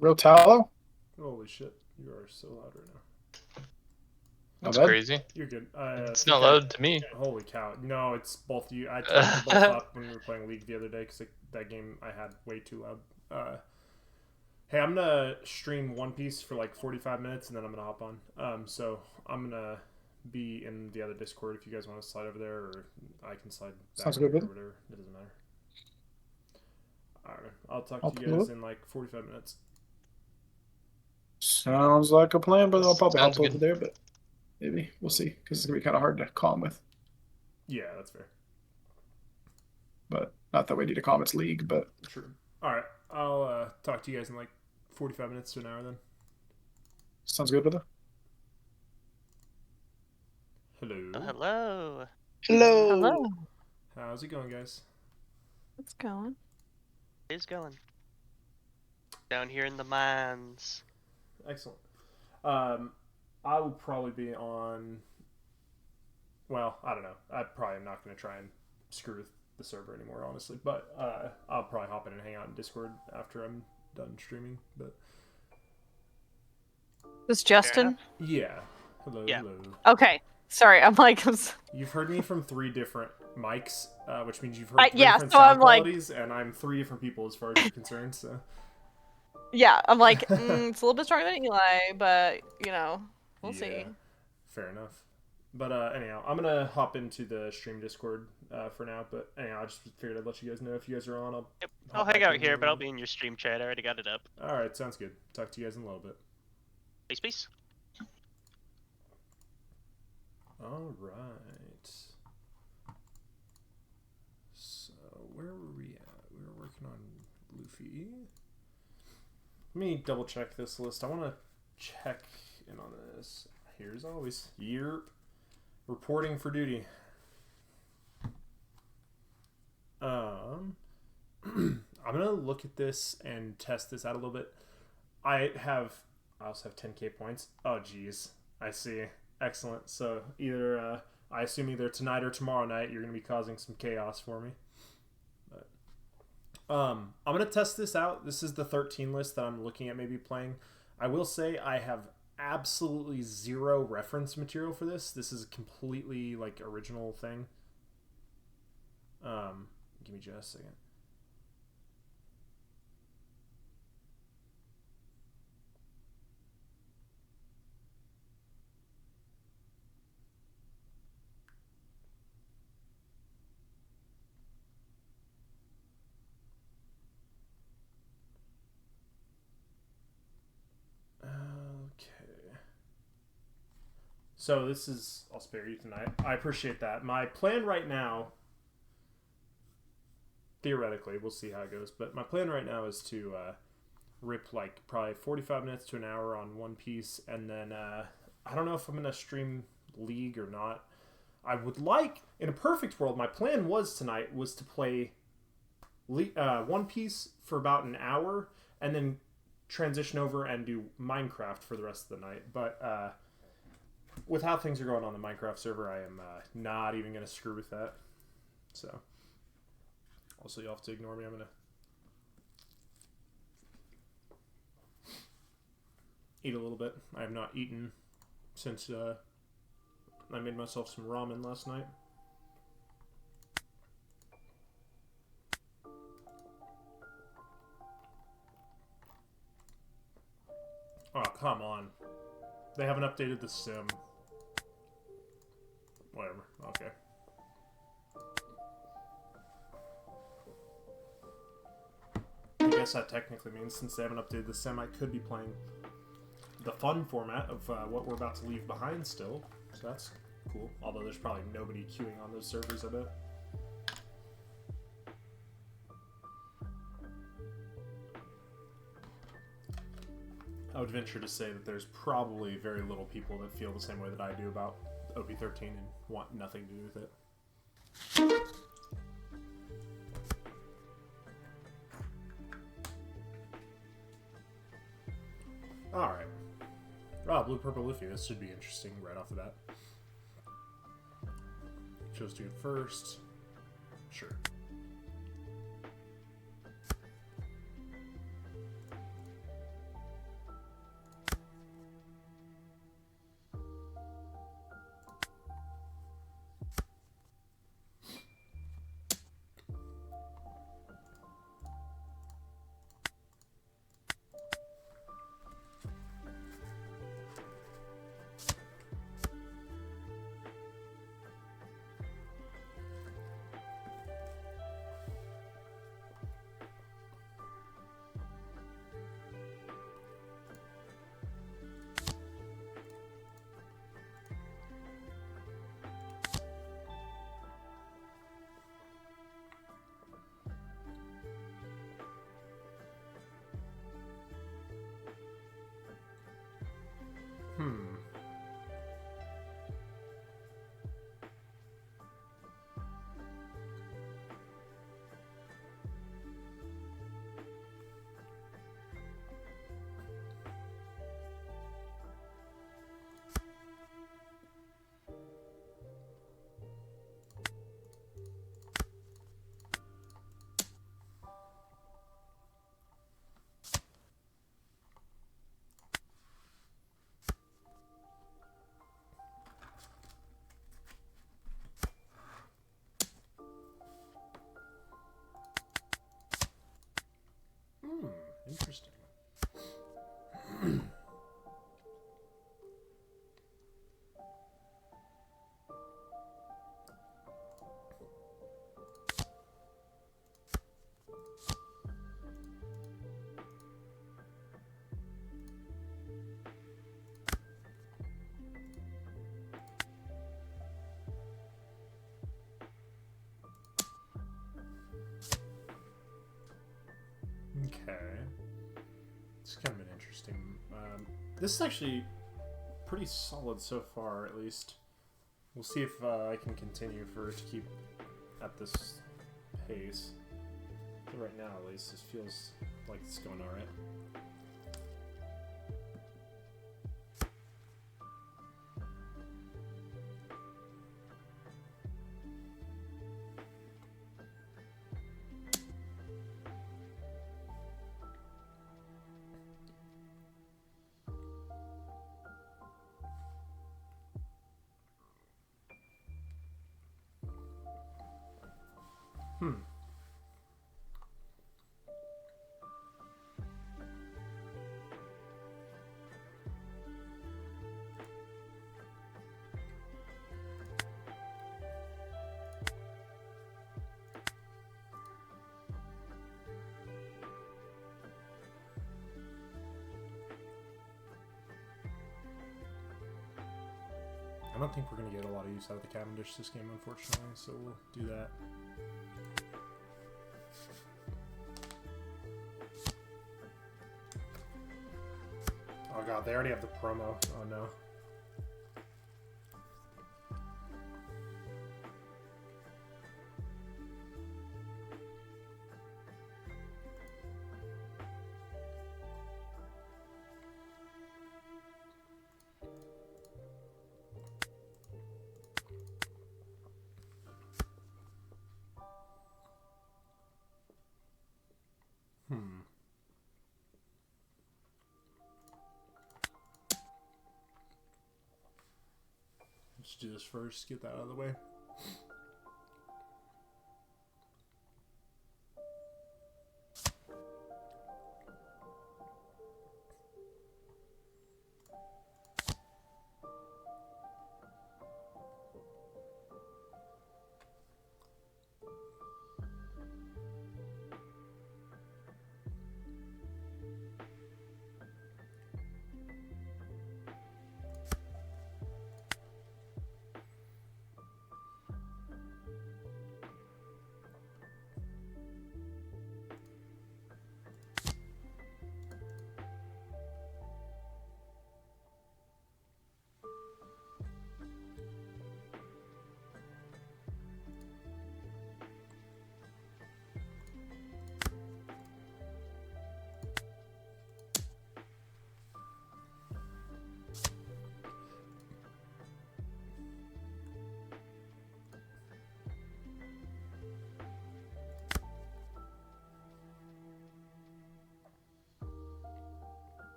Real tallow? Holy shit, you are so loud right now. Not That's bad. crazy. You're good. I It's think not loud to me. Holy cow. No, it's both you. I turned them both up when we were playing League the other day because that game I had way too loud. Hey, I'm gonna stream One Piece for like 45 minutes and then I'm gonna hop on. So I'm gonna be in the other Discord if you guys want to slide over there, or I can slide back Sounds here good, or brother. whatever. It doesn't matter. Alright, I'll talk I'll to you pull guys up. in like 45 minutes. Sounds like a plan, but I'll probably Sounds hop over good. there, but maybe we'll see because it's gonna be kind of hard to calm with. Yeah, that's fair. But not that we need to calm its league, but True. Alright, I'll talk to you guys in like 45 minutes to an hour then. sounds good, brother. Hello. Hello. Hello. Hello. How's it going, guys? It's going. How's going? Down here in the mines. Excellent. I will probably be on. Well, I don't know. I probably am not going to try and screw with the server anymore, honestly. But I'll probably hop in and hang out in Discord after I'm done streaming. But This Justin? yeah, hello, Yeah. hello. Okay. Sorry, I'm like, You've heard me from 3 different mics, which means you've heard 3 yeah, different so sound I'm like, qualities, and I'm 3 different people as far as you're concerned. So yeah, I'm like, it's a little bit stronger than Eli, but we'll yeah, see. fair enough. But anyhow, I'm gonna hop into the stream Discord for now. But anyhow, I just figured I'd let you guys know if you guys are on. Yep. Hop I'll hang back out in here, but I'll whenever. be in your stream chat. I already got it up. All right, sounds good. Talk to you guys in a little bit. Peace, peace. All right. So where were we at? We were working on Luffy. Let me double check this list. I want to check in on this. Here's always. Yerp. Reporting for duty. I'm gonna look at this and test this out a little bit. I also have 10k points. Oh geez, I see. Excellent. So either I assume either tonight or tomorrow night you're gonna be causing some chaos for me. But I'm gonna test this out. This is the 13 list that I'm looking at maybe playing. I will say I have absolutely zero reference material for this. This is a completely like original thing. Give me just a second. Okay. So this is. I'll spare you tonight. I appreciate that. My plan right now, theoretically, we'll see how it goes, but my plan right now is to rip like probably 45 minutes to an hour on One Piece, and then I don't know if I'm gonna stream League or not. I would like, in a perfect world, my plan was tonight was to play One Piece for about an hour, and then transition over and do Minecraft for the rest of the night. But with how things are going on the Minecraft server, I am not even going to screw with that. So, also, you'll have to ignore me. I'm going to eat a little bit. I have not eaten since I made myself some ramen last night. Oh, come on. They haven't updated the sim. Whatever. Okay. I guess that technically means since they haven't updated the sim, I could be playing the fun format of what we're about to leave behind still. So that's cool. Although there's probably nobody queuing on those servers, I bet. I would venture to say that there's probably very little people that feel the same way that I do about OP13 and want nothing to do with it. Alright. Oh, Blue Purple Luffy. This should be interesting right off the bat. Chose to go first. Sure. Interesting. Okay. It's kind of an interesting. This is actually pretty solid so far, at least. We'll see if I can continue to keep at this pace. But right now, at least, this feels like it's going alright. I don't think we're going to get a lot of use out of the Cavendish this game, unfortunately, so we'll do that. Oh god, they already have the promo. Oh no. Let's do this first, get that out of the way.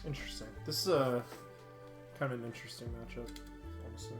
Interesting. This is a kind of an interesting matchup, honestly.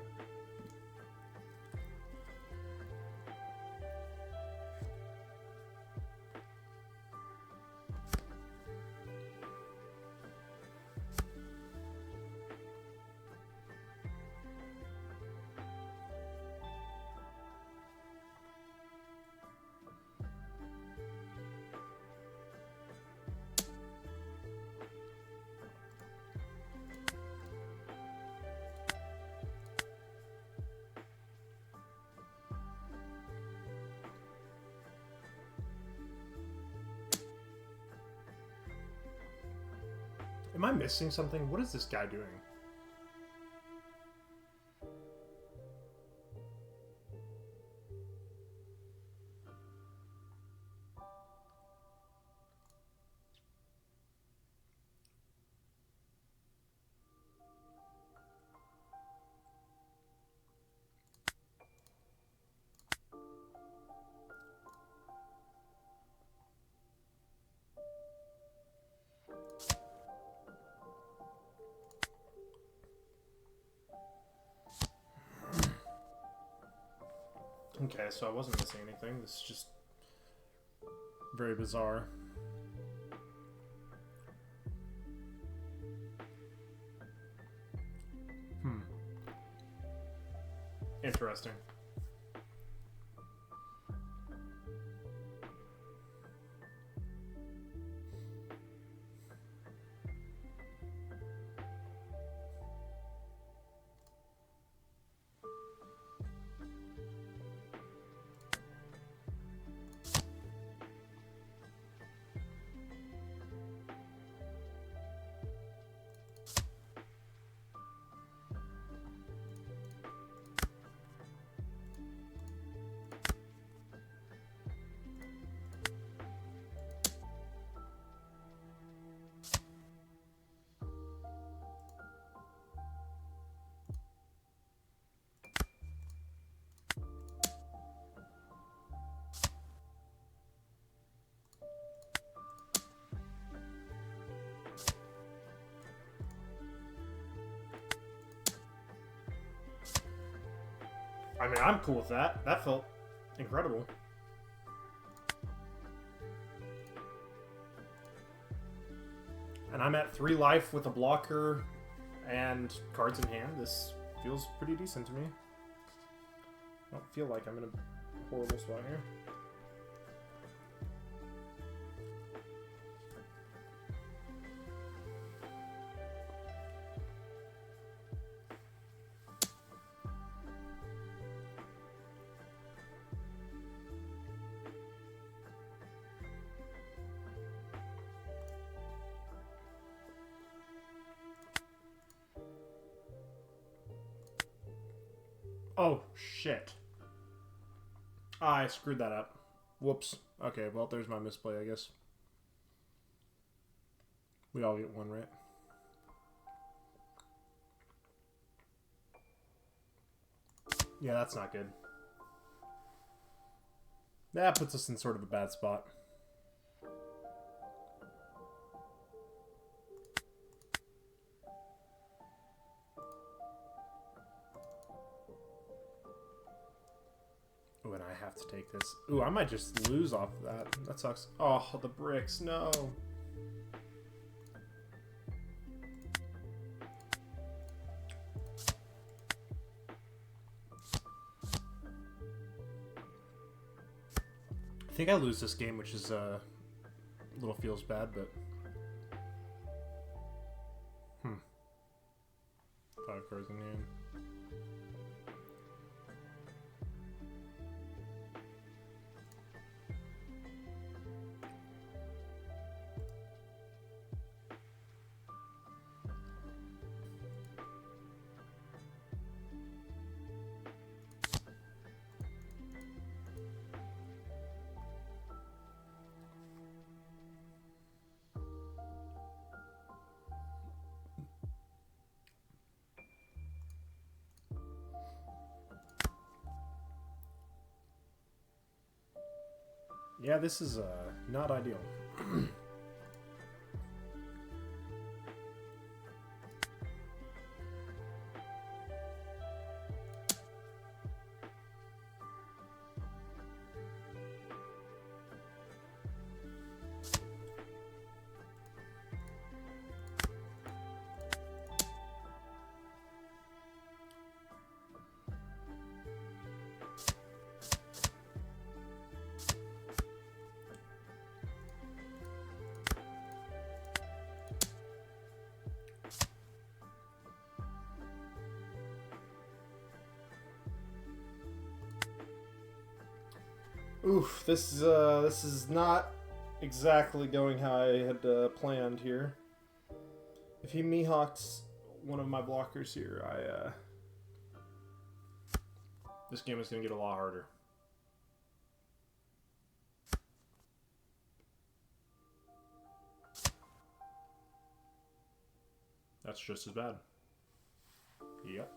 Am I missing something? What is this guy doing? Okay, so I wasn't missing anything. This is just very bizarre. Interesting. I mean, I'm cool with that. That felt incredible. And I'm at 3 life with a blocker and cards in hand. This feels pretty decent to me. I don't feel like I'm in a horrible spot here. Oh, shit. I screwed that up. Whoops. Okay, well, there's my misplay, I guess. We all get one, right? Yeah, that's not good. That puts us in sort of a bad spot. Ooh, and I have to take this. Ooh, I might just lose off of that. That sucks. Oh, the bricks. No. I think I lose this game, which is a little feels bad, but 5 cards in hand. Yeah, this is not ideal. Oof, this is not exactly going how I had planned here. If he Mihawks one of my blockers here, this game is gonna get a lot harder. That's just as bad. Yep.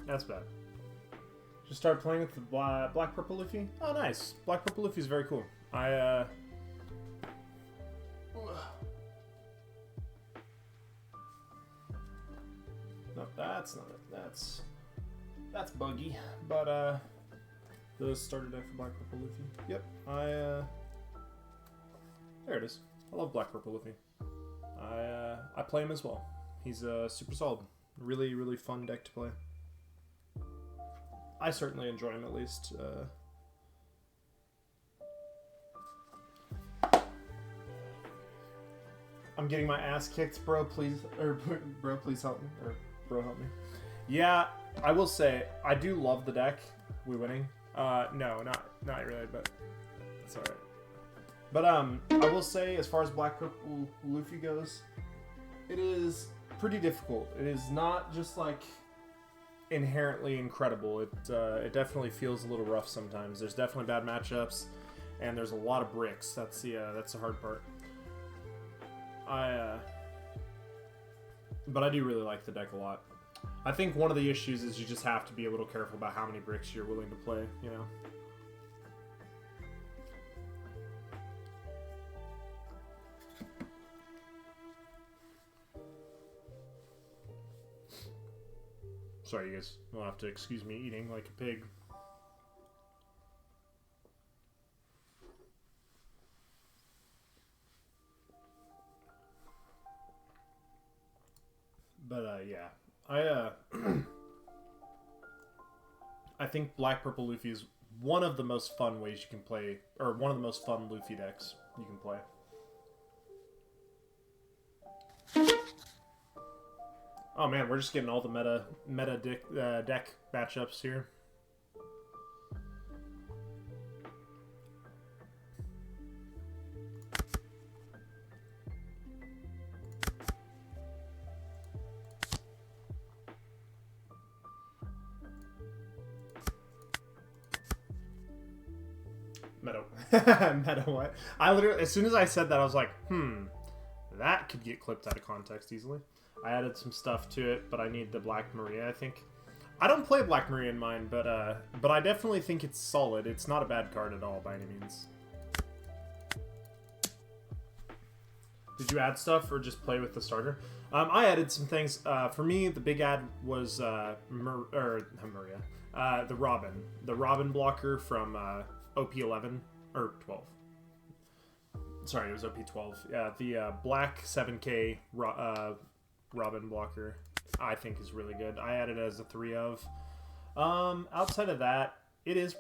That's bad. Just started playing with the Black Purple Luffy. Oh, nice. Black Purple Luffy is very cool. No, that's not it. That's buggy. But the starter deck for Black Purple Luffy. Yep. There it is. I love Black Purple Luffy. I play him as well. He's super solid. Really, really fun deck to play. I certainly enjoy him, at least. I'm getting my ass kicked, bro. Please, bro, please help me. Or bro, help me. Yeah, I will say I do love the deck. We winning? No, not really, but it's alright. But I will say, as far as Black Purple Luffy goes, it is pretty difficult. It is not just like inherently incredible. It definitely feels a little rough sometimes. There's definitely bad matchups, and there's a lot of bricks. That's the hard part. But I do really like the deck a lot. I think one of the issues is you just have to be a little careful about how many bricks you're willing to play, you know? Sorry, you guys will have to excuse me eating like a pig. But, yeah. I think Black Purple Luffy is one of the most fun ways you can play, or one of the most fun Luffy decks you can play. Oh man, we're just getting all the meta deck matchups here. Meta what? I literally, as soon as I said that, I was like, that could get clipped out of context easily. I added some stuff to it, but I need the Black Maria, I think. I don't play Black Maria in mine, but I definitely think it's solid. It's not a bad card at all, by any means. Did you add stuff, or just play with the starter? I added some things. For me, the big add was not Maria. The Robin. The Robin blocker from OP11, or 12. Sorry, it was OP12. Yeah, the black 7K Robin blocker, I think, is really good. I added it as a 3 of. Outside of that, it is...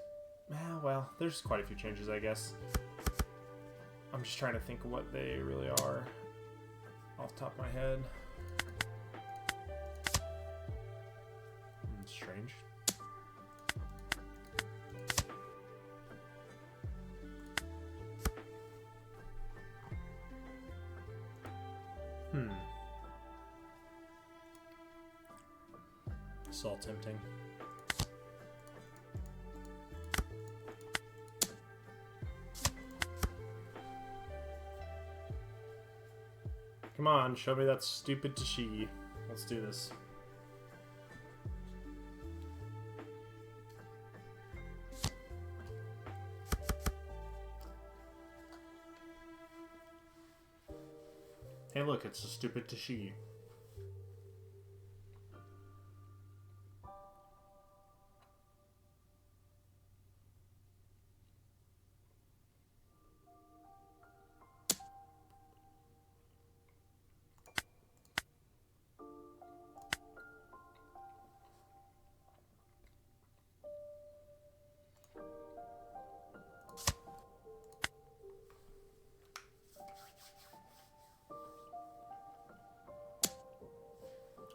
well, there's quite a few changes, I guess. I'm just trying to think of what they really are off the top of my head. Strange. It's all tempting. Come on, show me that stupid Tashigi. Let's do this. Hey look, it's a stupid Tashigi.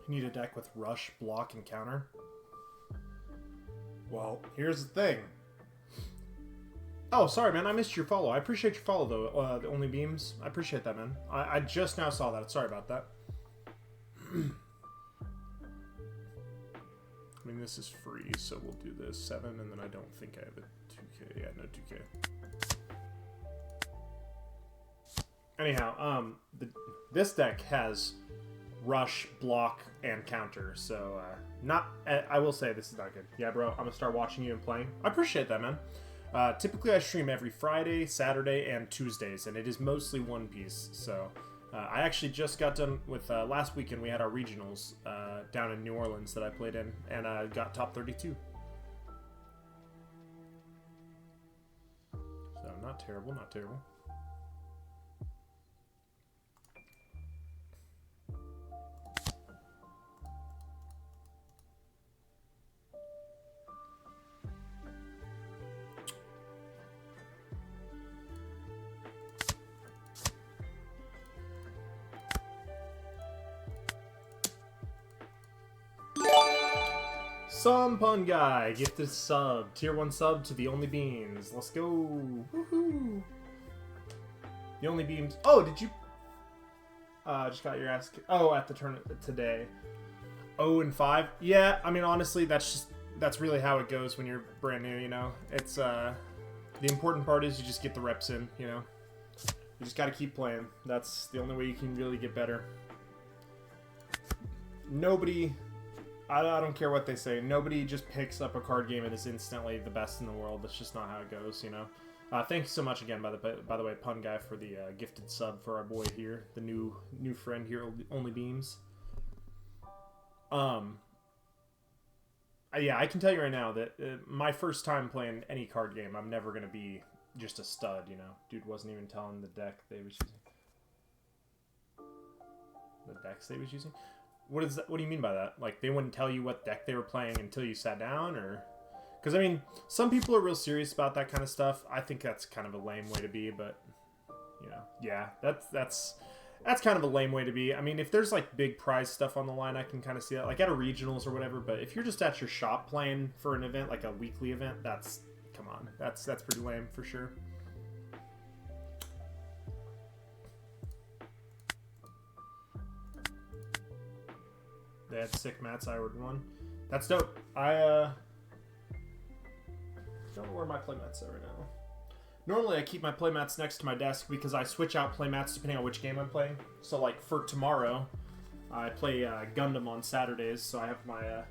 Need a deck with rush, block, and counter. Well, here's the thing. Oh, sorry, man. I missed your follow. I appreciate your follow, though. The Only Beams. I appreciate that, man. I just now saw that. Sorry about that. I mean, this is free, so we'll do this 7, and then I don't think I have a 2K. Yeah, no 2K. Anyhow, this deck has rush, block, and counter. So I will say this is not good. Yeah, bro, I'm gonna start watching you and playing. I appreciate that, man. Typically, I stream every Friday, Saturday, and Tuesdays, and it is mostly One Piece. So I actually just got done with last weekend. We had our regionals down in New Orleans that I played in, and I got top 32. So not terrible, not terrible. Some pun guy gifted sub, tier 1 sub to the Only Beams. Let's go. Woohoo. The Only Beams. Oh, did you just got your ass oh, at the tournament today. 0-5. Yeah, I mean honestly, that's really how it goes when you're brand new, you know. It's the important part is you just get the reps in, you know. You just got to keep playing. That's the only way you can really get better. Nobody, I don't care what they say. Nobody just picks up a card game and is instantly the best in the world. That's just not how it goes, you know. Thank you so much again, by the way, Pun Guy, for the gifted sub for our boy here, the new friend here, Only Beams. Yeah, I can tell you right now that my first time playing any card game, I'm never gonna be just a stud, you know. Dude wasn't even telling the deck they was using. The decks they was using. What is that? What do you mean by that? Like, they wouldn't tell you what deck they were playing until you sat down, or? Because, I mean, some people are real serious about that kind of stuff. I think that's kind of a lame way to be, but, you know, yeah, that's kind of a lame way to be. I mean, if there's, like, big prize stuff on the line, I can kind of see that, like, at a regionals or whatever, but if you're just at your shop playing for an event, like a weekly event, come on, that's pretty lame, for sure. They had sick mats. I ordered one. That's dope. I don't know where my playmats are right now. Normally I keep my playmats next to my desk because I switch out playmats depending on which game I'm playing. So like for tomorrow, I play Gundam on Saturdays, so I have my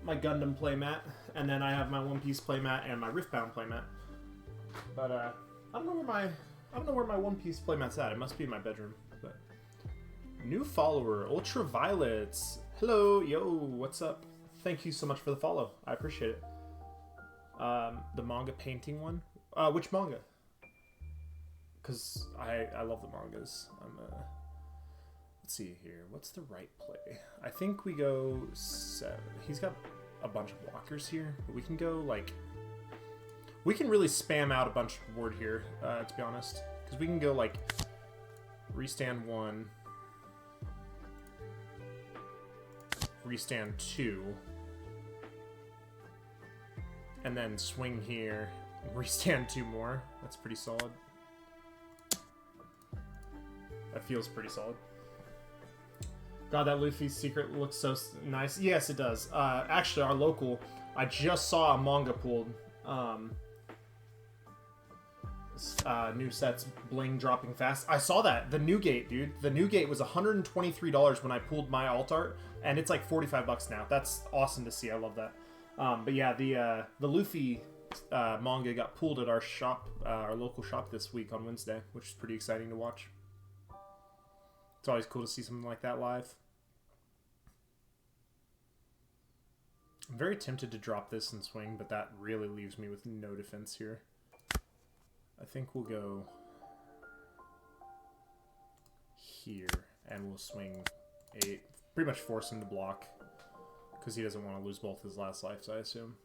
my Gundam playmat, and then I have my One Piece playmat and my Riftbound playmat. But I don't know where my One Piece playmat's at. It must be in my bedroom. But new follower, Ultraviolets. Hello, yo, what's up? Thank you so much for the follow. I appreciate it. The manga painting one? Which manga? Because I love the mangas. Let's see here. What's the right play? I think we go 7. He's got a bunch of blockers here, but we can go like... We can really spam out a bunch of board here, to be honest. Because we can go like... Restand 1... Restand 2, and then swing here, restand 2 more. That's pretty solid. That feels pretty solid. God, that Luffy's secret looks so nice. Yes, it does. Actually, our local, I just saw a manga pulled. New sets, bling dropping fast. I saw that. The new gate, dude. The new gate was $123 when I pulled my alt art, and it's like $45 now. That's awesome to see. I love that. But yeah, the Luffy manga got pulled at our shop, our local shop this week on Wednesday, which is pretty exciting to watch. It's always cool to see something like that live. I'm very tempted to drop this and swing, but that really leaves me with no defense here. I think we'll go here, and we'll swing 8. Pretty much force him to block, because he doesn't want to lose both his last lives, I assume.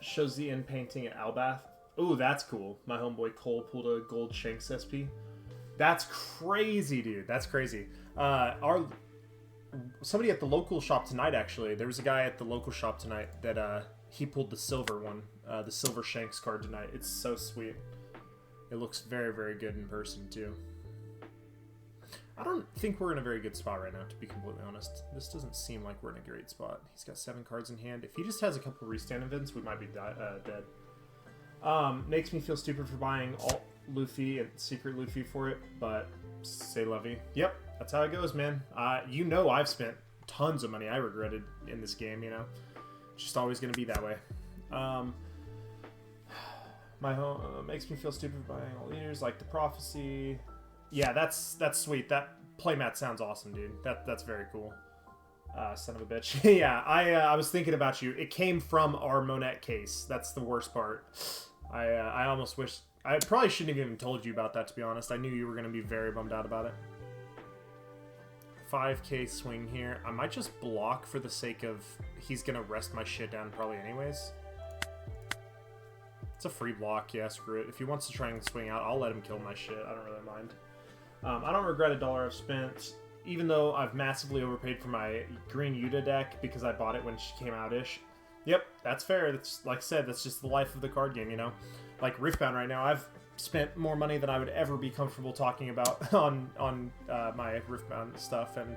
Shows the end painting at Albath. Ooh, that's cool. My homeboy Cole pulled a gold Shanks SP. That's crazy, dude. That's crazy. Somebody at the local shop tonight, actually. There was a guy at the local shop tonight that he pulled the silver one. The silver Shanks card tonight. It's so sweet. It looks very, very good in person, too. I don't think we're in a very good spot right now, to be completely honest. This doesn't seem like we're in a great spot. He's got 7 cards in hand. If he just has a couple restand events, we might be dead. Makes me feel stupid for buying Luffy and secret Luffy for it, but say lovey. Yep, that's how it goes, man. You know I've spent tons of money I regretted in this game, you know. It's just always going to be that way. My home makes me feel stupid buying all leaders like the prophecy. Yeah, that's sweet. That playmat sounds awesome, dude. That's very cool. Son of a bitch. Yeah, I was thinking about you. It came from our Monet case. That's the worst part. I almost wish... I probably shouldn't have even told you about that, to be honest. I knew you were going to be very bummed out about it. 5k swing here. I might just block for the sake of... He's going to rest my shit down probably anyways. It's a free block. Yeah, screw it. If he wants to try and swing out, I'll let him kill my shit. I don't really mind. I don't regret $1 I've spent, even though I've massively overpaid for my green Yuta deck because I bought it when she came out-ish. Yep, that's fair. That's, like I said, that's just the life of the card game, you know? Like Riftbound right now, I've spent more money than I would ever be comfortable talking about on my Riftbound stuff, and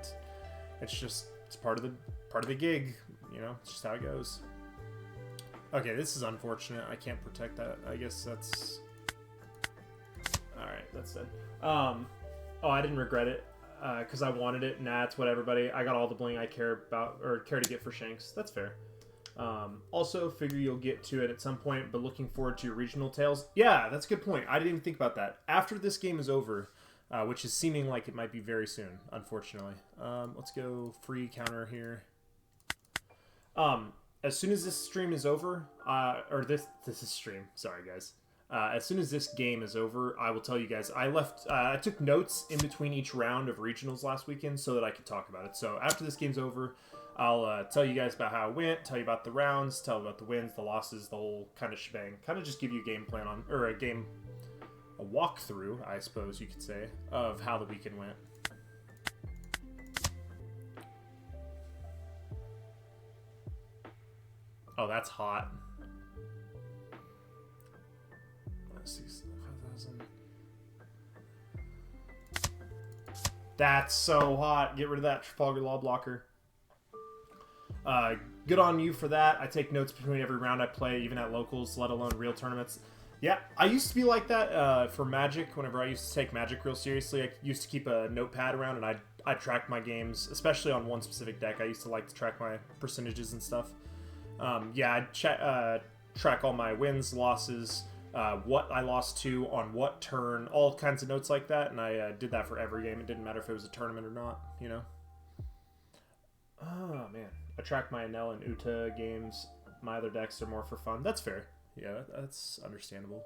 it's part of the gig, you know? It's just how it goes. Okay, this is unfortunate. I can't protect that. I guess that's... Alright, that's dead. Oh, I didn't regret it, because I wanted it. Nah, it's whatever, buddy. I got all the bling I care about, or care to get for Shanks. That's fair. Also, figure you'll get to it at some point, but looking forward to your regional tales. Yeah, that's a good point. I didn't even think about that. After this game is over, which is seeming like it might be very soon, unfortunately. Let's go free counter here. As soon as this stream is over, or this is stream, sorry guys. As soon as this game is over, I will tell you guys. I took notes in between each round of regionals last weekend so that I could talk about it. So after this game's over, I'll tell you guys about how it went, tell you about the rounds, tell you about the wins, the losses, the whole kind of shebang. Kind of just give you a game plan on, or a walkthrough, I suppose you could say, of how the weekend went. Oh, that's hot. 5,000. That's so hot. Get rid of that Trafalgar Law blocker. Good on you for that. I take notes between every round I play, even at locals, let alone real tournaments. Yeah, I used to be like that for Magic. Whenever I used to take Magic real seriously, I used to keep a notepad around, and I tracked my games, especially on one specific deck. I used to like to track my percentages and stuff. Yeah, I'd track all my wins, losses, what I lost to on what turn, all kinds of notes like that, and I did that for every game. It didn't matter if it was a tournament or not, you know? Oh, man. I track my Enel and Uta games. My other decks are more for fun. That's fair. Yeah, that's understandable.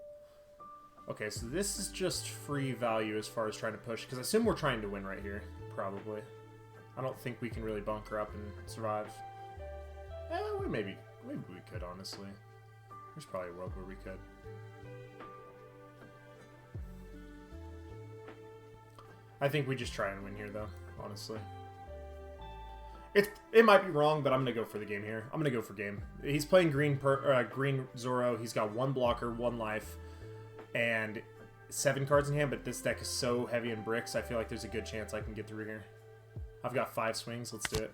Okay, so this is just free value as far as trying to push, because I assume we're trying to win right here, probably. I don't think we can really bunker up and survive. Maybe we could, honestly. There's probably a world where we could. I think we just try and win here, though, honestly. It might be wrong, but I'm going to go for the game here. I'm going to go for game. He's playing green Zoro. He's got 1 blocker, 1 life, and 7 cards in hand, but this deck is so heavy in bricks, I feel like there's a good chance I can get through here. I've got 5 swings. Let's do it.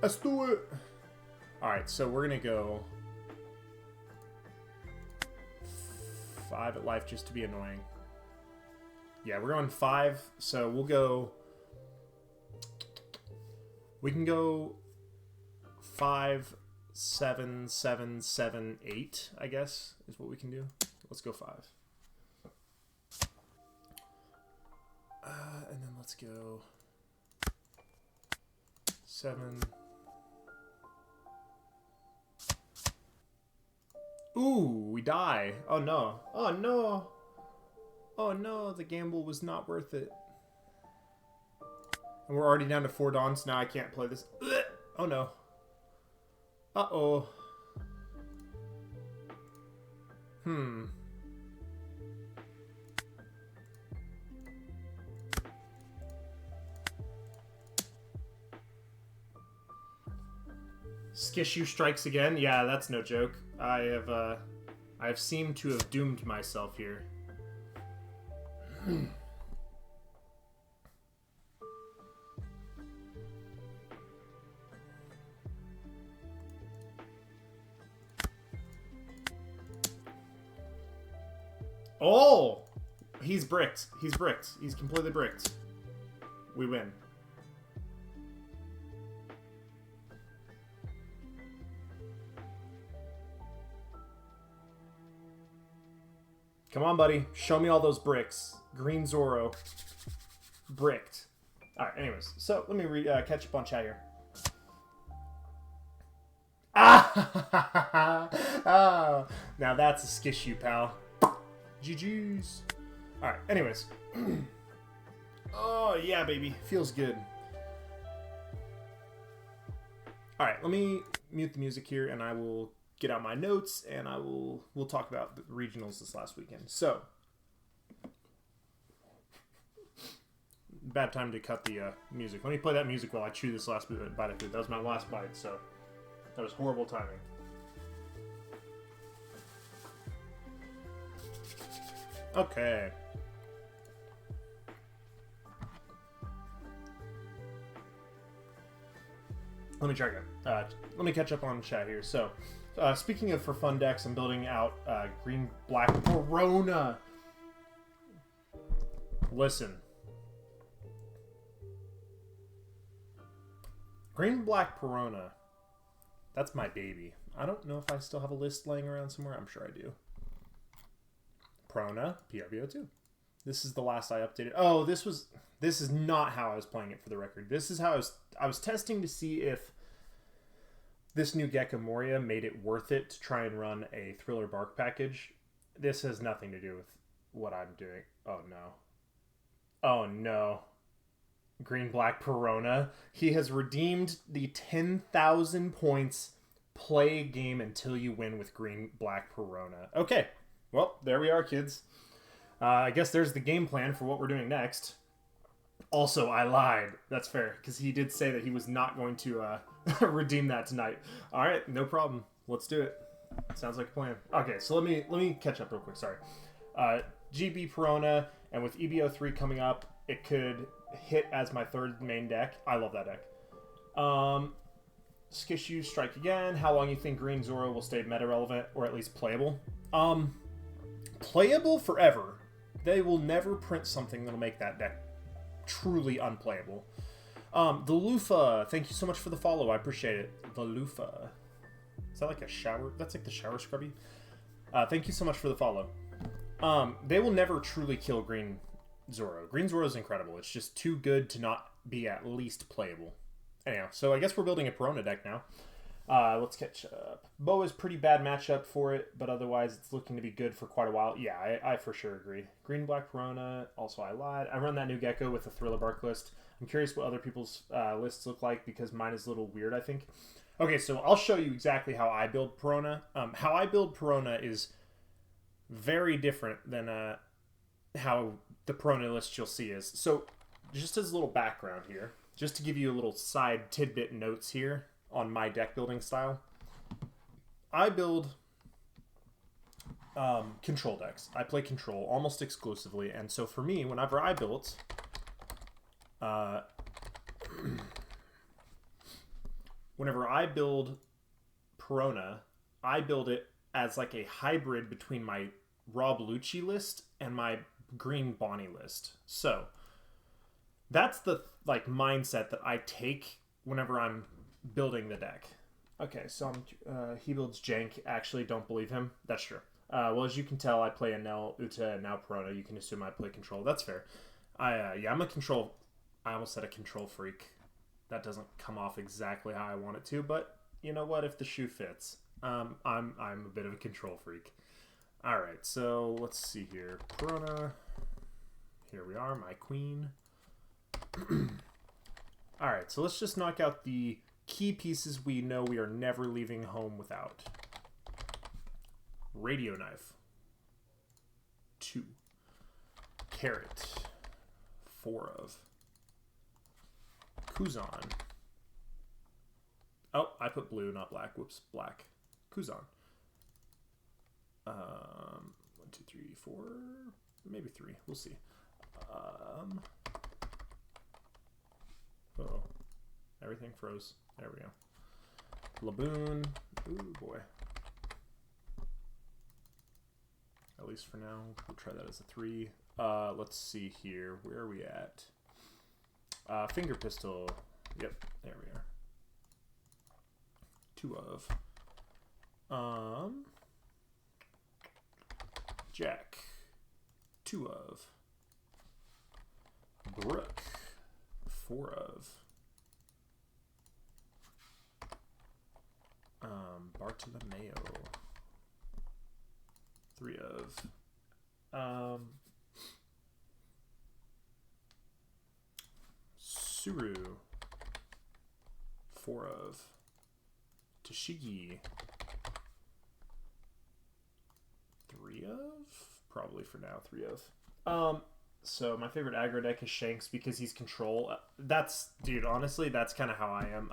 Let's do it! Alright, so we're going to go 5 at life just to be annoying. Yeah, we're going 5, so we'll go... We can go 5, 7, 7, 7, 8, I guess, is what we can do. Let's go 5. And then let's go 7. Ooh, we die. Oh no. Oh no. Oh no, the gamble was not worth it. And we're already down to 4 dawns. Now I can't play this. Ugh. Oh no. Uh-oh. Skishu strikes again. Yeah, that's no joke. I have seemed to have doomed myself here. Oh! He's bricked. He's bricked. He's completely bricked. We win. Come on, buddy. Show me all those bricks. Green Zoro. Bricked. Alright, anyways. So, let me catch up on chat here. Ah! Oh, now that's a skishu, pal. GG's. Alright, anyways. Oh, yeah, baby. Feels good. Alright, let me mute the music here, and I will get out my notes, and we'll talk about the regionals this last weekend. So, bad time to cut the music. Let me play that music while I chew this last bite of food. That was my last bite, so that was horrible timing. Okay. Let me try again. Let me catch up on chat here. So, speaking of for fun decks, I'm building out Green Black Perona. Listen. Green Black Perona. That's my baby. I don't know if I still have a list laying around somewhere. I'm sure I do. Perona, PRBO2. This is the last I updated. Oh, this is not how I was playing it, for the record. This is how I was testing to see if this new Gecko Moria made it worth it to try and run a Thriller Bark package. This has nothing to do with what I'm doing. Oh, no. Oh, no. Green Black Perona. He has redeemed the 10,000 points play a game until you win with Green Black Perona. Okay. Well, there we are, kids. I guess there's the game plan for what we're doing next. Also, I lied. That's fair, because he did say that he was not going to redeem that tonight. All right, no problem. Let's do it. Sounds like a plan. Okay, so let me catch up real quick. Sorry. GB Perona, and with EBO3 coming up, it could hit as my third main deck. I love that deck. Skishu Strike Again. How long you think Green Zoro will stay meta relevant, or at least playable? Playable forever. They will never print something that'll make that deck truly unplayable. The Lufa, thank you so much for the follow. I appreciate it. The Lufa. Is that like a shower? That's like the shower scrubby. Thank you so much for the follow. They will never truly kill Green Zoro. Green Zoro is incredible. It's just too good to not be at least playable. Anyhow, so I guess we're building a Perona deck now. Let's catch up. Bo is pretty bad matchup for it, but otherwise it's looking to be good for quite a while. Yeah, I for sure agree. Green Black Perona. Also, I lied. I run that new Gecko with a Thriller Bark list. I'm curious what other people's lists look like, because mine is a little weird, I think. Okay, so I'll show you exactly how I build Perona. How I build Perona is very different than how the Perona list you'll see is. So, just as a little background here, just to give you a little side tidbit notes here on my deck building style, I build control decks. I play control almost exclusively, and so for me, whenever I built whenever I build Perona, I build it as like a hybrid between my Rob Lucci list and my Green Bonnie list. So that's the like mindset that I take whenever I'm building the deck. Okay, so he builds jank. Actually, don't believe him. That's true. Well, as you can tell, I play Enel, Uta, and now Perona. You can assume I play control. That's fair. I'm a control. I almost said a control freak. That doesn't come off exactly how I want it to, but you know what? If the shoe fits, I'm a bit of a control freak. All right, so let's see here. Perona. Here we are, my queen. All right, so let's just knock out the key pieces we know we are never leaving home without. Radio Knife. 2. Carrot. 4 of. Kuzan. Oh, I put blue, not black. Whoops, black. Kuzan. 1, 2, 3, 4. Maybe 3. We'll see. Uh-oh. Everything froze. There we go. Laboon. Ooh, boy. At least for now. We'll try that as a 3. Let's see here. Where are we at? Finger pistol. Yep, there we are. 2 of. Jack. 2 of. Brook. 4 of. Bartolomeo. 3 of. Suru. 4 of. Toshigi. 3 of? Probably for now, 3 of. So my favorite aggro deck is Shanks because he's control. That's, dude, honestly, that's kind of how I am.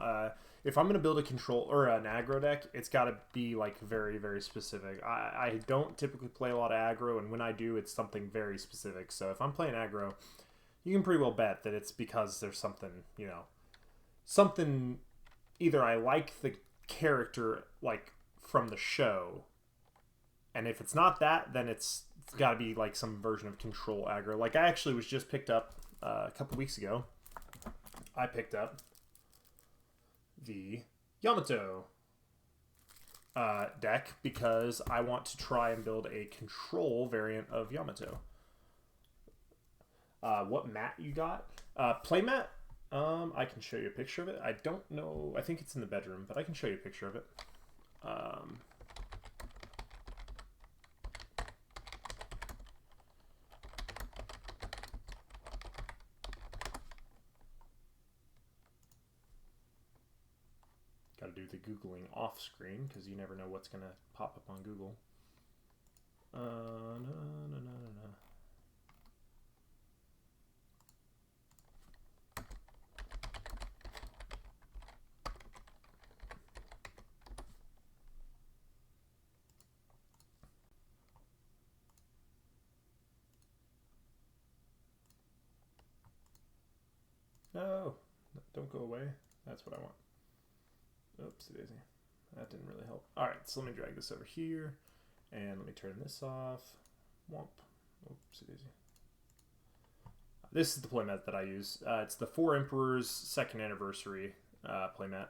If I'm going to build a control or an aggro deck, it's got to be like very, very specific. I don't typically play a lot of aggro, and when I do, it's something very specific. So if I'm playing aggro, you can pretty well bet that it's because there's something, you know, something, either I like the character like from the show, and if it's not that, then it's got to be like some version of control aggro. Like I actually was just picked up a couple weeks ago. I picked up the Yamato deck because I want to try and build a control variant of Yamato. What mat you got? Play mat? I can show you a picture of it. I don't know. I think it's in the bedroom, but I can show you a picture of it. Got to do the Googling off screen because you never know what's going to pop up on Google. No. No, don't go away. That's what I want. Oopsie daisy. That didn't really help. Alright, so let me drag this over here. And let me turn this off. Womp. Oopsie daisy. This is the playmat that I use. It's the Four Emperors 2nd anniversary playmat.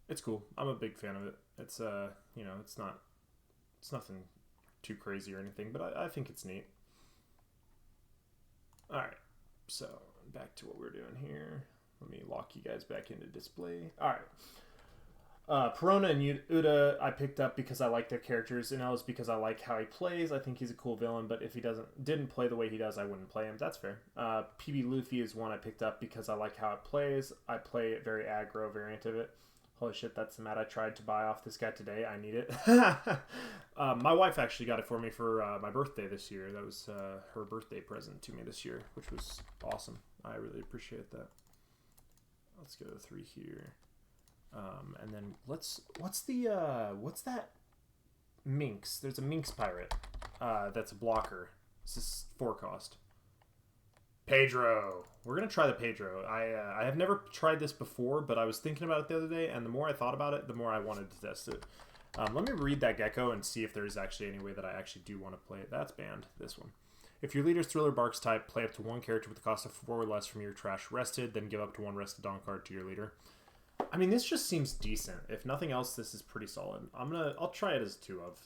It's cool. I'm a big fan of it. It's you know, it's nothing too crazy or anything, but I think it's neat. Alright, so back to what we're doing here. Let me lock you guys back into display. Alright. Perona and Uda I picked up because I like their characters, and L is because I like how he plays. I think he's a cool villain, but if he didn't play the way he does, I wouldn't play him. That's fair. PB Luffy is one I picked up because I like how it plays. I play it very aggro variant of it. Holy shit, that's the mat I tried to buy off this guy today. I need it. My wife actually got it for me for my birthday this year. That was her birthday present to me this year, which was awesome. I really appreciate that. Let's go to 3 here. And then what's that Minx? There's a Minx pirate that's a blocker. This is 4 cost. Pedro. We're gonna try the Pedro. I have never tried this before, but I was thinking about it the other day, and the more I thought about it, the more I wanted to test it. Let me read that gecko and see if there's actually any way that I actually do want to play it. That's banned, this one. If your leader's Thriller Barks type, play up to 1 character with the cost of 4 or less from your trash rested, then give up to 1 rested Dawn card to your leader. I mean, this just seems decent. If nothing else, this is pretty solid. I'll try it as 2 of.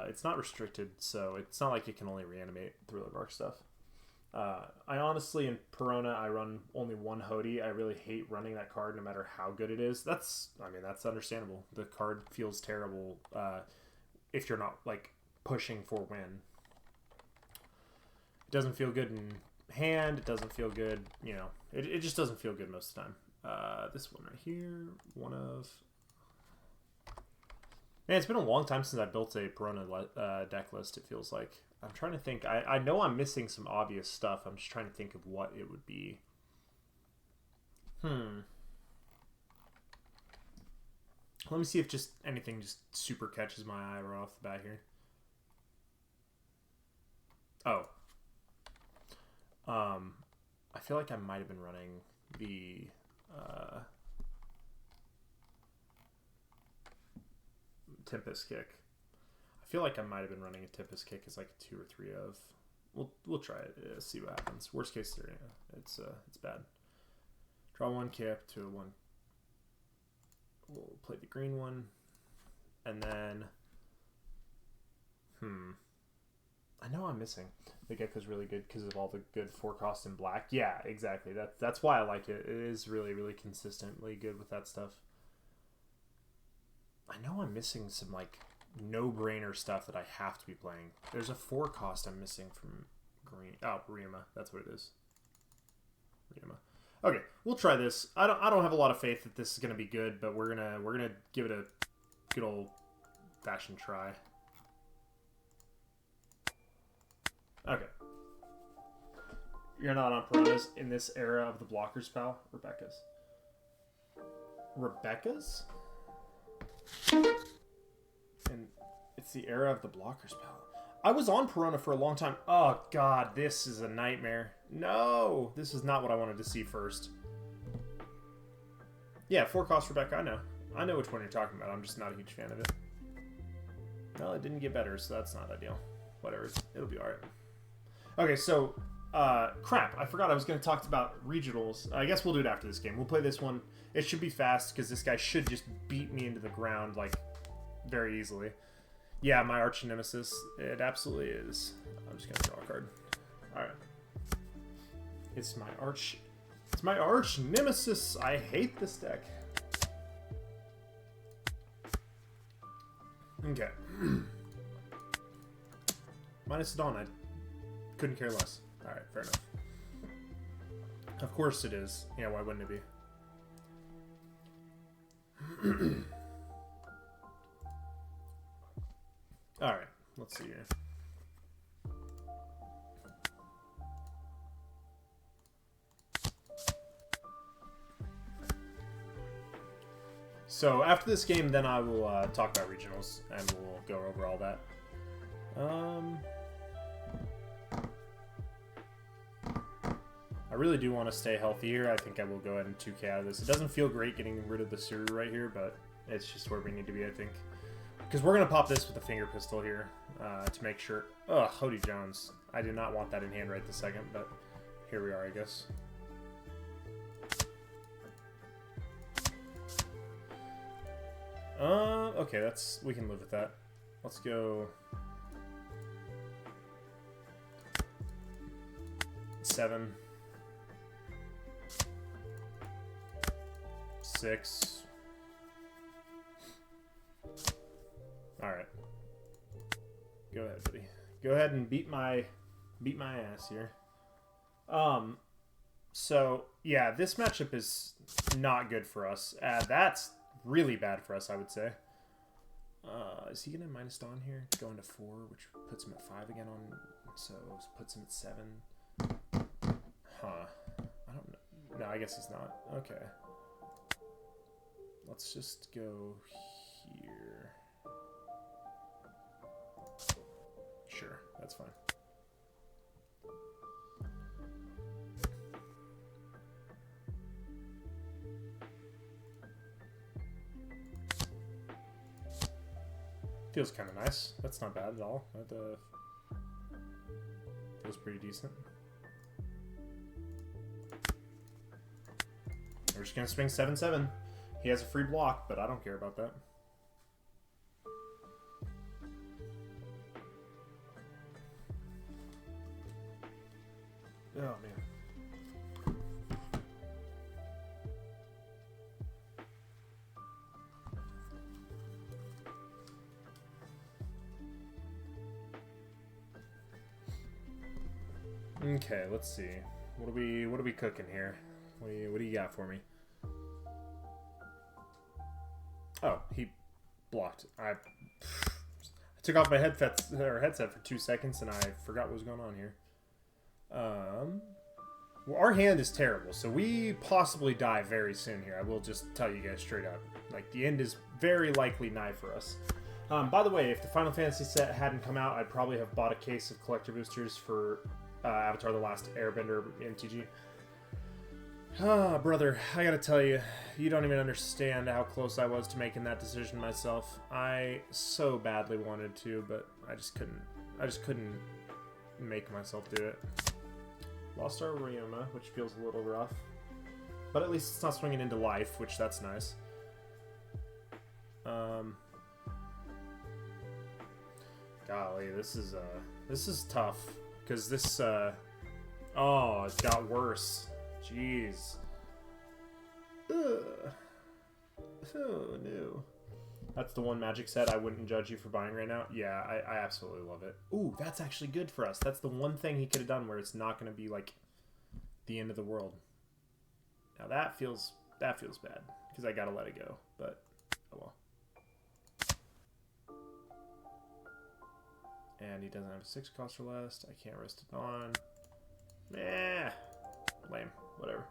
It's not restricted, so it's not like it can only reanimate Thriller Bark stuff. I honestly, in Perona, I run only 1 Hody. I really hate running that card no matter how good it is. That's understandable. The card feels terrible if you're not, like, pushing for win. It doesn't feel good in hand. It doesn't feel good, you know. It just doesn't feel good most of the time. This one right here, 1 of... Man, it's been a long time since I built a Perona deck list, it feels like. I'm trying to think. I know I'm missing some obvious stuff. I'm just trying to think of what it would be. Let me see if just anything just super catches my eye right off the bat here. Oh. I feel like I might have been running the... Tempest Kick. I feel like I might have been running a Tempest Kick as like a 2 or 3 of. We'll try it. See what happens. Worst case scenario, it's bad. Draw 1 Kip to a 1. We'll play the green one, and then I know I'm missing. The Gecko's really good because of all the good 4 cost in black. Yeah, exactly. That's why I like it. It is really, really consistently good with that stuff. I know I'm missing some like no-brainer stuff that I have to be playing. There's a 4 cost I'm missing from green. Oh, Rima. That's what it is. Rima. Okay, we'll try this. I don't have a lot of faith that this is gonna be good, but we're gonna give it a good old fashioned try. Okay. You're not on Piranhas in this era of the blockers, pal. Rebecca's. Rebecca's? And it's the era of the blockers, pal. I was on Piranha for a long time. Oh, God, this is a nightmare. No! This is not what I wanted to see first. Yeah, 4 cost Rebecca, I know. I know which one you're talking about. I'm just not a huge fan of it. Well, it didn't get better, so that's not ideal. Whatever. It'll be alright. Okay, so, crap. I forgot I was going to talk about regionals. I guess we'll do it after this game. We'll play this one. It should be fast, because this guy should just beat me into the ground, like, very easily. Yeah, my arch nemesis. It absolutely is. I'm just going to draw a card. Alright. It's my arch nemesis. I hate this deck. Okay. Minus Dawn, I couldn't care less. Alright, fair enough. Of course it is. Yeah, why wouldn't it be? Alright, let's see here. So after this game, then I will talk about regionals, and we'll go over all that. I really do want to stay healthy here. I think I will go ahead and 2k out of this. It doesn't feel great getting rid of the Suru right here, but it's just where we need to be, I think. Because we're going to pop this with a finger pistol here to make sure... Ugh, Hody Jones. I do not want that in hand right this second, but here we are, I guess. Okay, we can live with that. Let's go... 7. 6. Alright. Go ahead, buddy. Go ahead and beat my ass here. So, yeah, this matchup is not good for us. That's really bad for us, I would say. Is he going to minus Dawn here? Going to 4, which puts him at 5 again on... So, puts him at 7. Huh. I don't know. No, I guess he's not. Okay. Let's just go here. Sure, that's fine. Feels kind of nice. That's not bad at all. That feels pretty decent. We're just gonna swing 7/7. He has a free block, but I don't care about that. Oh, man. Okay, let's see. What are we cooking here? What do you got for me? Oh, he blocked. I took off my headset for 2 seconds and I forgot what was going on here. Well, our hand is terrible, so we possibly die very soon here. I will just tell you guys straight up. Like, the end is very likely nigh for us. By the way, if the Final Fantasy set hadn't come out, I'd probably have bought a case of collector boosters for Avatar: The Last Airbender MTG. Ah, brother, I gotta tell you, you don't even understand how close I was to making that decision myself. I so badly wanted to, but I just couldn't. I just couldn't make myself do it. Lost our Ryoma, which feels a little rough. But at least it's not swinging into life, which that's nice. Golly, this is tough. Because this, oh, it got worse. Jeez. Ugh. Oh, no. That's the one Magic set I wouldn't judge you for buying right now. Yeah, I absolutely love it. Ooh, that's actually good for us. That's the one thing he could have done where it's not going to be, like, the end of the world. Now that feels bad, because I gotta let it go, but, oh well. And he doesn't have a 6 cost or less. I can't rest it on. Meh. Lame. Whatever.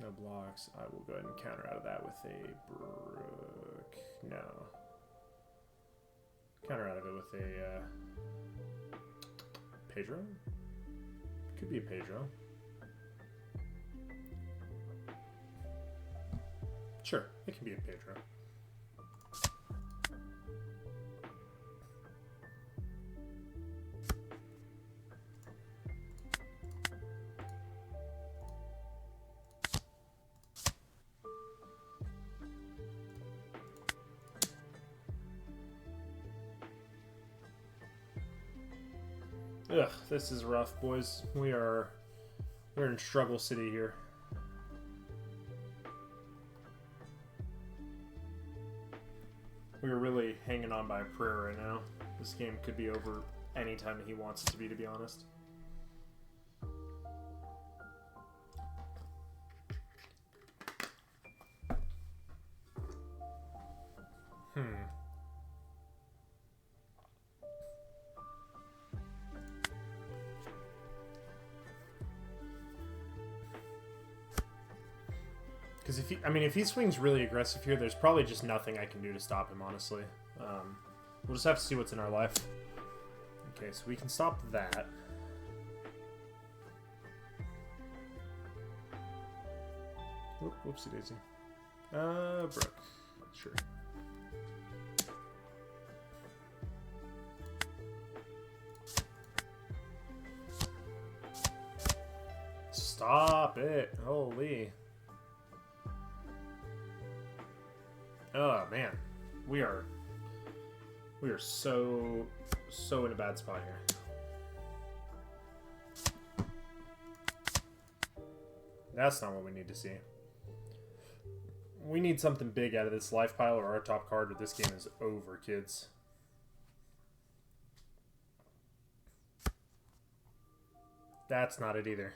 No blocks. I will go ahead and counter out of that with a Brook. No. Counter out of it with a Pedro? Could be a Pedro. Sure, it can be a Pedro. Ugh, this is rough, boys. We're in struggle city here. We're really hanging on by a prayer right now. This game could be over anytime he wants it to be honest. Because if he swings really aggressive here, there's probably just nothing I can do to stop him, honestly. We'll just have to see what's in our life. Okay, so we can stop that. Oop, whoopsie daisy. Brook. Sure. Stop it. Holy. Oh man, we are so in a bad spot here. That's not what we need to see. We need something big out of this life pile or our top card, or this game is over, kids. That's not it either.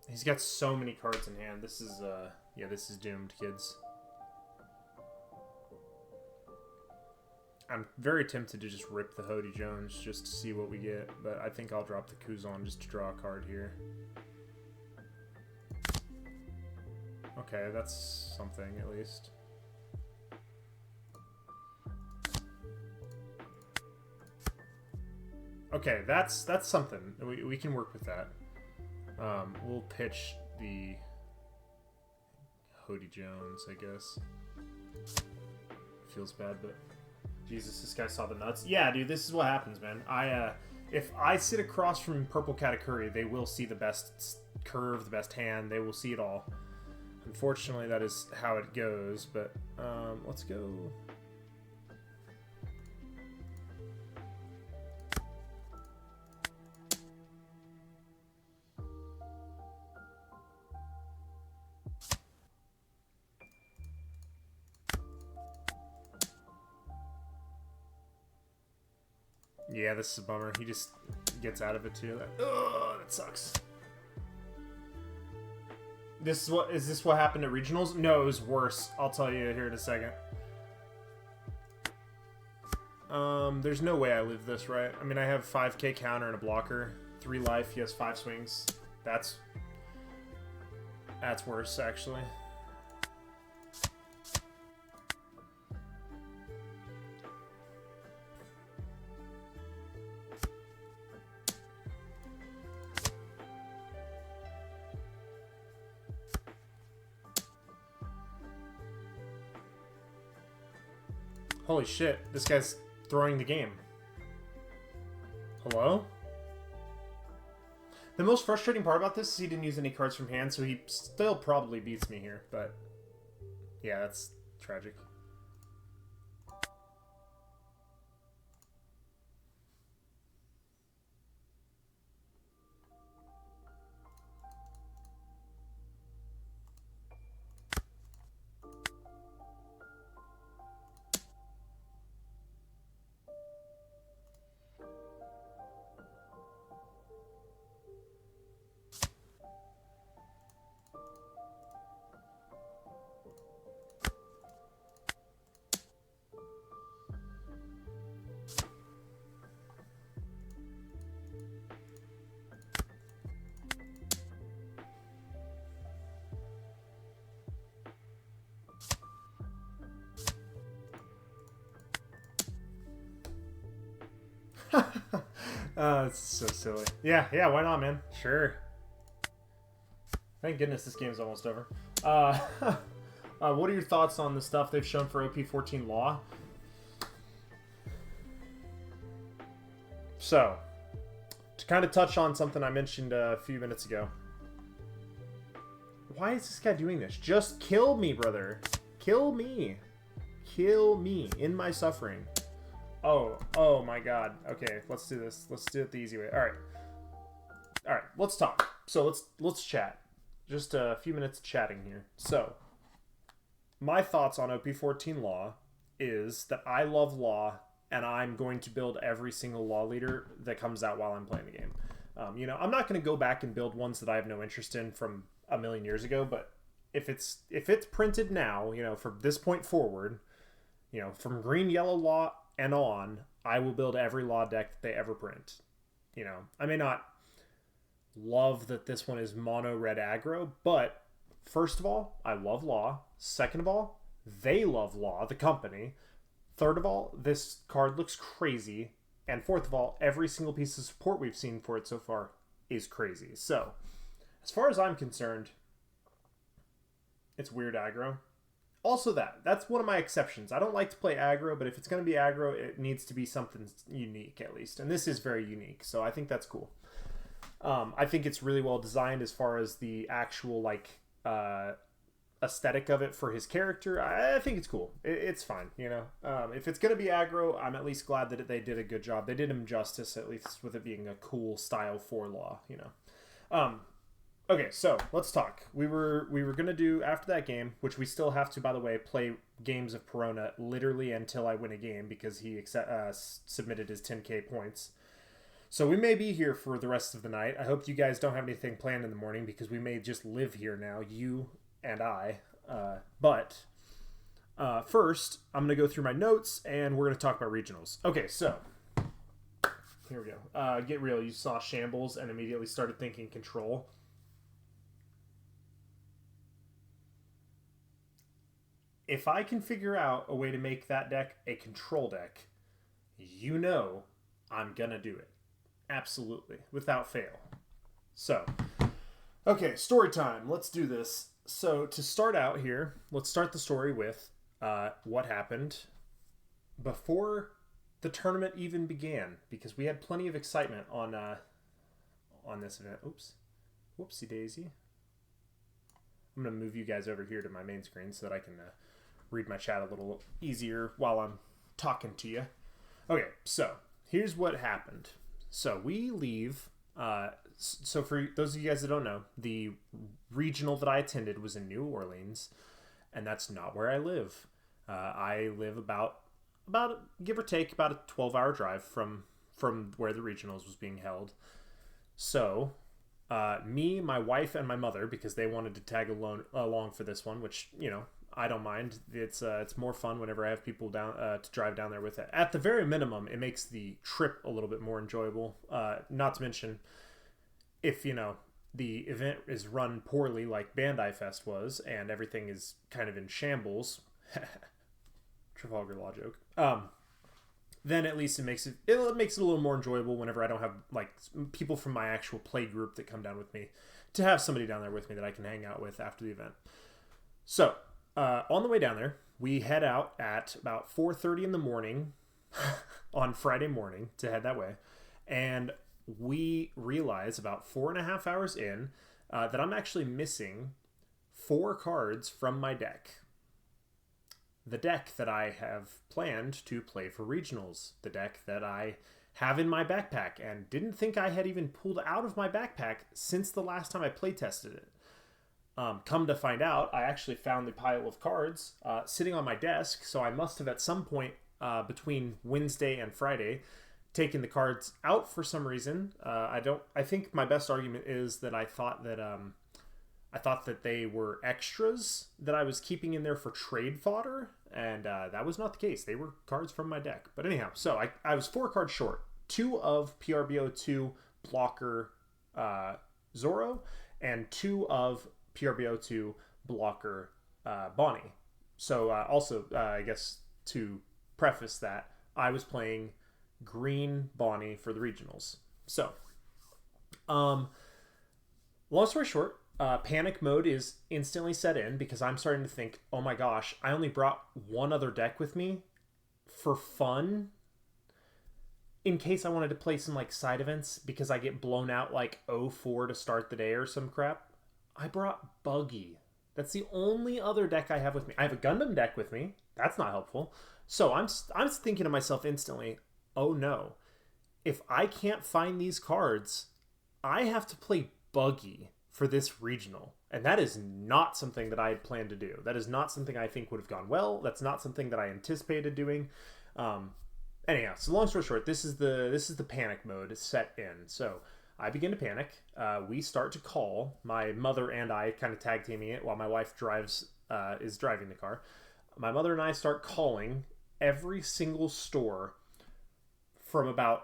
He's got so many cards in hand. This is, yeah, this is doomed, kids. I'm very tempted to just rip the Hody Jones just to see what we get, but I think I'll drop the Kuzan just to draw a card here. Okay, that's something at least. Okay, that's something. We can work with that. We'll pitch the Hody Jones, I guess. Feels bad, but Jesus, this guy saw the nuts. Yeah, dude, this is what happens, man. If I sit across from Purple Katakuri, they will see the best curve, the best hand. They will see it all. Unfortunately, that is how it goes, but let's go. Yeah, this is a bummer. He just gets out of it too. Ugh, that sucks. Is this what happened at regionals? No, it was worse. I'll tell you here in a second. There's no way I live this, right? I mean, I have 5k counter and a blocker. 3 life, he has 5 swings. That's That's worse, actually. Holy shit, this guy's throwing the game. Hello? The most frustrating part about this is he didn't use any cards from hand, so he still probably beats me here, but yeah, that's tragic. It's so silly. Yeah, why not, man? Sure. Thank goodness this game's almost over. What are your thoughts on the stuff they've shown for OP14 Law? So, to kind of touch on something I mentioned a few minutes ago. Why is this guy doing this? Just kill me, brother. Kill me. Kill me in my suffering. Oh my god. Okay, let's do this. Let's do it the easy way. Alright, let's talk. So let's chat. Just a few minutes of chatting here. So, my thoughts on OP14 Law is that I love Law, and I'm going to build every single Law leader that comes out while I'm playing the game. You know, I'm not going to go back and build ones that I have no interest in from a million years ago, but if it's printed now, you know, from this point forward, you know, from green, yellow Law and on, I will build every Law deck that they ever print. You know, I may not love that this one is mono red aggro, but first of all, I love Law. Second of all, they love Law, the company. Third of all, this card looks crazy. And fourth of all, every single piece of support we've seen for it so far is crazy. So, as far as I'm concerned, it's weird aggro. Also that's one of my exceptions. I don't like to play aggro, but if it's going to be aggro, it needs to be something unique at least. And this is very unique, so I think that's cool. I think it's really well designed as far as the actual aesthetic of it for his character. I think it's cool. It's fine, you know. If it's going to be aggro, I'm at least glad that they did a good job. They did him justice, at least with it being a cool style for Law, you know. Okay, so let's talk. We were gonna do after that game, which we still have to, by the way, play games of Perona literally until I win a game because he submitted his 10K points. So we may be here for the rest of the night. I hope you guys don't have anything planned in the morning because we may just live here now, you and I. But first, I'm gonna go through my notes and we're gonna talk about regionals. Okay, so here we go. Get real. You saw Shambles and immediately started thinking Control. If I can figure out a way to make that deck a control deck, you know I'm gonna do it. Absolutely. Without fail. So, okay, story time. Let's do this. So, to start out here, let's start the story with what happened before the tournament even began, because we had plenty of excitement on this event. Oops. Whoopsie daisy. I'm going to move you guys over here to my main screen so that I can read my chat a little easier while I'm talking to you. Okay, so here's what happened. So we leave. So for those of you guys that don't know, the regional that I attended was in New Orleans, and that's not where I live. I live about give or take about a 12-hour drive from where the regionals was being held. So me, my wife, and my mother, because they wanted to tag along for this one, which, you know, I don't mind. It's more fun whenever I have people down to drive down there with it. At the very minimum, it makes the trip a little bit more enjoyable. Not to mention, if, you know, the event is run poorly like Bandai Fest was, and everything is kind of in shambles, Trafalgar Law joke, then at least it makes it a little more enjoyable whenever I don't have like people from my actual play group that come down with me, to have somebody down there with me that I can hang out with after the event. So on the way down there, we head out at about 4:30 in the morning on Friday morning to head that way, and we realize about 4.5 hours in that I'm actually missing 4 cards from my deck. The deck that I have planned to play for regionals, the deck that I have in my backpack and didn't think I had even pulled out of my backpack since the last time I play tested it. Come to find out, I actually found the pile of cards sitting on my desk, so I must have at some point between Wednesday and Friday taken the cards out for some reason. I think my best argument is that I thought that they were extras that I was keeping in there for trade fodder, and that was not the case. They were cards from my deck. But anyhow, so I was 4 cards short. 2 of PRBO2 blocker Zoro, and 2 of PRBO2 blocker Bonnie. So also, I guess to preface that, I was playing green Bonnie for the regionals. So, long story short, panic mode is instantly set in because I'm starting to think, oh my gosh, I only brought one other deck with me for fun in case I wanted to play some like side events because I get blown out like 0-4 to start the day or some crap. I brought Buggy. That's the only other deck I have with me. I have a Gundam deck with me. That's not helpful. So I'm thinking to myself instantly, oh no, if I can't find these cards, I have to play Buggy for this regional. And that is not something that I had planned to do. That is not something I think would have gone well. That's not something that I anticipated doing. Anyhow, so long story short, this is the panic mode set in. So I begin to panic. We start to call. My mother and I kind of tag teaming it while my wife is driving the car. My mother and I start calling every single store from about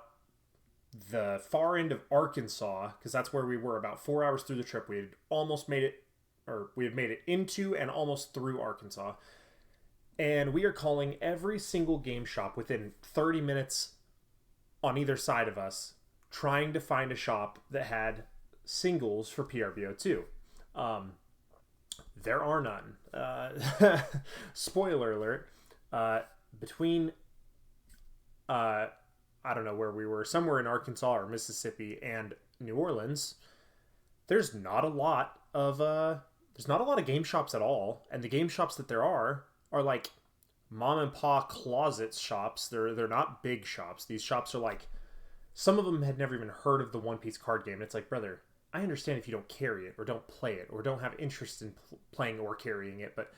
the far end of Arkansas, because that's where we were about 4 hours through the trip. We had almost made it, or we had made it into and almost through Arkansas. And we are calling every single game shop within 30 minutes on either side of us, trying to find a shop that had singles for PRBO2. There are none. Spoiler alert. Between I don't know where we were, somewhere in Arkansas or Mississippi and New Orleans, there's not a lot of game shops at all. And the game shops that there are like mom and pop closets shops. They're not big shops. These shops are like, some of them had never even heard of the One Piece card game. And it's like, brother, I understand if you don't carry it or don't play it or don't have interest in playing or carrying it, but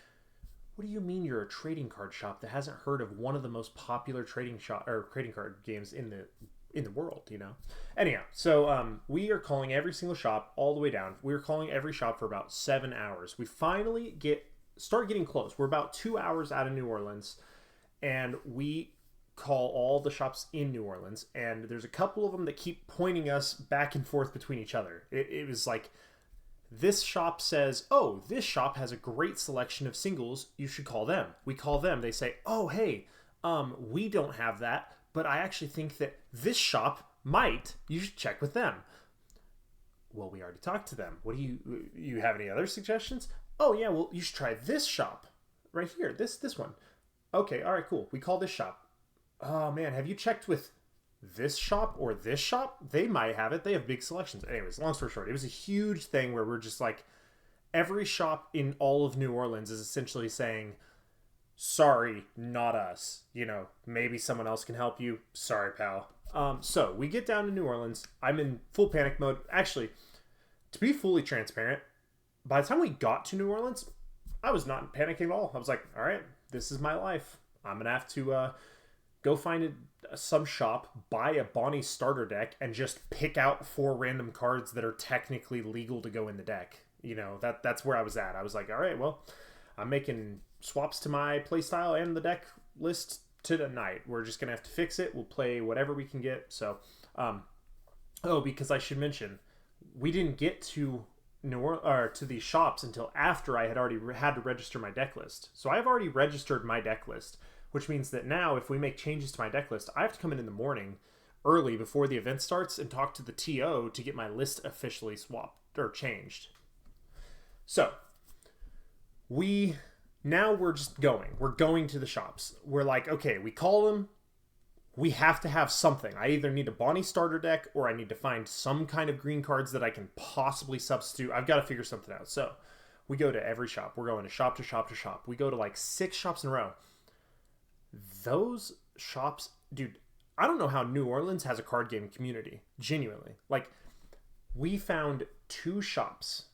what do you mean you're a trading card shop that hasn't heard of one of the most popular trading card games in the world, you know? Anyhow, so we are calling every single shop all the way down. We were calling every shop for about 7 hours. We finally start getting close. We're about 2 hours out of New Orleans, and we call all the shops in New Orleans, and there's a couple of them that keep pointing us back and forth between each other. It was like, this shop says, oh, this shop has a great selection of singles. You should call them. We call them. They say, oh, hey, we don't have that, but I actually think that this shop might. You should check with them. Well, we already talked to them. What do you have any other suggestions? Oh, yeah, well, you should try this shop right here. This one. Okay, all right, cool. We call this shop. Oh, man, have you checked with this shop or this shop? They might have it. They have big selections. Anyways, long story short, it was a huge thing where we're just like, every shop in all of New Orleans is essentially saying, sorry, not us. You know, maybe someone else can help you. Sorry, pal. So we get down to New Orleans. I'm in full panic mode. Actually, to be fully transparent, by the time we got to New Orleans, I was not panicking at all. I was like, all right, this is my life. I'm going to have to go find some shop, buy a Bonnie starter deck, and just pick out 4 random cards that are technically legal to go in the deck. You know, that's where I was at. I was like, all right, well, I'm making swaps to my playstyle and the deck list tonight. We're just going to have to fix it. We'll play whatever we can get. So, because I should mention, we didn't get to or to these shops until after I had already had to register my deck list. So I've already registered my deck list, which means that now if we make changes to my deck list, I have to come in the morning early before the event starts and talk to the TO to get my list officially swapped or changed. So we're just going. We're going to the shops. We're like, okay, we call them. We have to have something. I either need a Bonnie starter deck or I need to find some kind of green cards that I can possibly substitute. I've got to figure something out. So we go to every shop. We're going to shop to shop to shop. We go to like 6 shops in a row. Those shops, dude, I don't know how New Orleans has a card game community. Genuinely. Like, we found 2 shops.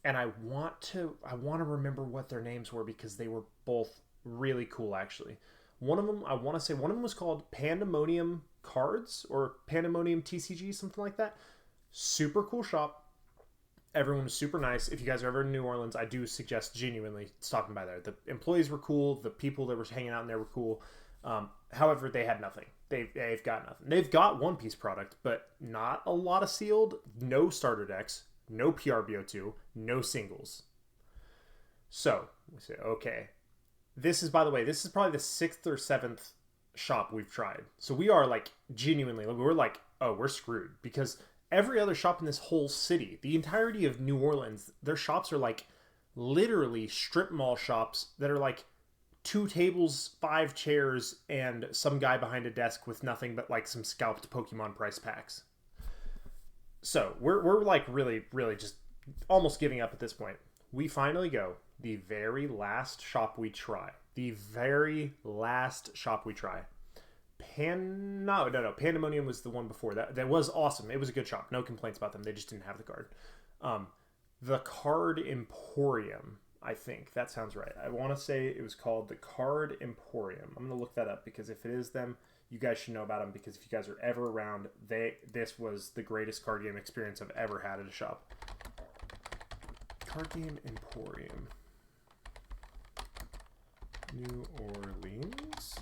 And I want to remember what their names were because they were both really cool, actually. One of them, I want to say, one of them was called Pandemonium Cards or Pandemonium TCG, something like that. Super cool shop. Everyone was super nice. If you guys are ever in New Orleans, I do suggest genuinely stopping by there. The employees were cool. The people that were hanging out in there were cool. However, they had nothing. They've got nothing. They've got One Piece product, but not a lot of sealed. No starter decks. No PRBO2. No singles. So, we say, okay. This is, by the way, this is probably the 6th or 7th shop we've tried. So we are like genuinely, we're like, oh, we're screwed. Because every other shop in this whole city, the entirety of New Orleans, their shops are like literally strip mall shops that are like 2 tables, 5 chairs, and some guy behind a desk with nothing but like some scalped Pokemon price packs. So we're like really, really just almost giving up at this point. We finally go. The very last shop we try. Pandemonium was the one before that. That was awesome. It was a good shop. No complaints about them. They just didn't have the card. The Card Emporium, I think. That sounds right. I want to say it was called the Card Emporium. I'm going to look that up because if it is them, you guys should know about them because if you guys are ever around, this was the greatest card game experience I've ever had at a shop. Card Game Emporium. New Orleans.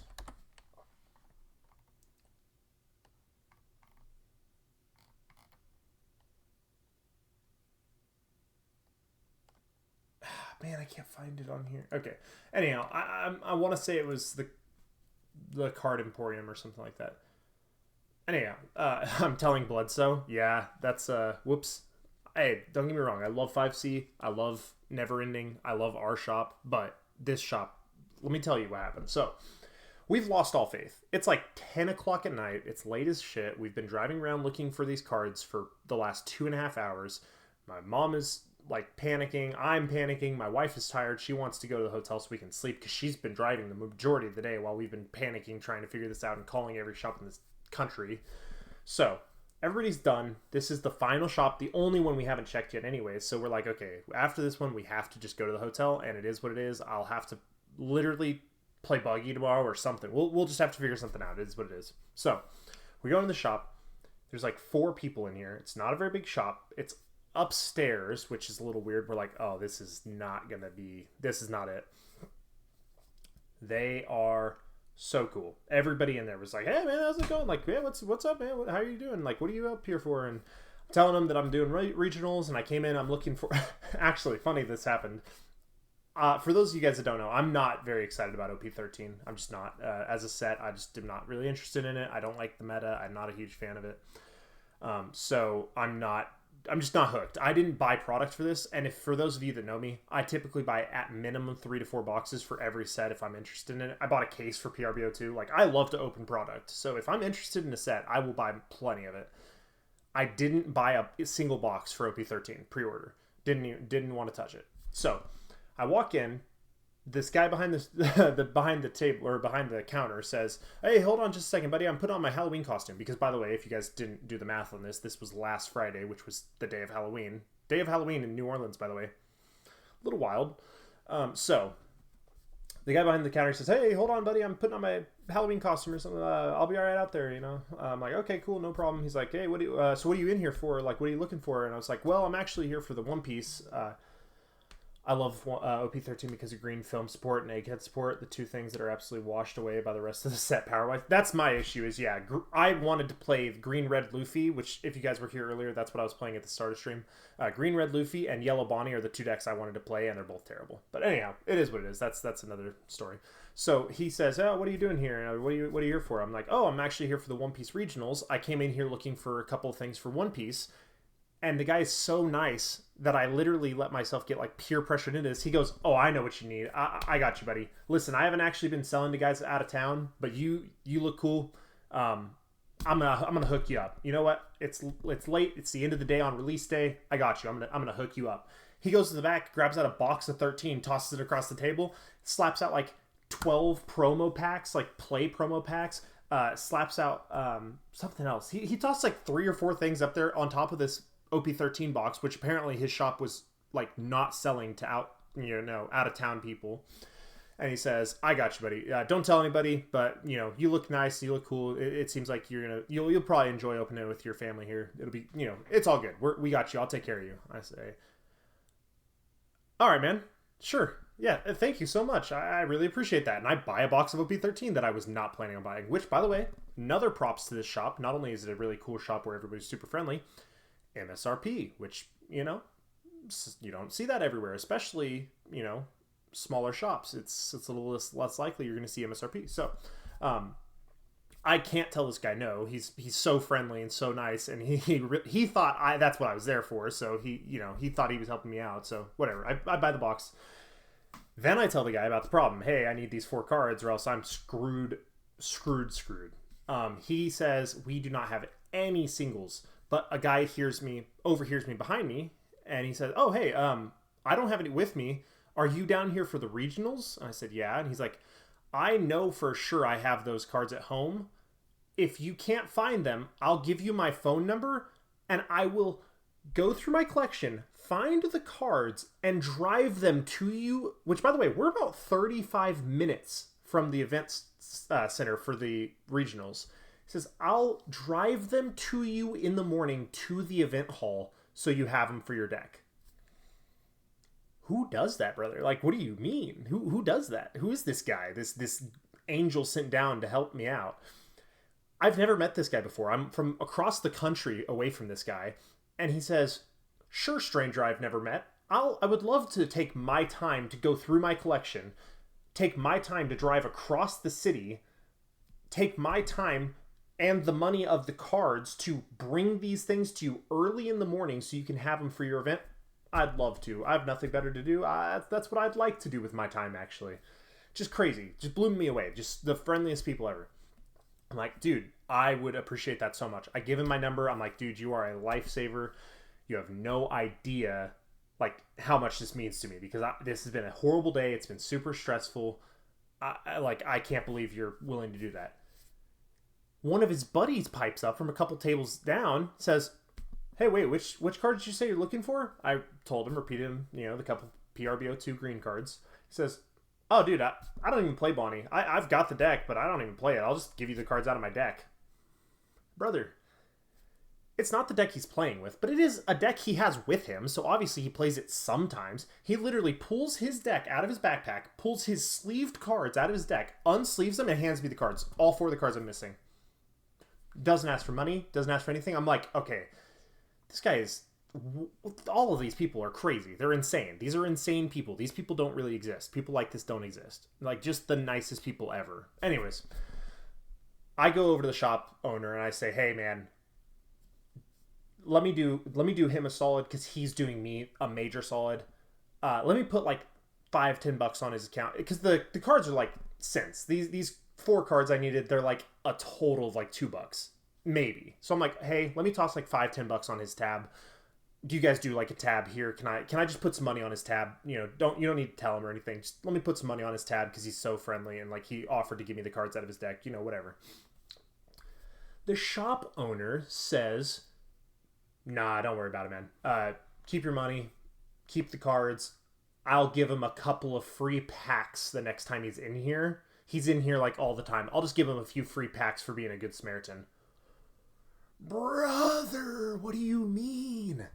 Man, I can't find it on here. Okay. Anyhow, I want to say it was the Card Emporium or something like that. Anyhow, I'm telling Bledsoe. Yeah, that's whoops. Hey, don't get me wrong. I love 5C. I love Neverending. I love our shop, but this shop. Let me tell you what happened. So, we've lost all faith. It's like 10 o'clock at night. It's late as shit. We've been driving around looking for these cards for the last 2.5 hours. My mom is like panicking. I'm panicking. My wife is tired. She wants to go to the hotel so we can sleep because she's been driving the majority of the day while we've been panicking, trying to figure this out and calling every shop in this country. So, everybody's done. This is the final shop, the only one we haven't checked yet anyways. So we're like, okay, after this one, we have to just go to the hotel, and it is what it is. I'll have to literally play buggy tomorrow or something. We'll just have to figure something out. It is what it is. So we go in the shop. There's like 4 people in here. It's not a very big shop. It's upstairs, which is a little weird. We're like, oh, this is not it. They are so cool. Everybody in there was like, hey man, how's it going? Like, yeah, what's up, man? How are you doing? Like, what are you up here for? And I'm telling them that I'm doing regionals, and I came in, I'm looking for actually funny this happened. For those of you guys that don't know, I'm not very excited about OP13. I'm just not. As a set, I just am not really interested in it. I don't like the meta. I'm not a huge fan of it. So I'm just not hooked. I didn't buy product for this. And for those of you that know me, I typically buy at minimum 3 to 4 boxes for every set if I'm interested in it. I bought a case for PRBO2. Like, I love to open product. So if I'm interested in a set, I will buy plenty of it. I didn't buy a single box for OP13 pre-order. Didn't want to touch it. So I walk in, this guy behind behind the table or behind the counter says, hey, hold on just a second, buddy. I'm putting on my Halloween costume. Because, by the way, if you guys didn't do the math on this was last Friday, which was the day of Halloween. Day of Halloween in New Orleans, by the way. A little wild. So the guy behind the counter says, hey, hold on, buddy. I'm putting on my Halloween costume or something. I'll be all right out there, you know. I'm like, okay, cool, no problem. He's like, hey, so what are you in here for? Like, what are you looking for? And I was like, well, I'm actually here for the One Piece. I love OP13 because of green film support and egghead support, the two things that are absolutely washed away by the rest of the set power-wise. That's my issue is, yeah, I wanted to play green-red Luffy, which, if you guys were here earlier, that's what I was playing at the start of stream. Green-red Luffy and yellow Bonnie are the two decks I wanted to play, and they're both terrible. But anyhow, it is what it is. That's another story. So he says, oh, what are you doing here? And what are you here for? I'm like, oh, I'm actually here for the One Piece regionals. I came in here looking for a couple of things for One Piece. And the guy is so nice that I literally let myself get like peer pressured into this. He goes, oh, I know what you need. I got you, buddy. Listen, I haven't actually been selling to guys out of town, but you look cool. I'm gonna hook you up. You know what? It's late. It's the end of the day on release day. I got you. I'm gonna hook you up. He goes to the back, grabs out a box of 13, tosses it across the table, slaps out like 12 promo packs, like play promo packs. Slaps out something else. He tossed like 3 or 4 things up there on top of this OP13 box, which apparently his shop was like not selling to out of town people. And he says, I got you, buddy. Don't tell anybody, but you look nice, you look cool. It seems like you'll probably enjoy opening it with your family here. It'll be, it's all good. We got you. I'll take care of you. I say, all right, man. Sure. Yeah. Thank you so much. I really appreciate that. And I buy a box of OP13 that I was not planning on buying, which, by the way, another props to this shop. Not only is it a really cool shop where everybody's super friendly, MSRP, which, you don't see that everywhere, especially, smaller shops. It's a little less likely you're going to see MSRP. So, I can't tell this guy no. He's so friendly and so nice, and he thought that's what I was there for. So he thought he was helping me out. So whatever. I buy the box. Then I tell the guy about the problem. Hey, I need these 4 cards, or else I'm screwed. He says we do not have any singles. But a guy overhears me behind me, and he says, oh, hey, I don't have any with me. Are you down here for the regionals? And I said, yeah. And he's like, I know for sure I have those cards at home. If you can't find them, I'll give you my phone number, and I will go through my collection, find the cards, and drive them to you. Which, by the way, we're about 35 minutes from the event center for the regionals. He says, I'll drive them to you in the morning to the event hall so you have them for your deck. Who does that, brother? Like, what do you mean? Who does that? Who is this guy? This angel sent down to help me out? I've never met this guy before. I'm from across the country away from this guy. And he says, sure, stranger I've never met. I would love to take my time to go through my collection, take my time to drive across the city, take my time and the money of the cards to bring these things to you early in the morning so you can have them for your event. I'd love to. I have nothing better to do. That's what I'd like to do with my time, actually. Just crazy. Just blew me away. Just the friendliest people ever. I'm like, dude, I would appreciate that so much. I give him my number. I'm like, dude, you are a lifesaver. You have no idea, like, how much this means to me, because this has been a horrible day. It's been super stressful. I can't believe you're willing to do that. One of his buddies pipes up from a couple tables down, says, hey, wait, which card did you say you're looking for? I told him, repeated him, the couple PRBO2 green cards. He says, oh, dude, I don't even play Bonnie. I've got the deck, but I don't even play it. I'll just give you the cards out of my deck. Brother, it's not the deck he's playing with, but it is a deck he has with him, so obviously he plays it sometimes. He literally pulls his deck out of his backpack, pulls his sleeved cards out of his deck, unsleeves them, and hands me the cards. All 4 of the cards I'm missing. Doesn't ask for money, doesn't ask for anything. I'm like, okay, this guy is... all of these people are crazy. They're insane. These are insane people. These people don't really exist. People like this don't exist. Like, just the nicest people ever. Anyways, I go over to the shop owner and I say, hey, man, let me do him a solid because he's doing me a major solid. Let me put like $5-10 on his account, because the cards are like cents. These 4 cards I needed, they're like a total of like $2 maybe. So I'm like, hey, let me toss like $5-10 on his tab. Do you guys do like a tab here? Can I just put some money on his tab? You don't need to tell him or anything. Just let me put some money on his tab because he's so friendly, and like he offered to give me the cards out of his deck, whatever. The shop owner says, nah, don't worry about it, man. Keep your money, keep the cards. I'll give him a couple of free packs the next time he's in here. He's in here like all the time. I'll just give him a few free packs for being a good Samaritan. Brother, what do you mean?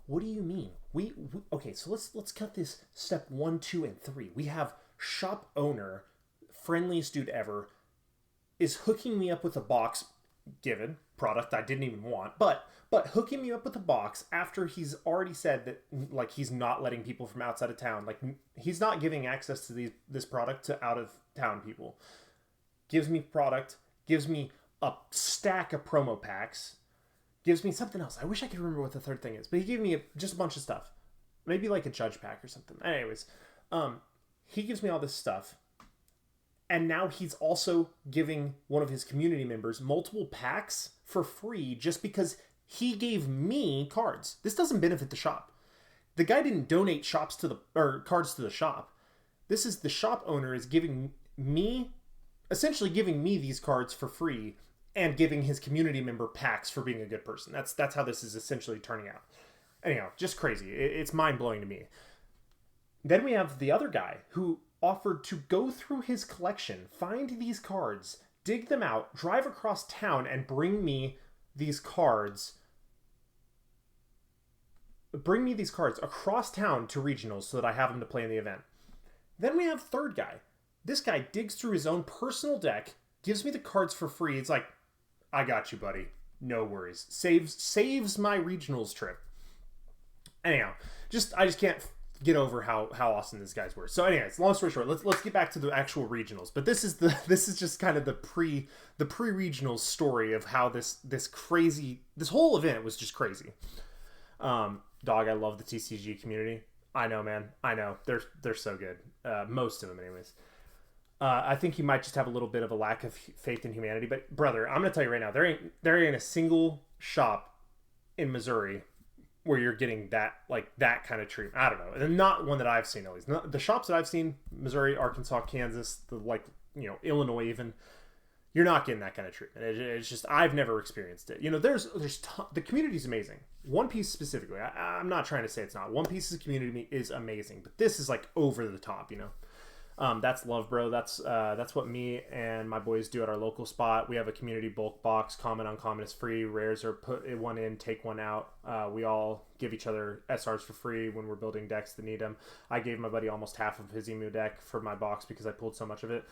what do you mean? We okay, so let's cut this step 1, 2, and 3. We have shop owner, friendliest dude ever, is hooking me up with a box, given product I didn't even want, but hooking me up with a box after he's already said that, like, he's not letting people from outside of town, like, he's not giving access to this product to out of town people. Gives me product, gives me a stack of promo packs, gives me something else. I wish I could remember what the third thing is, but he gave me just a bunch of stuff, maybe like a judge pack or something. Anyways, he gives me all this stuff. And now he's also giving one of his community members multiple packs for free just because he gave me cards. This doesn't benefit the shop. The guy didn't donate cards to the shop. This is the shop owner is giving me, essentially giving me these cards for free and giving his community member packs for being a good person. That's how this is essentially turning out. Anyhow, just crazy. It's mind-blowing to me. Then we have the other guy who offered to go through his collection, find these cards, dig them out, drive across town, and bring me these cards across town to regionals so that I have them to play in the event. Then we have third guy. This guy digs through his own personal deck, gives me the cards for free. It's like, I got you, buddy. No worries. Saves my regionals trip. Anyhow, I just can't get over how awesome these guys were. So anyways, long story short, let's get back to the actual regionals. But this is just kind of the pre-regionals story of how this whole event was just crazy. Dog, I love the TCG community. I know, man. I know. They're so good. Most of them anyways. I think you might just have a little bit of a lack of faith in humanity, but brother, I'm gonna tell you right now, there ain't a single shop in Missouri where you're getting that kind of treatment. I don't know, and not one that I've seen at least. The shops that I've seen, Missouri, Arkansas, Kansas, Illinois even, you're not getting that kind of treatment. It's just, I've never experienced it. The community's amazing. One Piece specifically, I'm not trying to say it's not. One Piece's community is amazing, but this is like over the top, That's love, bro. That's what me and my boys do at our local spot. We have a community bulk box. Common, uncommon is free. Rares are put one in, take one out. We all give each other SRs for free when we're building decks that need them. I gave my buddy almost half of his emu deck for my box because I pulled so much of it.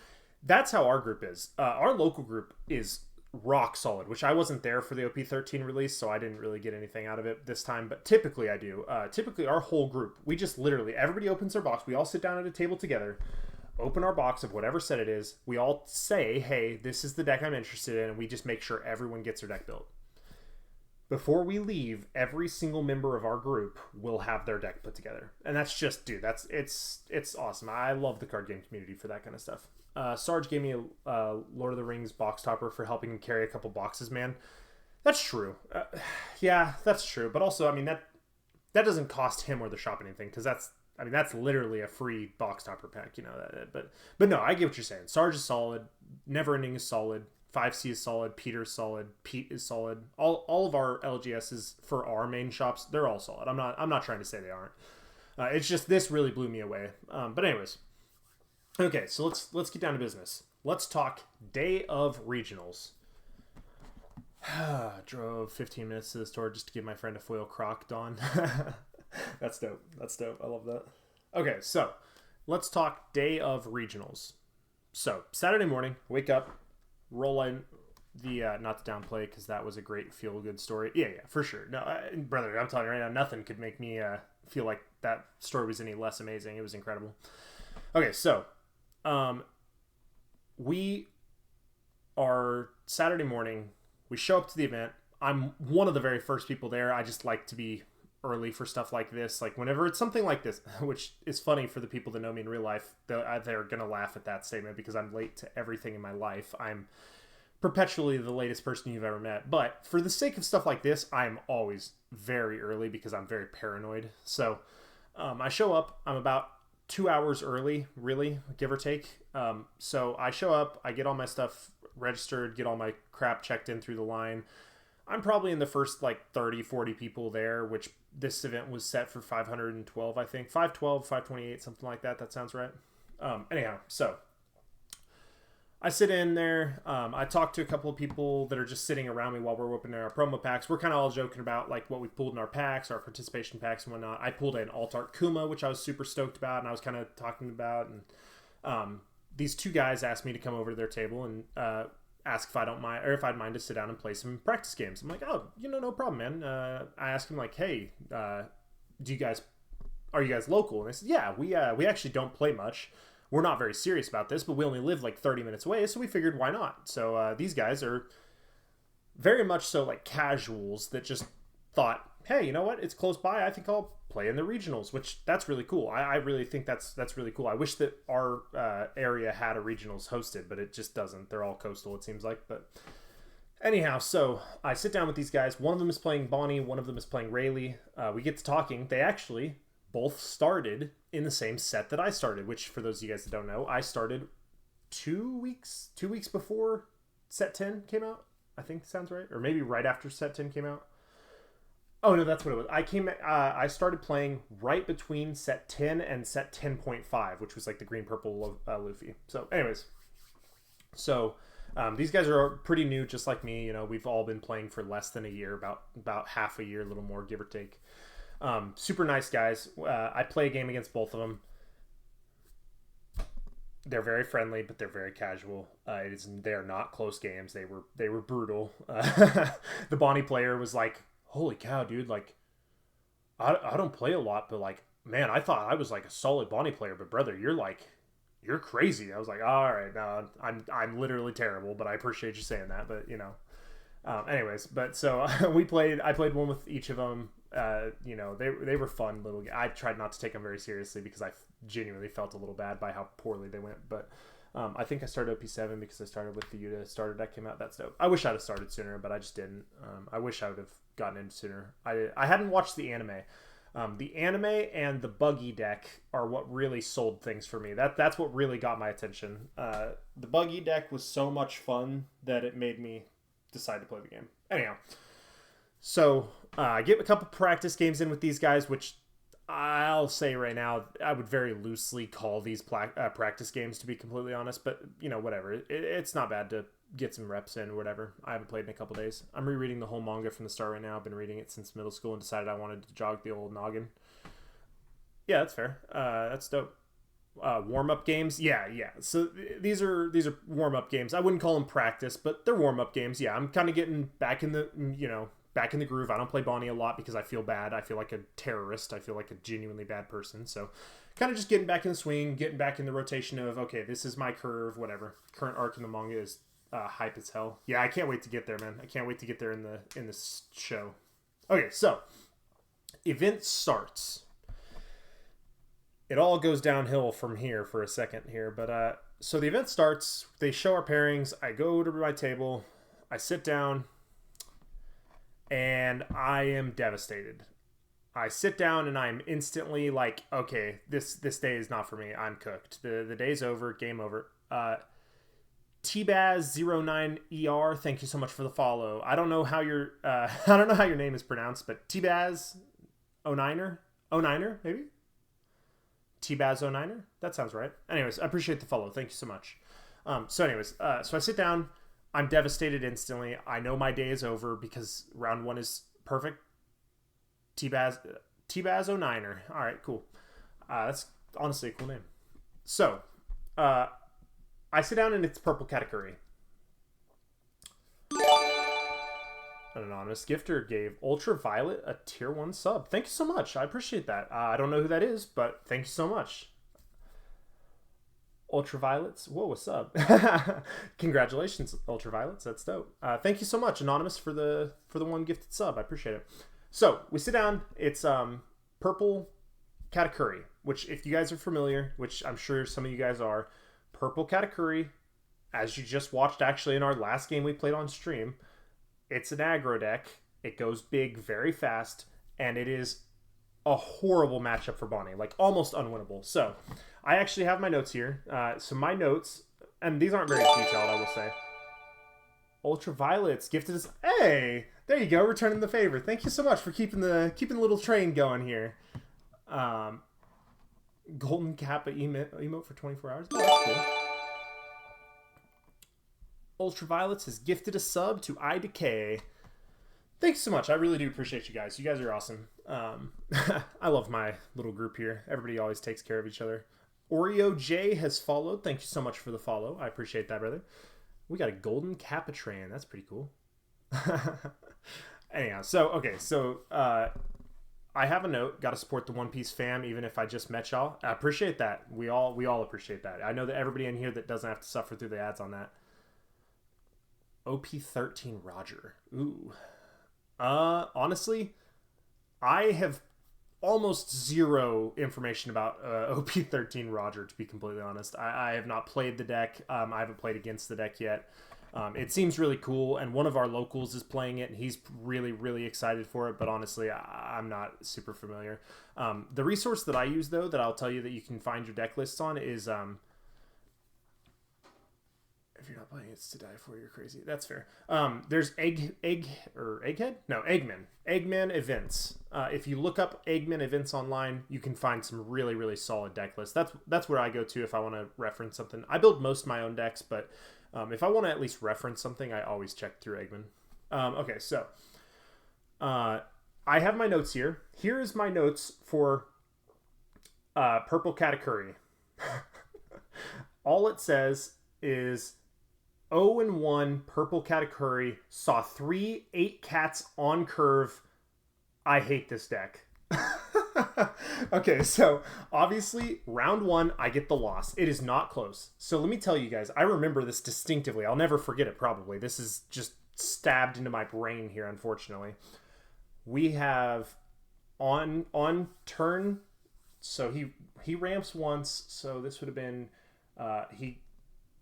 That's how our group is. Our local group is rock solid, which I wasn't there for the OP13 release, so I didn't really get anything out of it this time, but typically I do. Typically our whole group, we just literally, everybody opens their box. We all sit down at a table together, open our box of whatever set it is. We all say, hey, this is the deck I'm interested in, and we just make sure everyone gets their deck built. Before we leave, every single member of our group will have their deck put together. And that's just, dude, it's awesome. I love the card game community for that kind of stuff. Sarge gave me a Lord of the Rings box topper for helping him carry a couple boxes, man. That's true. Yeah, that's true. But also, I mean, that doesn't cost him or the shop anything, because that's literally a free box topper pack, But no, I get what you're saying. Sarge is solid. Neverending is solid. 5C is solid. Peter's solid. Pete is solid. All of our LGSs for our main shops, they're all solid. I'm not trying to say they aren't. It's just this really blew me away. But anyways, okay, so let's get down to business. Let's talk day of regionals. Drove 15 minutes to the store just to give my friend a foil croc Dawn. That's dope. I love that. Okay, so let's talk day of regionals. So Saturday morning, wake up, roll in the not to downplay, because that was a great feel good story. Yeah, for sure. No, brother, I'm telling you right now, nothing could make me feel like that story was any less amazing. It was incredible. Okay, so we are Saturday morning. We show up to the event. I'm one of the very first people there. I just like to be early for stuff like this. Like whenever it's something like this, which is funny for the people that know me in real life, they're gonna laugh at that statement because I'm late to everything in my life. I'm perpetually the latest person you've ever met. But for the sake of stuff like this, I'm always very early because I'm very paranoid. So I show up. I'm about 2 hours early, really, give or take. So I show up. I get all my stuff registered, get all my crap checked in through the line. I'm probably in the first 30, 40 people there, which this event was set for 512, I think. 512, 528, something like that. That sounds right. Anyhow, so I sit in there. I talk to a couple of people that are just sitting around me while we're opening our promo packs. We're kind of all joking about like what we pulled in our packs, our participation packs and whatnot. I pulled an Alt-Art Kuma, which I was super stoked about, and I was kind of talking about. And these two guys asked me to come over to their table and ask if I don't mind, or if I'd mind to sit down and play some practice games. I'm like, oh, no problem, man. I asked him like, hey, are you guys local? And they said, yeah, we actually don't play much. We're not very serious about this, but we only live like 30 minutes away, so we figured why not? So these guys are very much so like casuals that just thought, hey, you know what? It's close by. I think I'll play in the regionals, which that's really cool. I really think that's really cool. I wish that our area had a regionals hosted, but it just doesn't. They're all coastal, it seems like. But anyhow, so I sit down with these guys. One of them is playing Bonnie. One of them is playing Rayleigh. We get to talking. They actually both started in the same set that I started, which for those of you guys that don't know, I started 2 weeks before set 10 came out. I think sounds right. Or maybe right after set 10 came out. Oh no, that's what it was. I started playing right between set 10 and set 10.5, which was like the green purple Luffy. So anyways, these guys are pretty new, just like me. We've all been playing for less than a year, about half a year, a little more, give or take. Super nice guys. I play a game against both of them. They're very friendly, but they're very casual. They're not close games. They were brutal. The Bonnie player was like, holy cow, dude, like I don't play a lot, but like, man, I thought I was like a solid Bonnie player, but brother, you're crazy. I was like, all right, no, I'm literally terrible, but I appreciate you saying that. But anyways, but so I played one with each of them. They were fun little. I tried not to take them very seriously because I genuinely felt a little bad by how poorly they went. But I think I started OP7 because I started with the Yuta starter deck came out. That's dope. I wish I'd have started sooner, but I just didn't. I wish I would have gotten in sooner. I hadn't watched the anime. The anime and the buggy deck are what really sold things for me. That's what really got my attention. The buggy deck was so much fun that it made me decide to play the game. Anyhow, so I get a couple practice games in with these guys, which I'll say right now, I would very loosely call these practice games, to be completely honest. But, whatever. It's not bad to get some reps in or whatever. I haven't played in a couple days. I'm rereading the whole manga from the start right now. I've been reading it since middle school and decided I wanted to jog the old noggin. Yeah, that's fair. That's dope. Warm-up games? Yeah. So these are warm-up games. I wouldn't call them practice, but they're warm-up games. Yeah, I'm kind of getting back in the, back in the groove. I don't play Bonnie a lot because I feel bad. I feel like a terrorist. I feel like a genuinely bad person. So kind of just getting back in the swing, getting back in the rotation of, okay, this is my curve, whatever. Current arc in the manga is hype as hell. Yeah, I can't wait to get there, man. I can't wait to get there in this show. Okay, so event starts. It all goes downhill from here for a second here, but so the event starts. They show our pairings. I go to my table. I sit down. And I am devastated. I sit down and I'm instantly like, okay, this day is not for me. I'm cooked. The day's over. Game over. Tbaz09ER, thank you so much for the follow. I don't know how your name is pronounced, but Tbaz09er, maybe. Tbaz09er, that sounds right. Anyways, I appreciate the follow. Thank you so much. So I sit down. I'm devastated instantly. I know my day is over because round 1 is perfect. Tbaz09er. All right, cool. That's honestly a cool name. So, I sit down and it's purple category. An anonymous gifter gave Ultraviolet a tier 1 sub. Thank you so much. I appreciate that. I don't know who that is, but thank you so much. Ultraviolets, whoa, what's up? Congratulations, Ultraviolets. That's dope. Thank you so much, Anonymous, for the 1 gifted sub. I appreciate it. So we sit down. It's purple Katakuri, which if you guys are familiar, which I'm sure some of you guys are, purple Katakuri, as you just watched actually in our last game we played on stream, it's an aggro deck. It goes big very fast, and it is a horrible matchup for Bonnie, like almost unwinnable. So I actually have my notes here. So my notes, and these aren't very detailed, I will say. Ultraviolets gifted us. Hey, there you go, returning the favor. Thank you so much for keeping the little train going here. Golden Kappa emote for 24 hours. Oh, that's cool. Ultraviolets has gifted a sub to iDecay. Thanks so much. I really do appreciate you guys. You guys are awesome. I love my little group here. Everybody always takes care of each other. Oreo J has followed. Thank you so much for the follow. I appreciate that, brother. We got a golden Capitran. That's pretty cool. Anyhow, so I have a note. Got to support the One Piece fam, even if I just met y'all. I appreciate that. We all appreciate that. I know that everybody in here that doesn't have to suffer through the ads on that. OP13 Roger. Ooh. Honestly, I have almost zero information about OP13 Roger, to be completely honest. I have not played the deck. I haven't played against the deck yet. It seems really cool, and one of our locals is playing it, and he's really, really excited for it, but honestly, I'm not super familiar. The resource that I use, though, that I'll tell you that you can find your deck lists on is... if you're not playing It's to Die For, you're crazy. That's fair. There's Egghead? No, Eggman. Eggman events. If you look up Eggman events online, you can find some really, really solid deck lists. That's where I go to if I want to reference something. I build most of my own decks, but if I want to at least reference something, I always check through Eggman. Okay, so I have my notes here. Here is my notes for Purple Katakuri. All it says is 0-1 Purple Katakuri, saw 3 8 cats on curve. I hate this deck. Okay, so obviously round 1 I get the loss. It is not close. So let me tell you guys, I remember this distinctively. I'll never forget it probably. This is just stabbed into my brain here, unfortunately. We have on turn, so he ramps once, so this would have been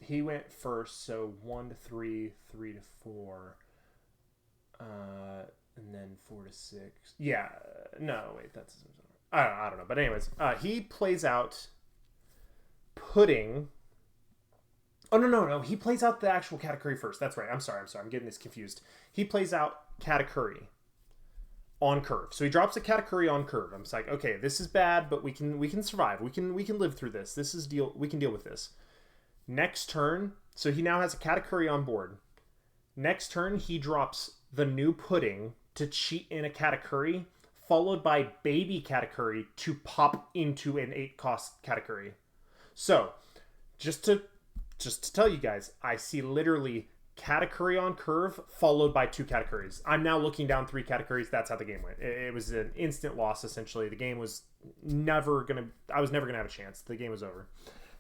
he went first, so 1 to 3, 3 to 4, and then 4 to 6. Yeah, no, wait, that's I don't know. But anyways, he plays out Pudding. Oh no, he plays out the actual Katakuri first. That's right. I'm sorry. I'm getting this confused. He plays out Katakuri on curve. So he drops a Katakuri on curve. I'm just like, okay, this is bad, but we can survive. We can live through this. We can deal with this. Next turn, so he now has a Katakuri on board. Next turn, he drops the new Pudding to cheat in a Katakuri, followed by baby Katakuri to pop into an 8-cost Katakuri. So, just to tell you guys, I see literally Katakuri on curve, followed by 2 Katakuris. I'm now looking down 3 Katakuris. That's how the game went. It was an instant loss, essentially. The game was never going to... I was never going to have a chance. The game was over.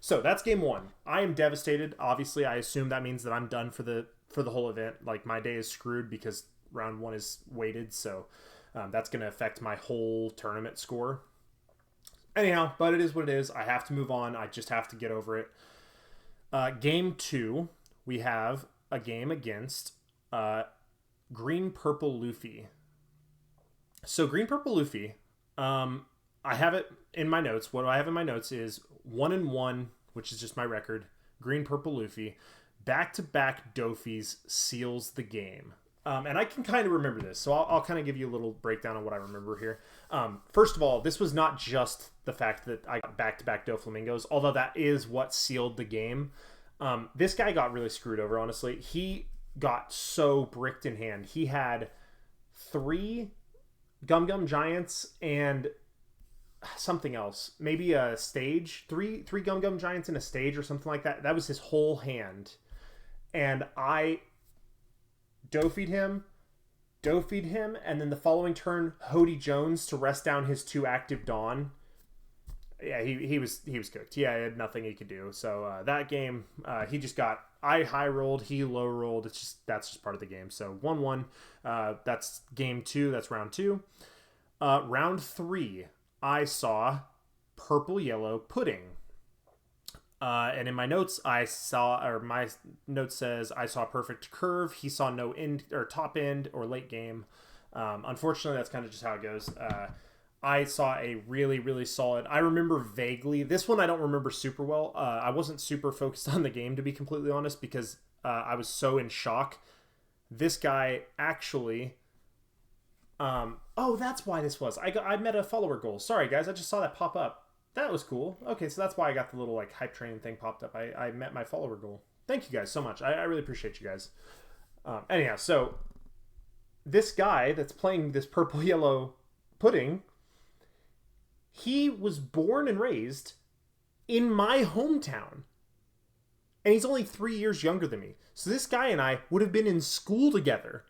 So that's game 1. I am devastated. Obviously, I assume that means that I'm done for the whole event. Like, my day is screwed because round 1 is weighted, so that's going to affect my whole tournament score. Anyhow, but it is what it is. I have to move on. I just have to get over it. Game 2, we have a game against Green-Purple Luffy. So Green-Purple Luffy, I have it in my notes. What I have in my notes is 1-1, which is just my record. Green-Purple Luffy. Back-to-back Dofis seals the game. And I can kind of remember this, so I'll kind of give you a little breakdown on what I remember here. First of all, this was not just the fact that I got back-to-back Doflamingos, although that is what sealed the game. This guy got really screwed over, honestly. He got so bricked in hand. He had 3 Gum Gum Giants and something else. Maybe a stage. 3 Gum Gum Giants and a stage or something like that. That was his whole hand. And I Dofied him, and then the following turn, Hody Jones to rest down his 2 active Dawn. Yeah, he was cooked. Yeah, he had nothing he could do. So that game, he just got... I high rolled, he low rolled. That's just part of the game. So 1-1. That's game 2. That's round 2. Round 3, I saw Purple Yellow Pudding. And in my notes, my note says I saw perfect curve. He saw no end or top end or late game. Unfortunately, that's kind of just how it goes. I saw a really, really solid. I remember vaguely. This one I don't remember super well. I wasn't super focused on the game, to be completely honest, because I was so in shock. This guy actually... oh, that's why this was. I met a follower goal. Sorry, guys. I just saw that pop up. That was cool. Okay, so that's why I got the little like hype train thing popped up. I met my follower goal. Thank you guys so much. I really appreciate you guys. Anyhow, so this guy that's playing this purple yellow pudding, he was born and raised in my hometown. And he's only 3 years younger than me. So this guy and I would have been in school together.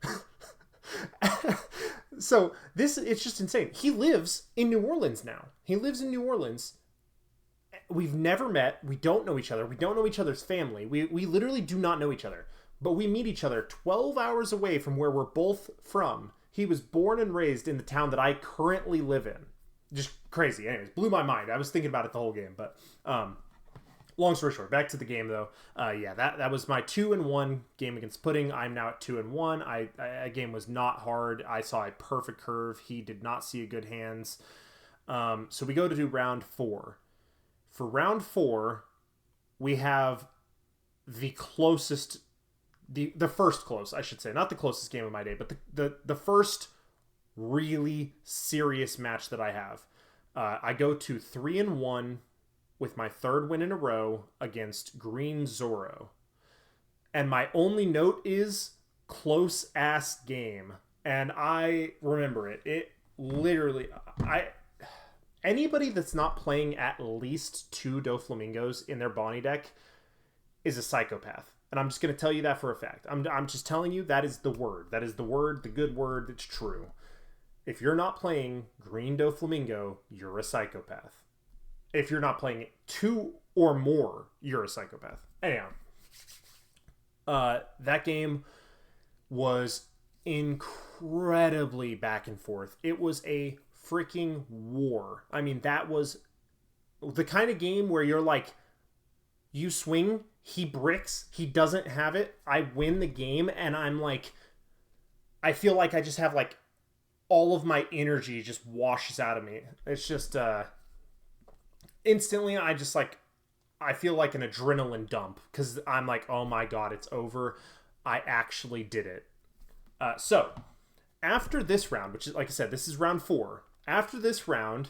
So it's just insane. He lives in New Orleans now. He lives in New Orleans. We've never met. We don't know each other. We don't know each other's family. We literally do not know each other. But we meet each other 12 hours away from where we're both from. He was born and raised in the town that I currently live in. Just crazy. Anyways, blew my mind. I was thinking about it the whole game. But long story short, back to the game though. Yeah, that was my 2-1 game against Pudding. I'm now at 2-1. A game was not hard. I saw a perfect curve. He did not see a good hands. So we go to do round 4. For round 4, we have the closest, the first close, I should say, not the closest game of my day, but the first really serious match that I have. I go to 3-1 with my 3rd win in a row against Green Zoro. And my only note is close ass game. And I remember it. It literally, anybody that's not playing at least 2 Doflamingos in their Bonnie deck is a psychopath. And I'm just going to tell you that for a fact. I'm just telling you that is the word. That is the word, the good word that's true. If you're not playing Green Doflamingo, you're a psychopath. If you're not playing 2 or more, you're a psychopath. Anyhow, that game was incredibly back and forth. It was a freaking war. I mean, that was the kind of game where you're like, you swing, he bricks, he doesn't have it, I win the game, and I'm like, I feel like I just have like all of my energy just washes out of me. It's just instantly I just like, I feel like an adrenaline dump because I'm like, oh my god, it's over. I actually did it. So after this round, which is, like I said, this is round 4. After this round,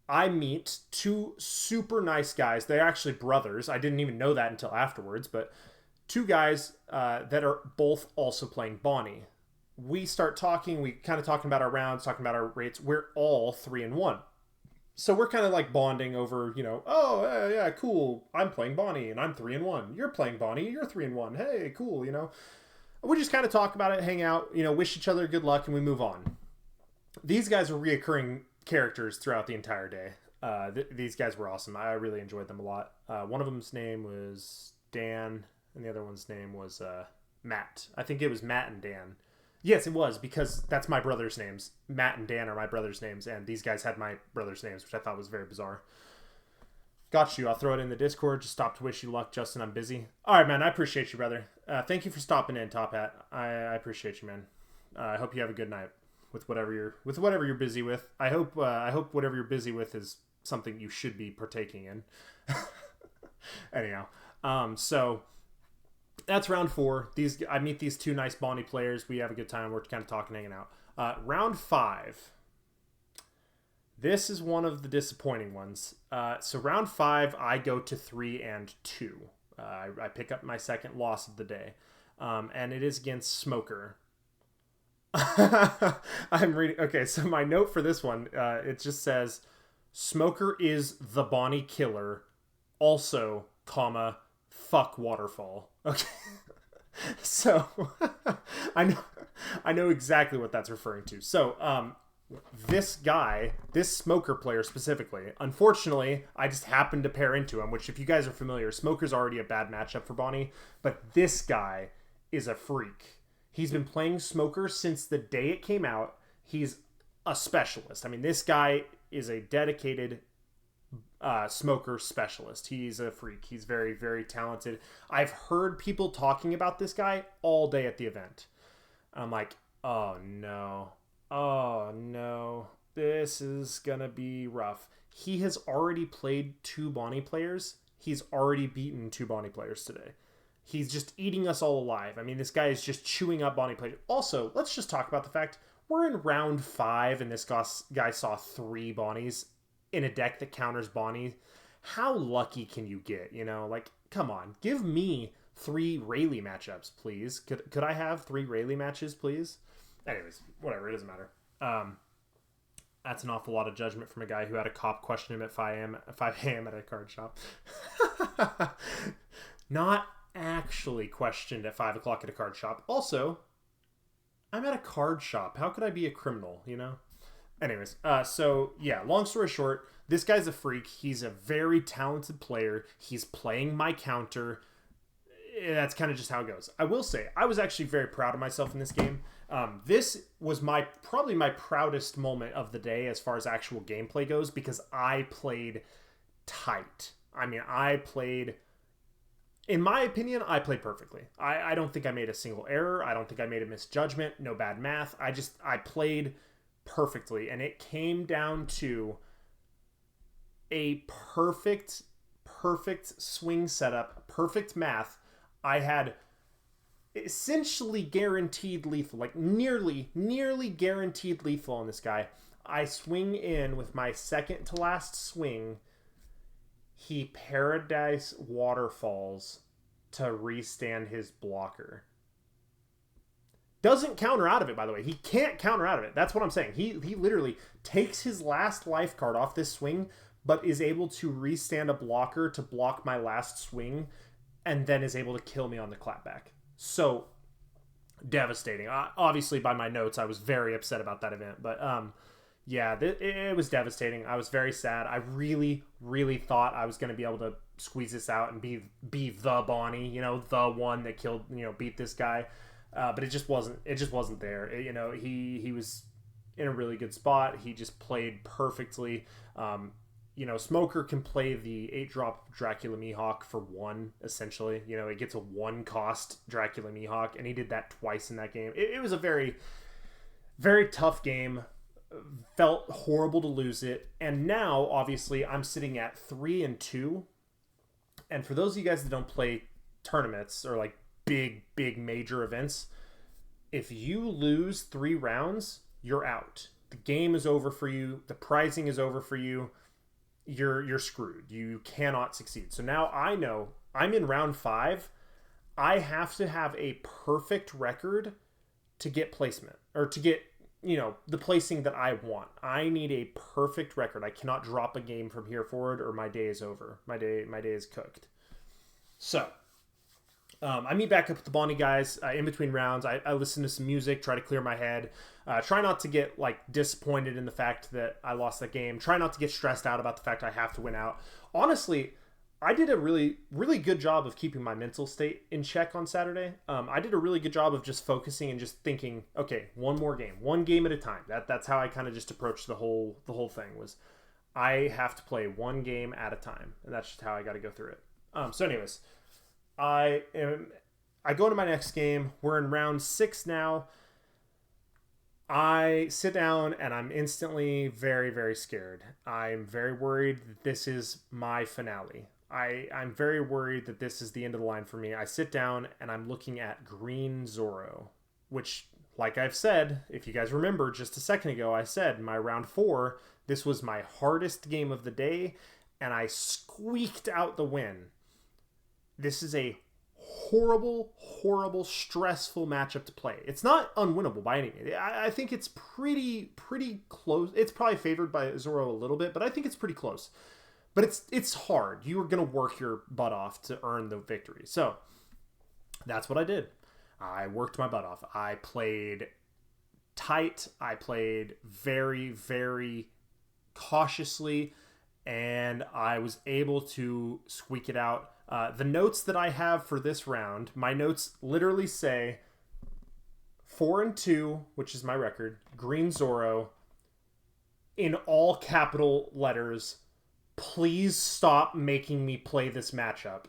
I meet 2 super nice guys. They're actually brothers. I didn't even know that until afterwards, but 2 guys that are both also playing Bonnie. We start talking. We kind of talking about our rounds, talking about our rates. We're all 3-1. So we're kind of like bonding over, oh, yeah, cool. I'm playing Bonnie and I'm 3-1. You're playing Bonnie. You're 3-1. Hey, cool, We just kind of talk about it, hang out, wish each other good luck, and we move on. These guys were reoccurring characters throughout the entire day. These guys were awesome. I really enjoyed them a lot. One of them's name was Dan, and the other one's name was Matt. I think it was Matt and Dan. Yes, it was, because that's my brother's names. Matt and Dan are my brother's names, and these guys had my brother's names, which I thought was very bizarre. Got you. I'll throw it in the Discord. Just stop to wish you luck, Justin. I'm busy. All right, man. I appreciate you, brother. Thank you for stopping in, Top Hat. I appreciate you, man. I hope you have a good night with whatever you're busy with. I hope whatever you're busy with is something you should be partaking in. Anyhow, so that's round 4. I meet these 2 nice Bonnie players. We have a good time. We're kind of talking, hanging out. Round 5. This is one of the disappointing ones. So round 5, I go to 3-2. I pick up my second loss of the day, and it is against Smoker. I'm reading. Okay, so my note for this one, it just says, Smoker is the Bonnie killer. Also, fuck Waterfall. Okay. So I know exactly what that's referring to. So this guy, this Smoker player specifically, unfortunately, I just happened to pair into him, which if you guys are familiar, Smoker's already a bad matchup for Bonnie, but this guy is a freak. He's been playing Smoker since the day it came out. He's a specialist. I mean, this guy is a dedicated Smoker specialist. He's a freak. He's very, very talented. I've heard people talking about this guy all day at the event. I'm like, oh no, this is gonna be rough. He has already played 2 Bonnie players. He's already beaten 2 Bonnie players today. He's just eating us all alive. I mean, this guy is just chewing up Bonnie players. Also, let's just talk about the fact we're in round 5 and this guy saw 3 Bonnies in a deck that counters Bonnie. How lucky can you get? Like, come on, give me 3 Rayleigh matchups, please. Could I have 3 Rayleigh matches, please? Anyways, whatever, it doesn't matter. That's an awful lot of judgment from a guy who had a cop question him at 5 a.m. at a card shop. Not actually questioned at 5 o'clock at a card shop. Also, I'm at a card shop. How could I be a criminal, you know? Anyways, so yeah, long story short, this guy's a freak. He's a very talented player. He's playing my counter. That's kind of just how it goes. I will say, I was actually very proud of myself in this game. This was probably my proudest moment of the day as far as actual gameplay goes, because I played tight. I mean, in my opinion, I played perfectly. I don't think I made a single error. I don't think I made a misjudgment. No bad math. I played perfectly, and it came down to a perfect swing setup, perfect math. I had essentially guaranteed lethal, like nearly guaranteed lethal on this guy. I swing in with my second to last swing. He Paradise Waterfalls to restand his blocker. Doesn't counter out of it, by the way. He can't counter out of it. That's what I'm saying. He literally takes his last life card off this swing, but is able to restand a blocker to block my last swing, and then is able to kill me on the clapback. So devastating. Obviously, by my notes, I was very upset about that event. But yeah, it was devastating. I was very sad. I really thought I was going to be able to squeeze this out and be the Bonnie, you know, the one that killed, you know, beat this guy. But it just wasn't there. You know, he was in a really good spot. He just played perfectly. You know, Smoker can play the 8-drop Dracula Mihawk for 1, essentially. You know, it gets a 1-cost Dracula Mihawk, and he did that twice in that game. It was a very, very tough game. Felt horrible to lose it. And now, obviously, I'm sitting at 3-2. And for those of you guys that don't play tournaments or, like, big major events, if you lose 3 rounds, you're out. The game is over for you. The prizing is over for you. You're screwed. You cannot succeed. So now I know I'm in round 5. I have to have a perfect record to get placement, or to get, you know, the placing that I want. I need a perfect record. I cannot drop a game from here forward, or my day is over. My day is cooked. So I meet back up with the Bonnie guys in between rounds. I listen to some music, try to clear my head. Try not to get like disappointed in the fact that I lost that game. Try not to get stressed out about the fact I have to win out. Honestly, I did a really good job of keeping my mental state in check on Saturday. I did a really good job of just focusing and just thinking, okay, one more game, one game at a time. That's how I kind of just approached the whole thing. Was I have to play one game at a time, and that's just how I got to go through it. So anyways, I go into my next game. We're in round 6 now. I sit down and I'm instantly very, very scared. I'm very worried that this is my finale. I'm very worried that this is the end of the line for me. I sit down and I'm looking at Green Zoro, which, like I've said, if you guys remember just a second ago, I said my round 4, this was my hardest game of the day, and I squeaked out the win. This is a horrible, stressful matchup to play. It's not unwinnable by any means. I think it's pretty close. It's probably favored by Zoro a little bit, but I think it's pretty close. But it's hard. You are going to work your butt off to earn the victory. So that's what I did. I worked my butt off. I played tight. I played very, very cautiously, and I was able to squeak it out. The notes that I have for this round, my notes literally say 4-2, which is my record, Green Zoro, in all capital letters. Please stop making me play this matchup.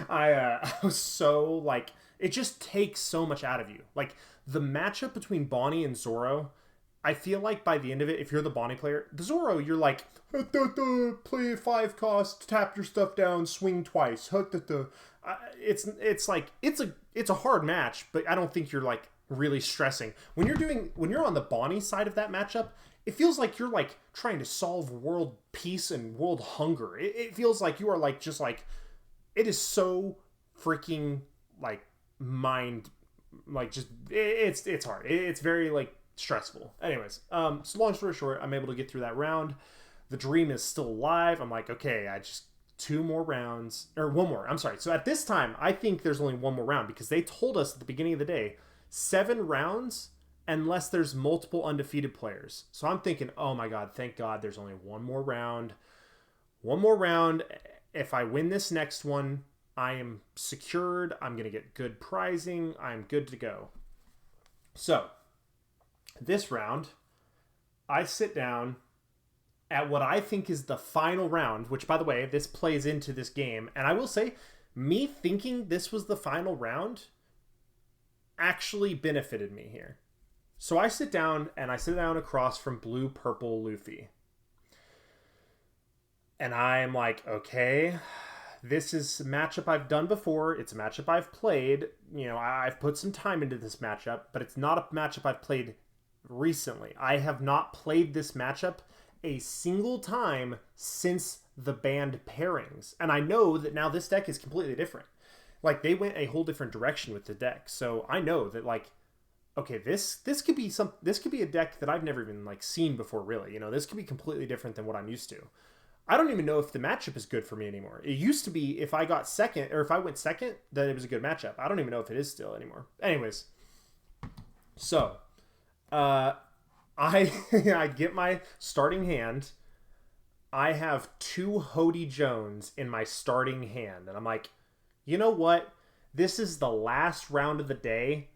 I was so, like, it just takes so much out of you. Like, the matchup between Bonnie and Zoro, I feel like by the end of it, if you're the Bonnie player, the Zoro, you're like, play 5 cost, tap your stuff down, swing twice. It's like, it's a hard match, but I don't think you're like really stressing. When you're on the Bonnie side of that matchup, it feels like you're like trying to solve world peace and world hunger. It feels like you are like, just like, it is so freaking like mind, like just it's hard. It's very like stressful. Anyways, so long story short, I'm able to get through that round. The dream is still alive. I'm like, okay, I just 2 more rounds or 1 more. I'm sorry. So at this time, I think there's only 1 more round because they told us at the beginning of the day 7 rounds unless there's multiple undefeated players. So I'm thinking, oh my God, thank God there's only 1 more round. 1 more round. If I win this next one, I am secured. I'm going to get good prizing. I'm good to go. So this round, I sit down at what I think is the final round, which, by the way, this plays into this game. And I will say, me thinking this was the final round actually benefited me here. So I sit down, and I sit down across from Blue Purple Luffy. And I'm like, okay, this is a matchup I've done before. It's a matchup I've played. You know, I've put some time into this matchup, but it's not a matchup I've played recently. I have not played this matchup a single time since the banned pairings. And I know that now this deck is completely different. Like, they went a whole different direction with the deck. So I know that, like, okay, this could be a deck that I've never even like seen before, really. You know, this could be completely different than what I'm used to. I don't even know if the matchup is good for me anymore. It used to be if I got second, or if I went second, that it was a good matchup. I don't even know if it is still anymore. Anyways, so I get my starting hand. I have 2 Hody Jones in my starting hand. And I'm like, you know what? This is the last round of the day.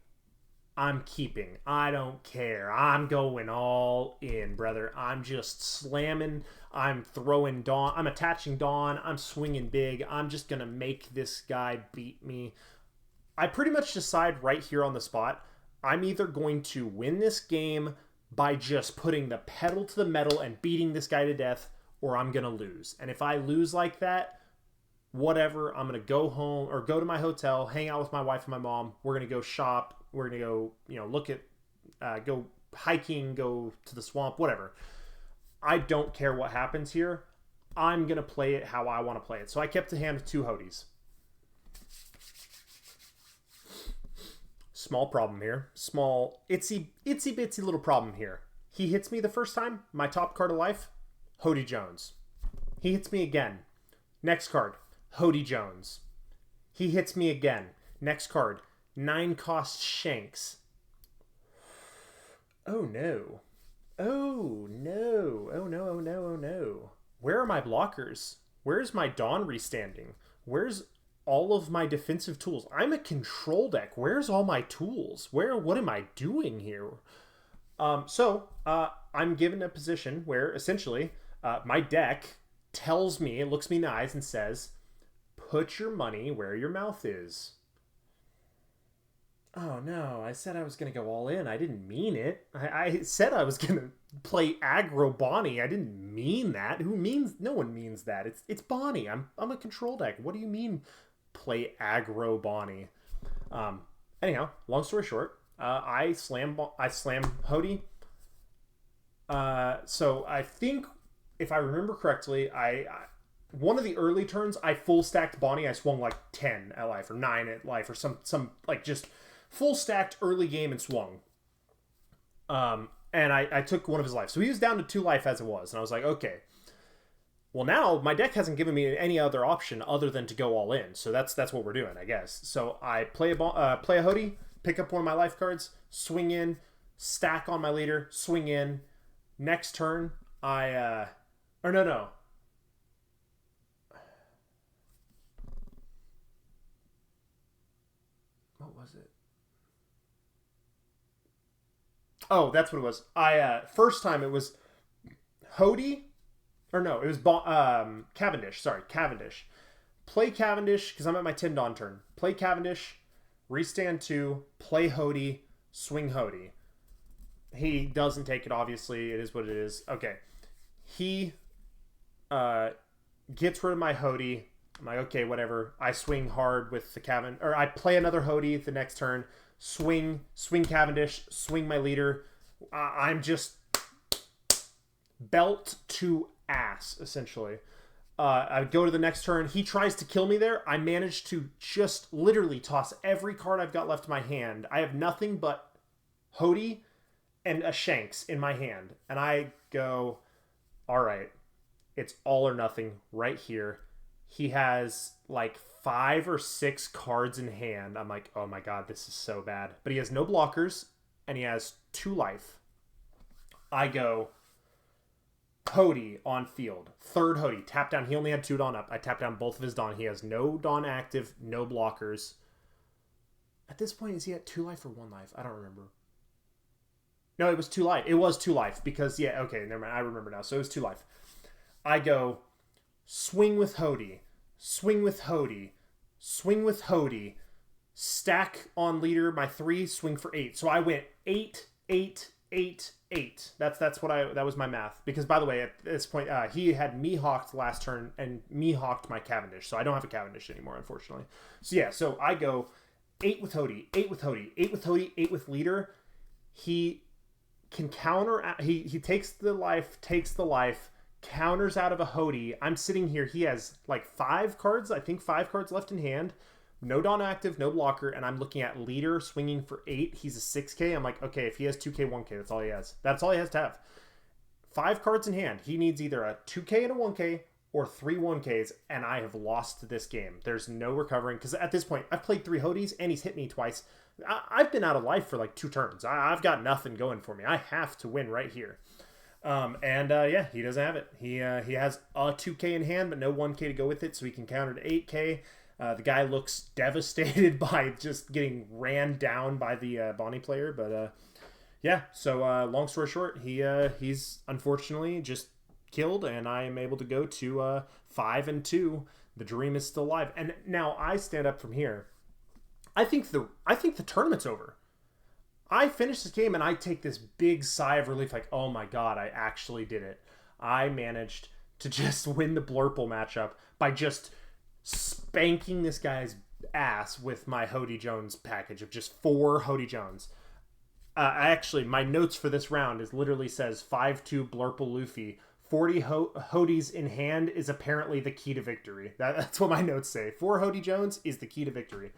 I'm keeping. I don't care. I'm going all in, brother. I'm just slamming. I'm throwing Dawn. I'm attaching Dawn. I'm swinging big. I'm just going to make this guy beat me. I pretty much decide right here on the spot, I'm either going to win this game by just putting the pedal to the metal and beating this guy to death, or I'm going to lose. And if I lose like that, whatever, I'm going to go home or go to my hotel, hang out with my wife and my mom. We're going to go shop. We're going to go, you know, look at, go hiking, go to the swamp, whatever. I don't care what happens here. I'm going to play it how I want to play it. So I kept a hand of 2 Hodys. Small problem here. Small, itsy bitsy little problem here. He hits me the first time, my top card of life, Hody Jones. He hits me again. Next card, Hody Jones. He hits me again. Next card, 9-cost Shanks. Oh no. Oh no. Oh no, oh no, oh no. Where are my blockers? Where's my Dawn restanding? Where's all of my defensive tools? I'm a control deck. Where's all my tools? What am I doing here? So I'm given a position where essentially my deck tells me, it looks me in the eyes and says, put your money where your mouth is. Oh no, I said I was going to go all in. I didn't mean it. I said I was going to play aggro Bonnie. I didn't mean that. No one means that. It's Bonnie. I'm a control deck. What do you mean play aggro Bonnie? Anyhow, long story short, I slam Hody. So I think if I remember correctly, I one of the early turns I full stacked Bonnie. I swung like 10 at life or 9 at life or some like just full stacked early game and swung. And I took one of his life. So he was down to 2 life as it was. And I was like, okay, well now my deck hasn't given me any other option other than to go all in. So that's what we're doing, I guess. So I play a Hody, pick up one of my life cards, swing in, stack on my leader, swing in. Next turn, no. What was it? Oh, that's what it was. First time it was Hody, or no, it was Cavendish. Sorry, Cavendish. Play Cavendish because I'm at my 10 Dawn turn. Play Cavendish, restand 2, play Hody, swing Hody. He doesn't take it, obviously. It is what it is. Okay. He gets rid of my Hody. I'm like, okay, whatever. I swing hard with the or I play another Hody the next turn. Swing Cavendish, swing my leader. I'm just belt to ass, essentially. I go to the next turn. He tries to kill me there. I manage to just literally toss every card I've got left in my hand. I have nothing but Hody and a Shanks in my hand. And I go, all right, it's all or nothing right here. He has like 5 or 6 cards in hand. I'm like, oh my god, this is so bad. But he has no blockers, and he has 2 life. I go Hody on field. 3rd Hody. Tap down. He only had 2 Dawn up. I tap down both of his Dawn. He has no Dawn active, no blockers. At this point, is he at 2 life or 1 life? I don't remember. No, it was 2 life. It was 2 life because, yeah, okay, never mind. I remember now. So it was 2 life. I go swing with Hody. Swing with Hody. Swing with Hody. Stack on leader, my 3, swing for 8. So I went 8, 8, 8, 8. That was my math. Because by the way, at this point, he had me hawked last turn and me hawked my Cavendish. So I don't have a Cavendish anymore, unfortunately. So yeah, so I go 8 with Hody, 8 with Hody, 8 with Hody, 8 with leader. He can counter. He takes the life, counters out of a Hody. I'm sitting here. He has like 5 cards. I think 5 cards left in hand. No Dawn active, no blocker, and I'm looking at leader swinging for 8. He's a 6k. I'm like, okay, if he has 2k, 1k, that's all he has. That's all he has to have. 5 cards in hand. He needs either a 2k and a 1k or 3 1ks, and I have lost this game. There's no recovering, because at this point, I've played 3 Hodys, and he's hit me twice. I've been out of life for like 2 turns. I've got nothing going for me. I have to win right here. Yeah, he doesn't have it. He has a 2k in hand, but no 1k to go with it, so he can counter to 8k. The guy looks devastated by just getting ran down by the Bonnie player, but yeah. So long story short, he's unfortunately just killed, and I am able to go to 5-2. The dream is still alive, and now I stand up from here. I think the tournament's over. I finish this game and I take this big sigh of relief, like, oh my god, I actually did it. I managed to just win the Blurple matchup by just spanking this guy's ass with my Hody Jones package of just 4 Hody Jones. My notes for this round is literally says 5-2 Blurple Luffy. 40 Hodys in hand is apparently the key to victory. That's what my notes say. 4 Hody Jones is the key to victory.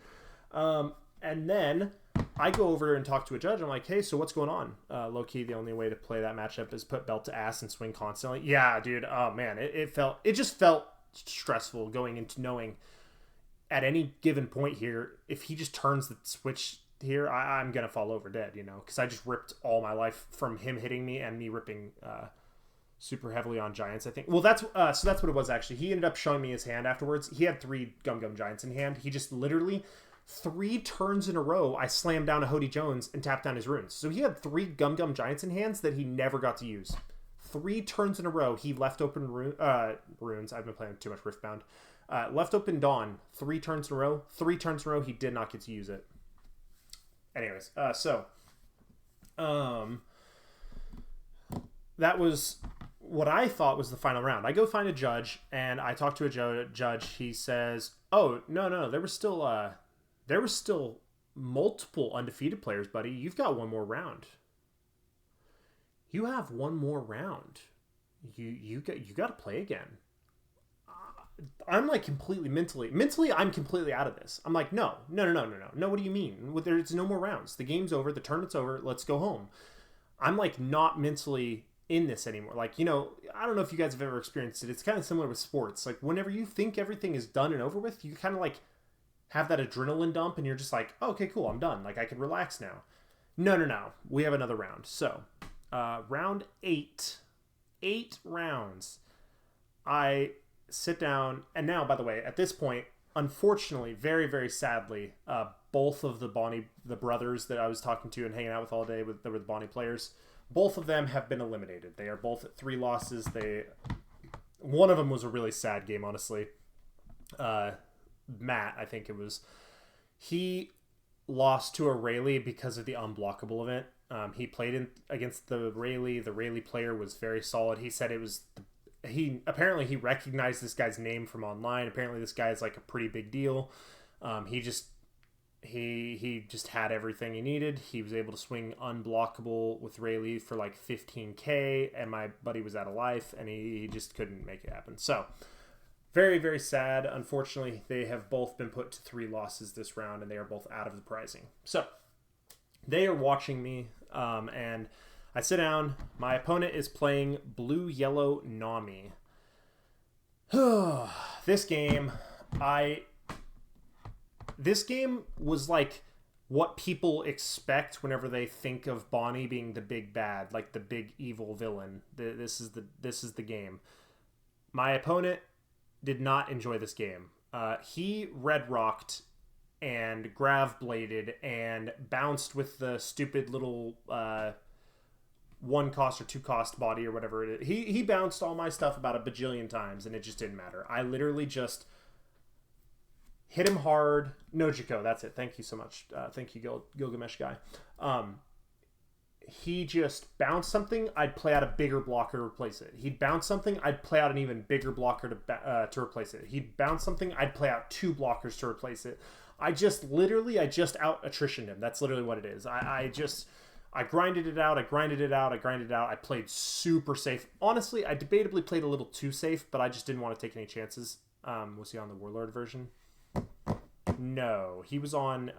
And then I go over and talk to a judge. I'm like, hey, so what's going on? Low-key, the only way to play that matchup is put belt to ass and swing constantly. Yeah, dude. Oh, man. It just felt stressful going into knowing at any given point here, if he just turns the switch here, I'm going to fall over dead, because I just ripped all my life from him hitting me and me ripping super heavily on Giants, I think. Well, that's what it was, actually. He ended up showing me his hand afterwards. He had 3 Gum Gum Giants in hand. He just literally 3 turns in a row, I slammed down a Hody Jones and tapped down his runes. So he had 3 Gum Gum Giants in hands that he never got to use. 3 turns in a row, he left open runes. I've been playing too much Riftbound. Left open Dawn. 3 turns in a row. 3 turns in a row, he did not get to use it. Anyways, that was what I thought was the final round. I go find a judge, and I talk to a judge. He says, oh, no, there were still multiple undefeated players, buddy. You've got 1 more round. You have 1 more round. You got to play again. I'm like completely mentally, I'm completely out of this. I'm like, no. What do you mean? There's no more rounds. The game's over. The tournament's over. Let's go home. I'm like not mentally in this anymore. Like, I don't know if you guys have ever experienced it. It's kind of similar with sports. Like whenever you think everything is done and over with, you kind of like have that adrenaline dump and you're just like, oh, okay, cool, I'm done. Like I can relax now. No. We have another round. So, round 8. 8 rounds. I sit down, and now, by the way, at this point, unfortunately, very, very sadly, both of the brothers that I was talking to and hanging out with all day that were the Bonnie players, both of them have been eliminated. They are both at 3 losses. One of them was a really sad game, honestly. Matt, I think it was, he lost to a Rayleigh because of the unblockable event. He played against the Rayleigh. The Rayleigh player was very solid. He said it was he recognized this guy's name from online. Apparently this guy is like a pretty big deal. He just had everything he needed. He was able to swing unblockable with Rayleigh for like 15k, and my buddy was out of life, and he just couldn't make it happen. So very, very sad. Unfortunately, they have both been put to 3 losses this round, and they are both out of the prizing. So they are watching me, and I sit down. My opponent is playing Blue Yellow Nami. This game was like what people expect whenever they think of Bonnie being the big bad, like the big evil villain. This is the game. My opponent did not enjoy this game. He red rocked and grav bladed and bounced with the stupid little 1 cost or 2 cost body or whatever it is. He bounced all my stuff about a bajillion times, and it just didn't matter. I literally just hit him hard. Nojiko, that's it. Thank you so much. Thank you, Gilgamesh guy. He just bounced something, I'd play out a bigger blocker to replace it. He'd bounce something, I'd play out an even bigger blocker to replace it. He'd bounce something, I'd play out 2 blockers to replace it. I just out attritioned him. That's literally what it is. I grinded it out. I played super safe. Honestly, I debatably played a little too safe, but I just didn't want to take any chances. Was he on the Warlord version? No, he was on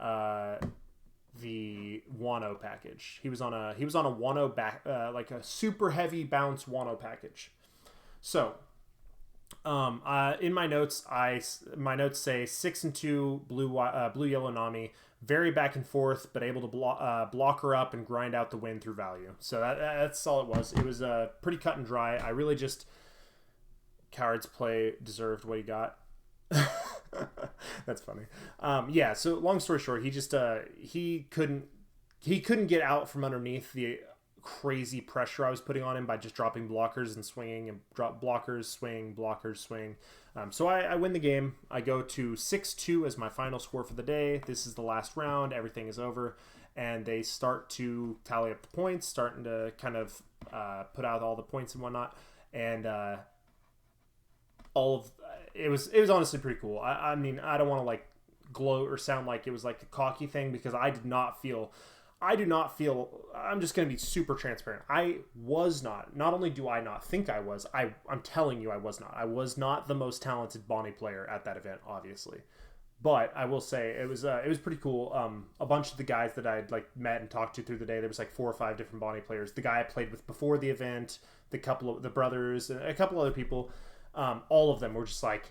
the Wano package. He was on a Wano back, like a super heavy bounce Wano package. So, in my notes, my notes say 6-2 blue yellow Nami, very back and forth, but able to block her up and grind out the win through value. So that's all it was. It was pretty cut and dry. I really just Coward's play deserved what he got. That's funny. Yeah, so long story short, he just he couldn't get out from underneath the crazy pressure I was putting on him by just dropping blockers and swinging and drop blockers, swing, blockers, swing. So I win the game. I go to 6-2 as my final score for the day. This is the last round. Everything is over, and they start to tally up the points, starting to kind of put out all the points and whatnot, and it was honestly pretty cool. I mean, I don't want to like gloat or sound like it was like a cocky thing, because I do not feel, I'm just going to be super transparent. I was not only do I not think I was, I'm telling you I was not. I was not the most talented Bonnie player at that event, obviously. But I will say it was pretty cool. A bunch of the guys that I'd like met and talked to through the day, there was like 4 or 5 different Bonnie players. The guy I played with before the event, the brothers, and a couple other people. All of them were just like,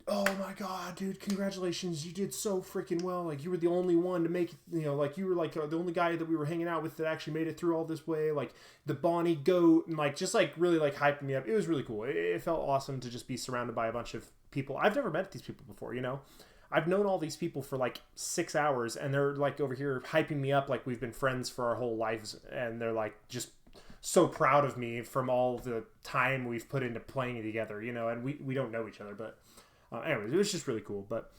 oh my god, dude, congratulations, you did so freaking well. Like, you were the only one to make it, you know, like, you were like the only guy that we were hanging out with that actually made it through all this way, like the Bonnie goat, and like just like really like hyping me up. It was really cool. It felt awesome to just be surrounded by a bunch of people. I've never met these people before, you know. I've known all these people for like 6 hours, and they're like over here hyping me up like we've been friends for our whole lives, and they're like just so proud of me from all the time we've put into playing together, you know, and we don't know each other, but anyways, it was just really cool. But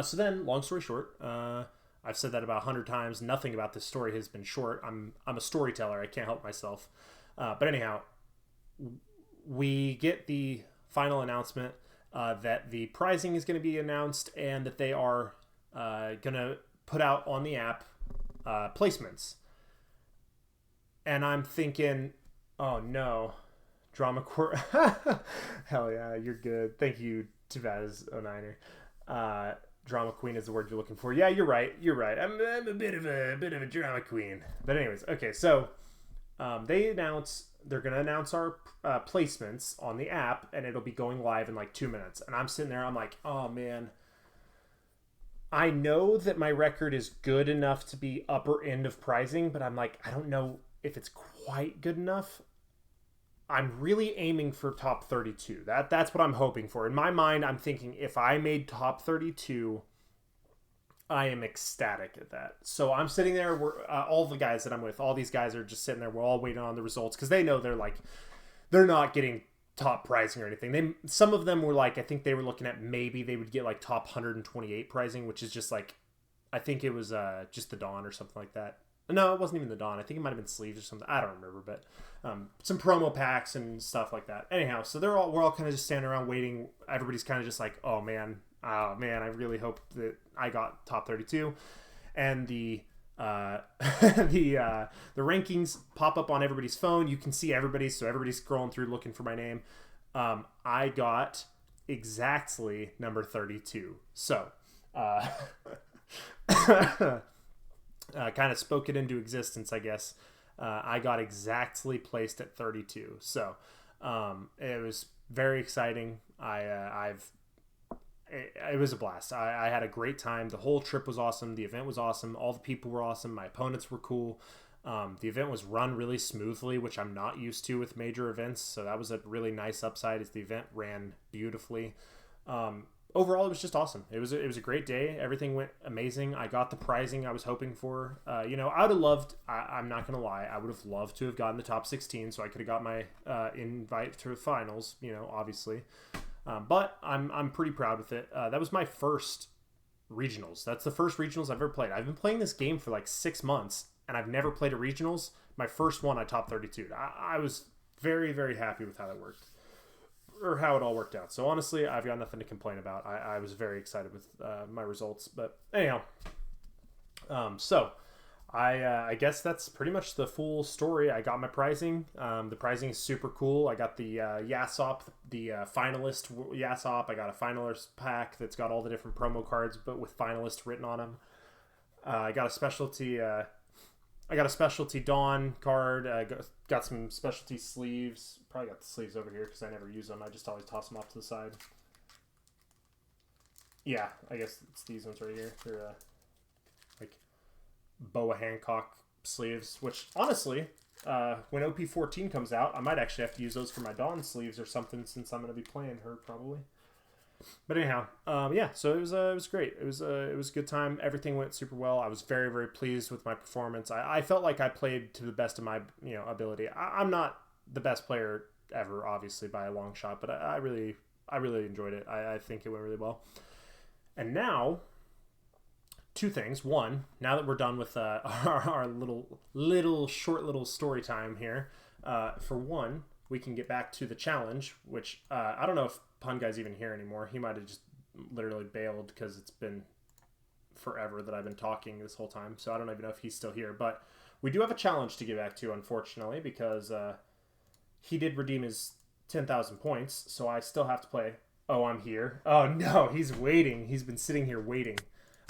so then, long story short, I've said that about 100 times. Nothing about this story has been short. I'm a storyteller. I can't help myself. But anyhow, we get the final announcement that the prizing is going to be announced, and that they are going to put out on the app placements. And I'm thinking, oh no, Drama Court. Hell yeah, you're good. Thank you, Tavaz09er. Drama queen is the word you're looking for. Yeah, you're right. I'm a bit of a drama queen. But anyways, okay. So they're gonna announce our placements on the app, and it'll be going live in like 2 minutes. And I'm sitting there. I'm like, oh man. I know that my record is good enough to be upper end of prizing, but I'm like, I don't know if it's quite good enough. I'm really aiming for top 32. That's what I'm hoping for. In my mind, I'm thinking if I made top 32, I am ecstatic at that. So I'm sitting there. We're all the guys that I'm with, all these guys are just sitting there. We're all waiting on the results, because they know they're not getting top prizing or anything. Some of them were like, I think they were looking at maybe they would get like top 128 prizing, which is just like, I think it was just the Dawn or something like that. No, it wasn't even the Dawn. I think it might have been sleeves or something. I don't remember, but some promo packs and stuff like that. Anyhow, so we're all kind of just standing around waiting. Everybody's kind of just like, oh man, I really hope that I got top 32. And the rankings pop up on everybody's phone. You can see everybody, so everybody's scrolling through looking for my name. I got exactly number 32. So, kind of spoke it into existence, I guess. I got exactly placed at 32. So, it was very exciting. It was a blast. I had a great time. The whole trip was awesome. The event was awesome. All the people were awesome. My opponents were cool. The event was run really smoothly, which I'm not used to with major events. So that was a really nice upside, is the event ran beautifully. Overall, it was just awesome. It was a great day. Everything went amazing. I got the prizing I was hoping for. I would have loved, I'm not going to lie, I would have loved to have gotten the top 16 so I could have got my invite to the finals, obviously. But I'm pretty proud with it. That was my first regionals. That's the first regionals I've ever played. I've been playing this game for like 6 months, and I've never played a regionals. My first one, I top 32. I was very, very happy with how that worked, or how it all worked out. So honestly, I've got nothing to complain about. I was very excited with my results. But anyhow, so I guess that's pretty much the full story. I got my prizing. The prizing is super cool. I got the Yasop, the finalist Yasop. I got a finalist pack that's got all the different promo cards, but with finalist written on them. I got a specialty. I got a specialty Dawn card. Got some specialty sleeves. Probably got the sleeves over here because I never use them. I just always toss them off to the side. Yeah, I guess it's these ones right here. They're like Boa Hancock sleeves, which honestly, when OP14 comes out, I might actually have to use those for my Dawn sleeves or something, since I'm going to be playing her probably. But anyhow, yeah, so it was great. It was a good time. Everything went super well. I was very, very pleased with my performance. I felt like I played to the best of my ability. I'm not the best player ever, obviously, by a long shot, but I really enjoyed it. I think it went really well. And now, two things. One, now that we're done with our short little story time here, for one, we can get back to the challenge, which I don't know if Pun Guy's even here anymore. He might have just literally bailed because it's been forever that I've been talking this whole time. So I don't even know if he's still here. But we do have a challenge to get back to, unfortunately, because he did redeem his 10,000 points. So I still have to play. Oh, I'm here. Oh, no, he's waiting. He's been sitting here waiting.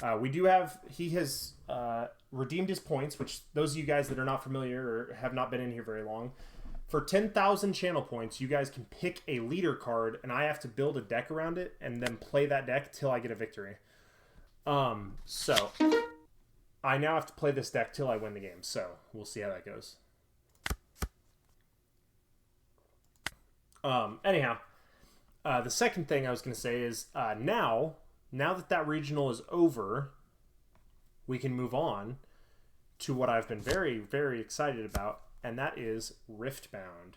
He has redeemed his points, which those of you guys that are not familiar or have not been in here very long, for 10,000 channel points, you guys can pick a leader card, and I have to build a deck around it and then play that deck till I get a victory. So I now have to play this deck till I win the game. So we'll see how that goes. Anyhow, the second thing I was going to say is now that regional is over, we can move on to what I've been very, very excited about, and that is Riftbound.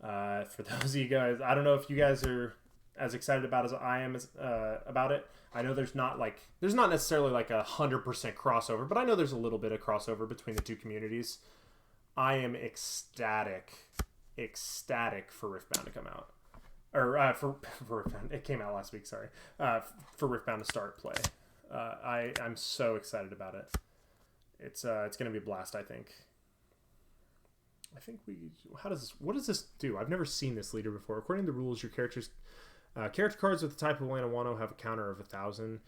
For those of you guys, I don't know if you guys are as excited about as I am about it. I know there's not necessarily like 100% crossover, but I know there's a little bit of crossover between the two communities. I am ecstatic for Riftbound to come out. Or for Riftbound, it came out last week. Sorry, for Riftbound to start play. I'm so excited about it. It's gonna be a blast. I think what does this do? I've never seen this leader before. According to the rules, your character cards with the type of land of Wano have a counter of 1,000.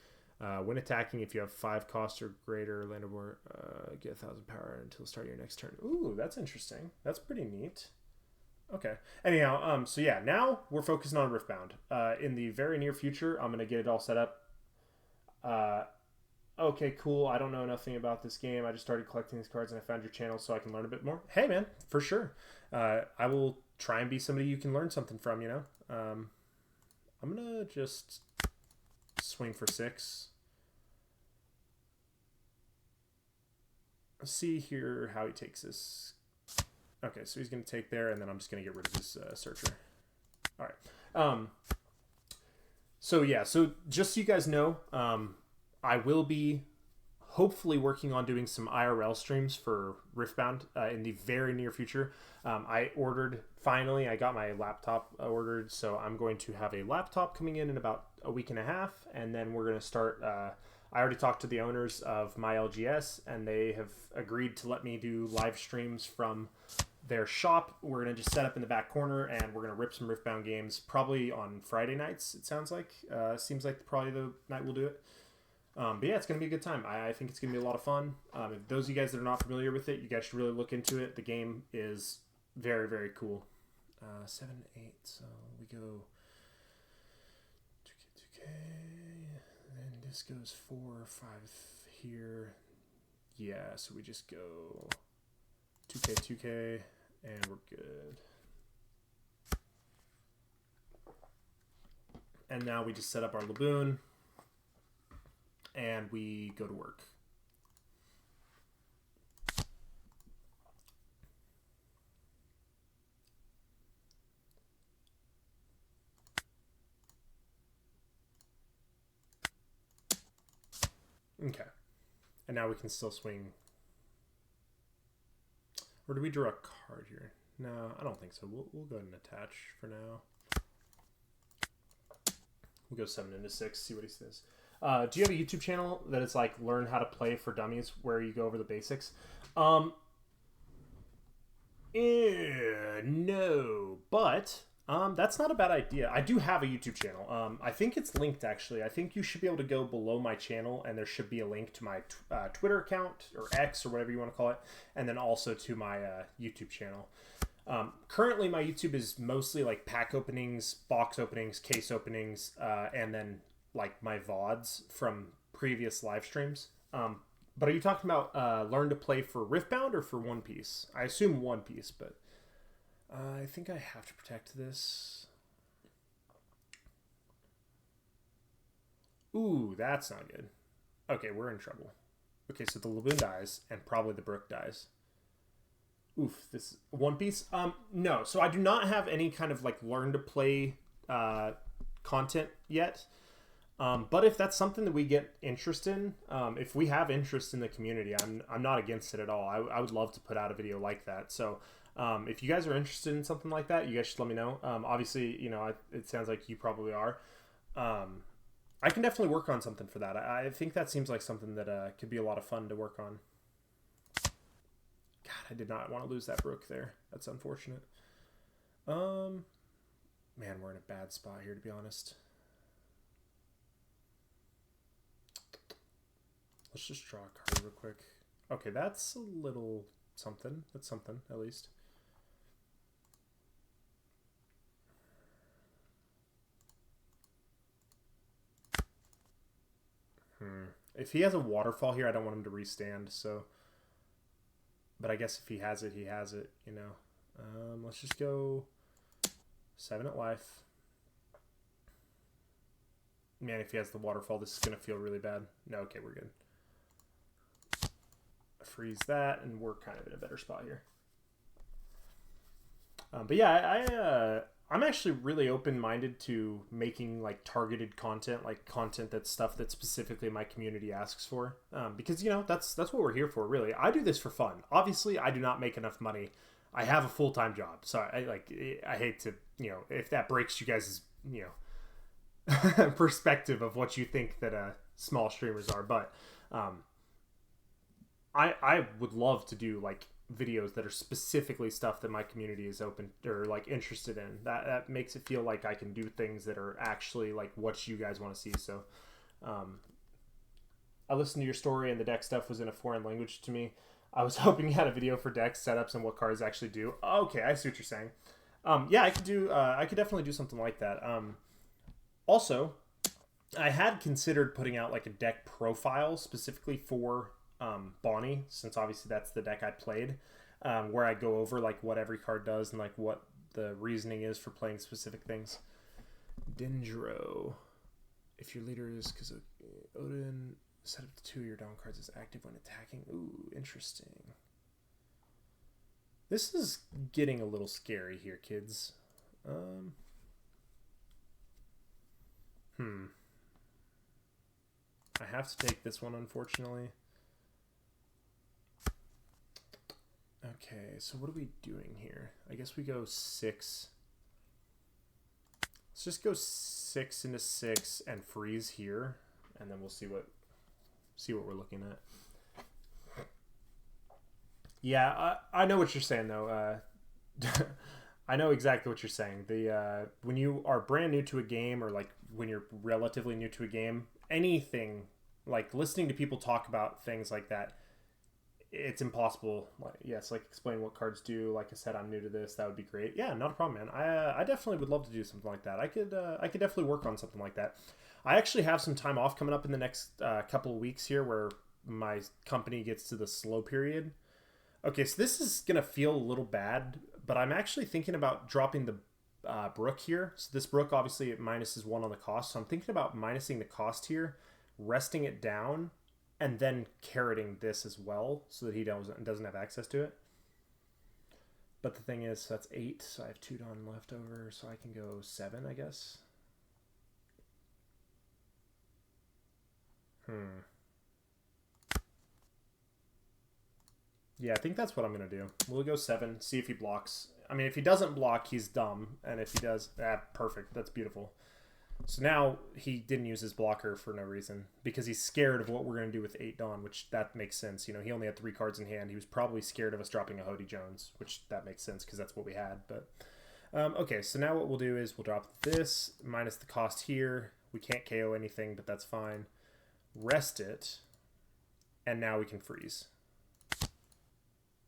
When attacking, if you have 5 cost or greater land of war, get 1,000 power until the start of your next turn. Ooh, that's interesting. That's pretty neat. Okay. Anyhow, so yeah, now we're focusing on Riftbound. In the very near future, I'm gonna get it all set up. Okay, cool. I don't know nothing about this game. I just started collecting these cards and I found your channel so I can learn a bit more. Hey, man, for sure. I will try and be somebody you can learn something from, I'm going to just swing for 6. Let's see here how he takes this. Okay, so he's going to take there, and then I'm just going to get rid of his searcher. All right. So, yeah, so just so you guys know, I will be hopefully working on doing some IRL streams for Riftbound in the very near future. I got my laptop ordered, so I'm going to have a laptop coming in about a week and a half, and then we're going to start. I already talked to the owners of my LGS, and they have agreed to let me do live streams from their shop. We're going to just set up in the back corner, and we're going to rip some Riftbound games, probably on Friday nights, it sounds like. Seems like probably the night we'll do it. But yeah, it's going to be a good time. I think it's going to be a lot of fun. If those of you guys that are not familiar with it, you guys should really look into it. The game is very, very cool. 7, 8, so we go 2K, and this goes 4, 5 here. Yeah, so we just go 2K, and we're good. And now we just set up our Laboon, and we go to work. Okay. And now we can still swing. Or do we draw a card here? No, I don't think so. We'll go ahead and attach for now. We'll go 7 into 6, see what he says. Do you have a YouTube channel that is like Learn How to Play for Dummies, where you go over the basics? No, but that's not a bad idea. I do have a YouTube channel. I think it's linked, actually. I think you should be able to go below my channel, and there should be a link to my Twitter account, or X, or whatever you want to call it, and then also to my YouTube channel. Currently, my YouTube is mostly like pack openings, box openings, case openings, and then like my VODs from previous live streams. But are you talking about Learn to Play for Riftbound or for One Piece? I assume One Piece, but I think I have to protect this. Ooh, that's not good. Okay, we're in trouble. Okay, so the Laboon dies, and probably the Brook dies. Oof, this One Piece? No, so I do not have any kind of like Learn to Play content yet. But if that's something that we get interest in, if we have interest in the community, I'm not against it at all. I would love to put out a video like that. So if you guys are interested in something like that, you guys should let me know. Obviously, you know, it sounds like you probably are. I can definitely work on something for that. I think that seems like something that could be a lot of fun to work on. God, I did not want to lose that Brook there. That's unfortunate. Man, we're in a bad spot here, to be honest. Let's just draw a card real quick. Okay, that's a little something. That's something, at least. If he has a waterfall here, I don't want him to restand, so... But I guess if he has it, he has it, you know. Let's just go 7 at life. Man, if he has the waterfall, this is going to feel really bad. No, okay, we're good. Freeze that, and we're kind of in a better spot here. But yeah, I'm actually really open-minded to making like targeted content, like content that's stuff that specifically my community asks for, because you know that's what we're here for, really. I do this for fun. Obviously, I do not make enough money. I have a full-time job, so I hate to, you know, if that breaks you guys' you know perspective of what you think that small streamers are, but I would love to do like videos that are specifically stuff that my community is open or like interested in. That makes it feel like I can do things that are actually like what you guys want to see. So I listened to your story, and the deck stuff was in a foreign language to me. I was hoping you had a video for deck setups and what cards actually do. Okay, I see what you're saying. Yeah, I could definitely do something like that. Also, I had considered putting out like a deck profile specifically for Bonnie, since obviously that's the deck I played, where I go over like what every card does and like what the reasoning is for playing specific things. Dendro. If your leader is because Odin, set up to 2 of your down cards as active when attacking. Ooh, interesting. This is getting a little scary here, kids. I have to take this one, unfortunately. Okay, so what are we doing here? I guess we go 6. Let's just go 6 into 6 and freeze here, and then we'll see what we're looking at. Yeah, I know what you're saying though. I know exactly what you're saying. The when you are brand new to a game, or like when you're relatively new to a game, anything like listening to people talk about things like that, it's impossible. Like, yes, like explain what cards do. Like I said, I'm new to this. That would be great. Yeah, not a problem, man. I definitely would love to do something like that. I could definitely work on something like that. I actually have some time off coming up in the next couple of weeks here, where my company gets to the slow period. Okay, so this is gonna feel a little bad, but I'm actually thinking about dropping the Brook here. So this Brook, obviously, it minuses 1 on the cost. So I'm thinking about minusing the cost here, resting it down, and then carroting this as well, so that he doesn't have access to it. But the thing is, that's 8, so I have 2 Dawn left over, so I can go 7, I guess. Yeah, I think that's what I'm going to do. We'll go 7, see if he blocks. I mean, if he doesn't block, he's dumb. And if he does, perfect. That's beautiful. So now he didn't use his blocker for no reason, because he's scared of what we're going to do with 8 Dawn, which that makes sense. You know, he only had 3 cards in hand. He was probably scared of us dropping a Hody Jones, which that makes sense because that's what we had. But okay, so now what we'll do is we'll drop this, minus the cost here. We can't KO anything, but that's fine. Rest it, and now we can freeze.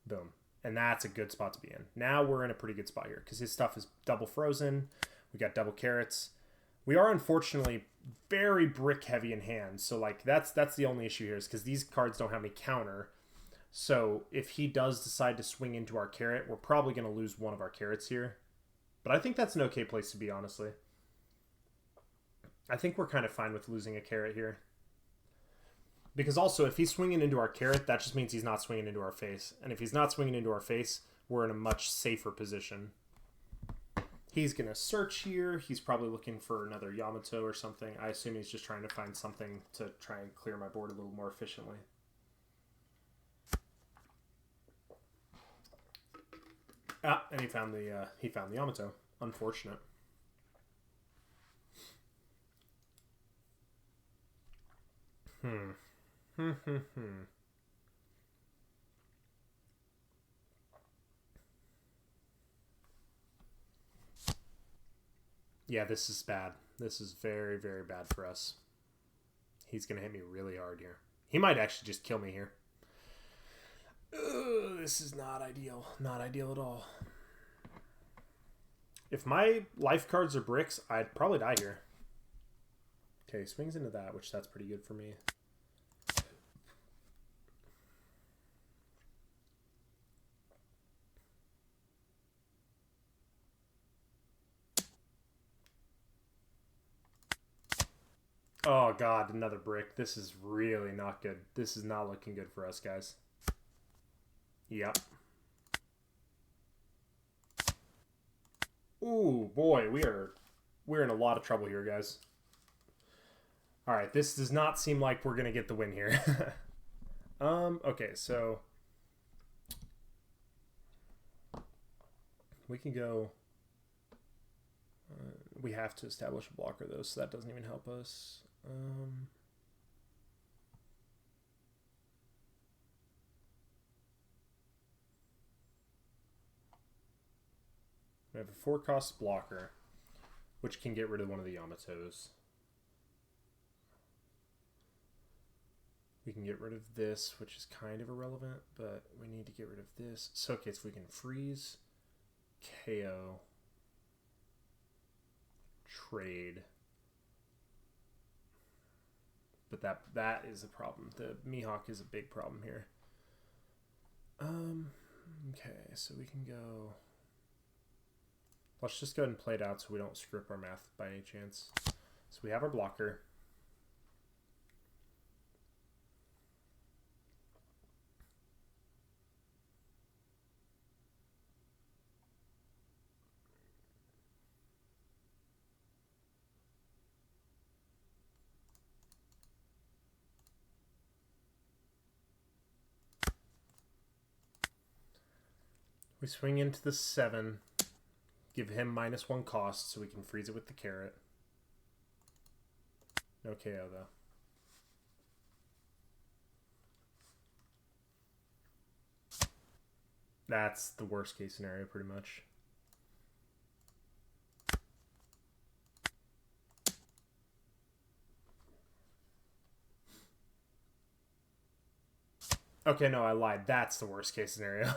Boom. And that's a good spot to be in. Now we're in a pretty good spot here because his stuff is double frozen. We got double carrots. We are unfortunately very brick heavy in hand. So like that's the only issue here, is because these cards don't have any counter. So if he does decide to swing into our carrot, we're probably going to lose one of our carrots here. But I think that's an okay place to be, honestly. I think we're kind of fine with losing a carrot here. Because also, if he's swinging into our carrot, that just means he's not swinging into our face. And if he's not swinging into our face, we're in a much safer position. He's going to search here. He's probably looking for another Yamato or something. I assume he's just trying to find something to try and clear my board a little more efficiently. Ah, and he found the Yamato. Unfortunate. Yeah, this is bad. This is very, very bad for us. He's going to hit me really hard here. He might actually just kill me here. Ugh, this is not ideal. Not ideal at all. If my life cards are bricks, I'd probably die here. Okay, swings into that, which that's pretty good for me. Oh god, another brick. This is really not good. This is not looking good for us, guys. Yep. Ooh, boy, we're in a lot of trouble here, guys. Alright, this does not seem like we're gonna get the win here. Okay, so we can go. We have to establish a blocker though, so that doesn't even help us. We have a 4-cost blocker, which can get rid of one of the Yamatos. We can get rid of this, which is kind of irrelevant, but we need to get rid of this. So, okay, so we can freeze, KO, trade. But that is a problem. The Mihawk is a big problem here. Okay, so we can go. Let's just go ahead and play it out so we don't screw up our math by any chance. So we have our blocker. We swing into the 7. Give him -1 cost so we can freeze it with the carrot. No KO though. That's the worst case scenario, pretty much. Okay, no, I lied. That's the worst case scenario.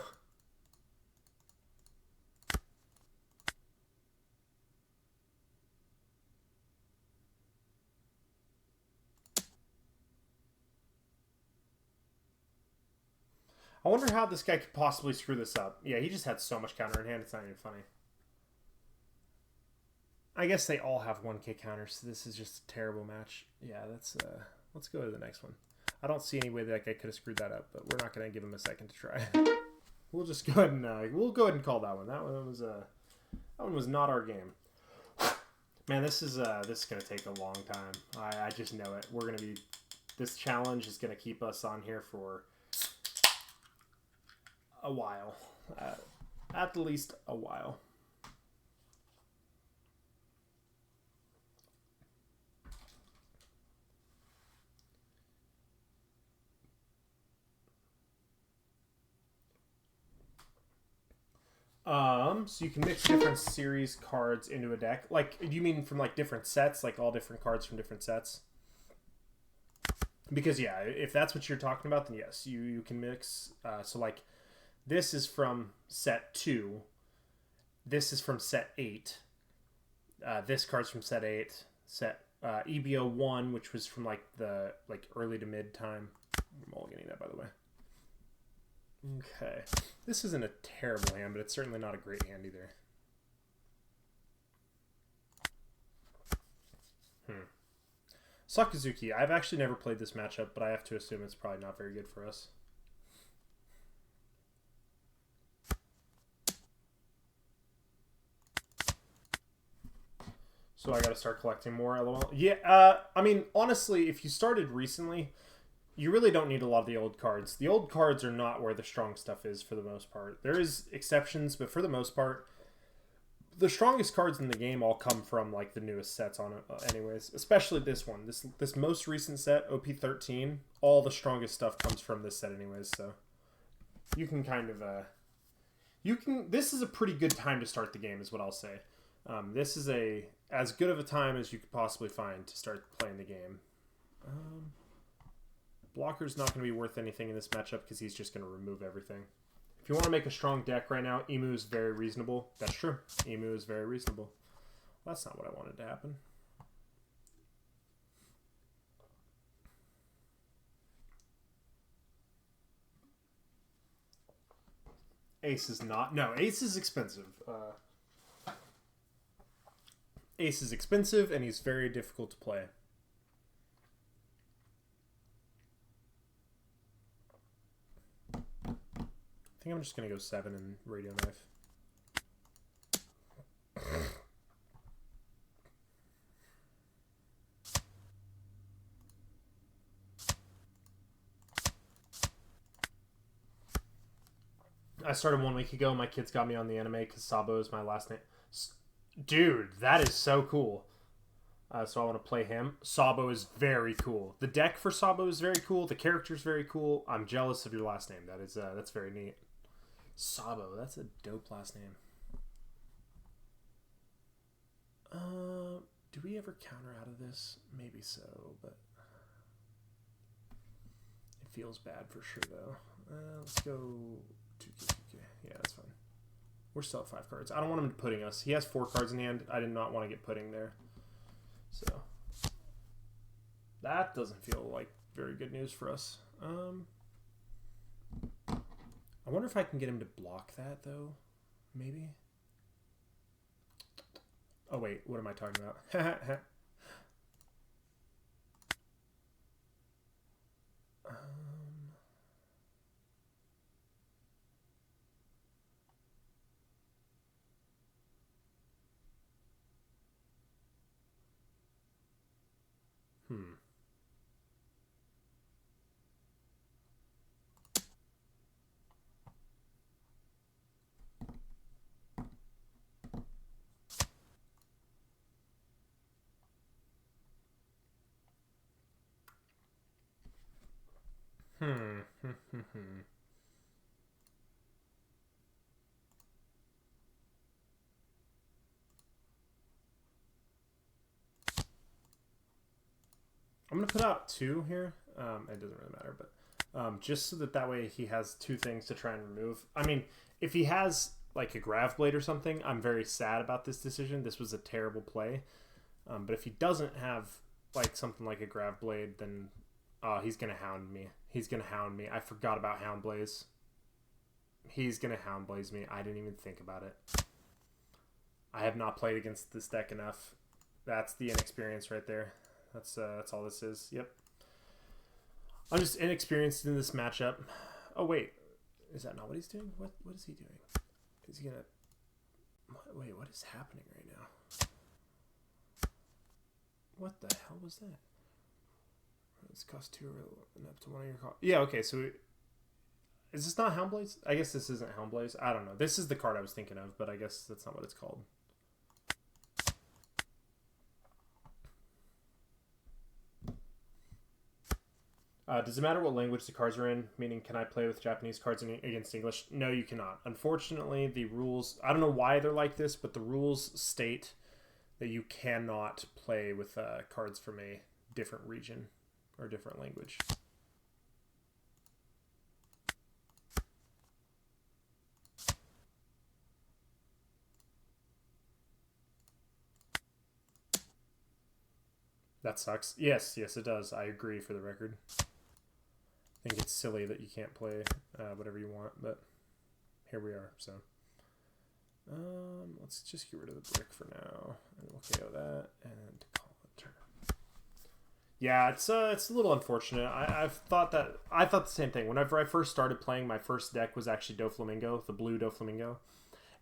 I wonder how this guy could possibly screw this up. Yeah, he just had so much counter in hand, it's not even funny. I guess they all have 1k counters, so this is just a terrible match. Yeah, let's go to the next one. I don't see any way that guy could have screwed that up, but we're not going to give him a second to try. We'll just go ahead and call that one. That one was not our game. Man, this is going to take a long time. I just know it. This challenge is going to keep us on here for a while. At least a while. So you can mix different series cards into a deck. Like, do you mean from like different sets, like all different cards from different sets? Because yeah, if that's what you're talking about, then yes, you can mix. So like, this is from set 2. This is from set 8. This card's from set 8. Set EBO 1, which was from like the early to mid time. I'm all getting that, by the way. Okay. This isn't a terrible hand, but it's certainly not a great hand either. Sakazuki. I've actually never played this matchup, but I have to assume it's probably not very good for us. So I gotta start collecting more, LOL. Yeah, I mean, honestly, if you started recently, you really don't need a lot of the old cards. The old cards are not where the strong stuff is for the most part. There is exceptions, but for the most part, the strongest cards in the game all come from like the newest sets on it, anyways. Especially this one, this most recent set, OP13. All the strongest stuff comes from this set, anyways. So you can kind of This is a pretty good time to start the game, is what I'll say. This is as good of a time as you could possibly find to start playing the game. Blocker's not going to be worth anything in this matchup because he's just going to remove everything. If you want to make a strong deck right now, Emu is very reasonable. That's true. Emu is very reasonable. Well, that's not what I wanted to happen. Ace is not. No, Ace is expensive. Ace is expensive, and he's very difficult to play. I think I'm just going to go 7 and Radio Knife. I started 1 week ago. My kids got me on the anime because Sabo is my last name. Dude, that is so cool. So I want to play him. Sabo is very cool. The deck for Sabo is very cool. The character is very cool. I'm jealous of your last name. That's very neat. Sabo, that's a dope last name. Do we ever counter out of this? Maybe so, but it feels bad for sure though. Let's go 2K. Yeah, that's fine. We're still at 5 cards. I don't want him putting us. He has 4 cards in hand. I did not want to get putting there. So that doesn't feel like very good news for us. I wonder if I can get him to block that though. Maybe. Oh wait, what am I talking about? I'm gonna put out 2 here. It doesn't really matter, but just so that way he has 2 things to try and remove. I mean, if he has like a Grav Blade or something, I'm very sad about this decision. This was a terrible play. But if he doesn't have like something like a Grav Blade, then he's gonna hound me. He's gonna hound me. I forgot about Hound Blaze. He's gonna Hound Blaze me. I didn't even think about it. I have not played against this deck enough. That's the inexperience right there. That's all this is. Yep. I'm just inexperienced in this matchup. Oh wait, is that not what he's doing? What is he doing? Is he gonna? Wait, what is happening right now? What the hell was that? It's cost 2 and up to 1 of your cards. Yeah, okay, so is this not Houndblaze? I guess this isn't Houndblaze. I don't know. This is the card I was thinking of, but I guess that's not what it's called. Does it matter what language the cards are in? Meaning, can I play with Japanese cards against English? No, you cannot. Unfortunately, the rules... I don't know why they're like this, but the rules state that you cannot play with cards from a different region or different language. That sucks. Yes, it does. I agree, for the record. I think it's silly that you can't play whatever you want, but here we are. So let's just get rid of the brick for now, and we'll KO that and call it turn. Yeah, it's a little unfortunate. I thought the same thing. Whenever I first started playing, my first deck was actually Doflamingo, the blue Doflamingo,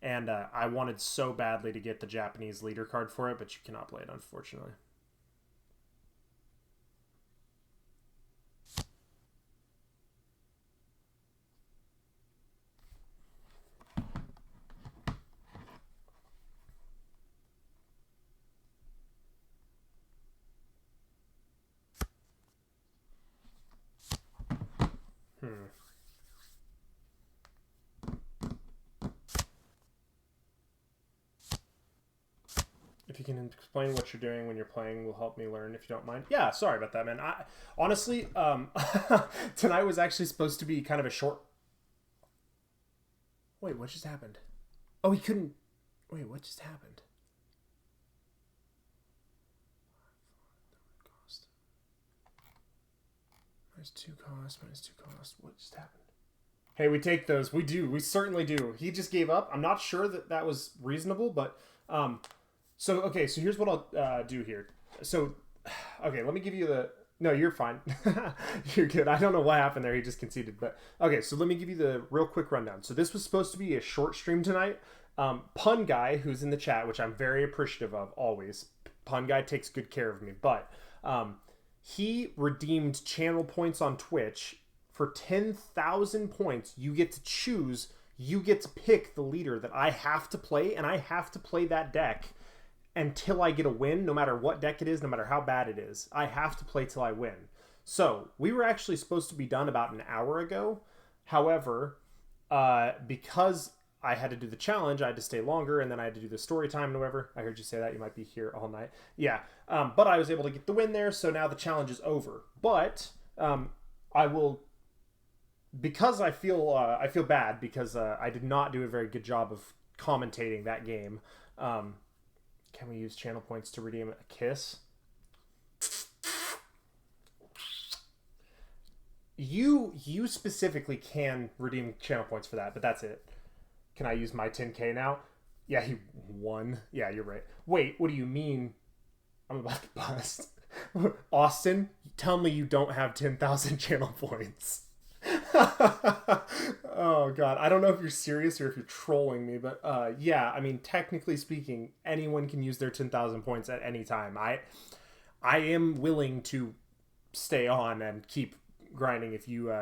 and I wanted so badly to get the Japanese leader card for it, but you cannot play it, unfortunately. If you can explain what you're doing when you're playing, will help me learn, if you don't mind. Yeah, sorry about that, man. Honestly, tonight was actually supposed to be kind of a short... Wait, what just happened? Oh, he couldn't... Wait, what just happened? Cost. -2 cost, -2 cost. What just happened? Hey, we take those. We do. We certainly do. He just gave up. I'm not sure that was reasonable, but... So, okay, so here's what I'll do here. So, okay, let me give you the... No, you're fine. You're good. I don't know what happened there. He just conceded. But, okay, so let me give you the real quick rundown. So this was supposed to be a short stream tonight. Pun Guy, who's in the chat, which I'm very appreciative of, always. Pun Guy takes good care of me. But he redeemed channel points on Twitch. For 10,000 points, you get to choose... You get to pick the leader that I have to play, and I have to play that deck until I get a win, no matter what deck it is, no matter how bad it is. I have to play till I win. So, we were actually supposed to be done about an hour ago. However, because I had to do the challenge, I had to stay longer, and then I had to do the story time and whatever. I heard you say that. You might be here all night. Yeah. But I was able to get the win there, so now the challenge is over. But I will... Because I feel bad because I did not do a very good job of commentating that game. Can we use channel points to redeem a kiss? You specifically can redeem channel points for that, but that's it. Can I use my 10K now? Yeah, he won. Yeah, you're right. Wait, what do you mean? I'm about to bust. Austin, tell me you don't have 10,000 channel points. Oh god, I don't know if you're serious or if you're trolling me, but yeah, I mean, technically speaking, anyone can use their 10,000 points at any time. I am willing to stay on and keep grinding if you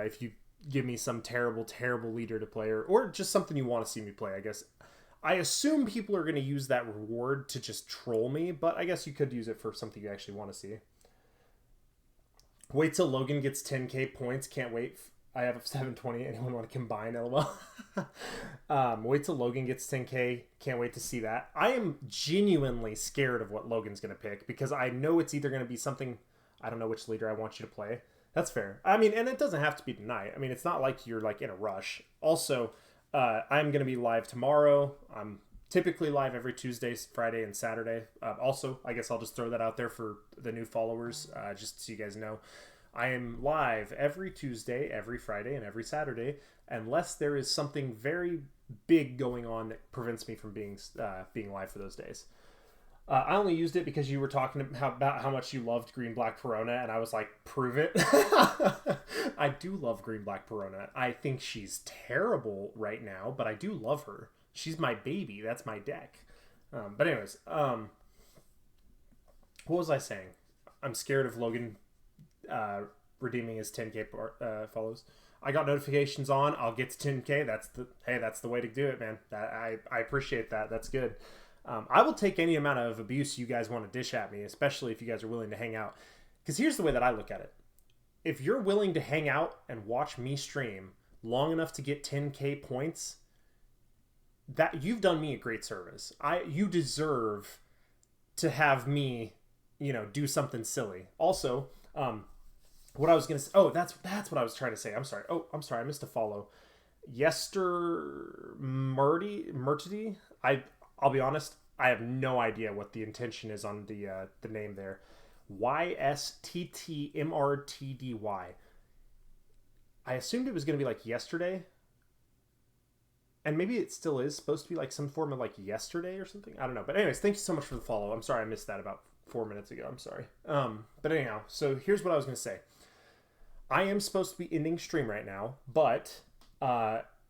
give me some terrible leader to play, or just something you want to see me play. I guess I assume people are going to use that reward to just troll me, but I guess you could use it for something you actually want to see. Wait till Logan gets 10k points. Can't wait. I have 720. Anyone want to combine? LOL. Wait till Logan gets 10k. Can't wait to see that. I am genuinely scared of what Logan's going to pick because I know it's either going to be something I don't know which leader I want you to play. That's fair. I mean, and it doesn't have to be tonight. I mean, it's not like you're like in a rush. Also, I'm going to be live tomorrow. I'm typically live every Tuesday, Friday, and Saturday. Also, I guess I'll just throw that out there for the new followers, just so you guys know. I am live every Tuesday, every Friday, and every Saturday, unless there is something very big going on that prevents me from being live for those days. I only used it because you were talking about how much you loved Green Black Perona, and I was like, prove it. I do love Green Black Perona. I think she's terrible right now, but I do love her. She's my baby. That's my deck. But anyways, what was I saying? I'm scared of Logan redeeming his 10k follows. I got notifications on. I'll get to 10k. That's the way to do it, man. I appreciate that. That's good. I will take any amount of abuse you guys want to dish at me, especially if you guys are willing to hang out. Because here's the way that I look at it. If you're willing to hang out and watch me stream long enough to get 10k points, that you've done me a great service. You deserve to have me, do something silly. Also, what I was gonna say. Oh, that's what I was trying to say. I'm sorry. Oh, I'm sorry. I missed a follow. Murtity. I'll be honest. I have no idea what the intention is on the name there. YSTTMRTDY. I assumed it was gonna be like yesterday. And maybe it still is supposed to be like some form of like yesterday or something. I don't know. But anyways, thank you so much for the follow. I'm sorry I missed that about 4 minutes ago. I'm sorry. But anyhow, so here's what I was going to say. I am supposed to be ending stream right now, but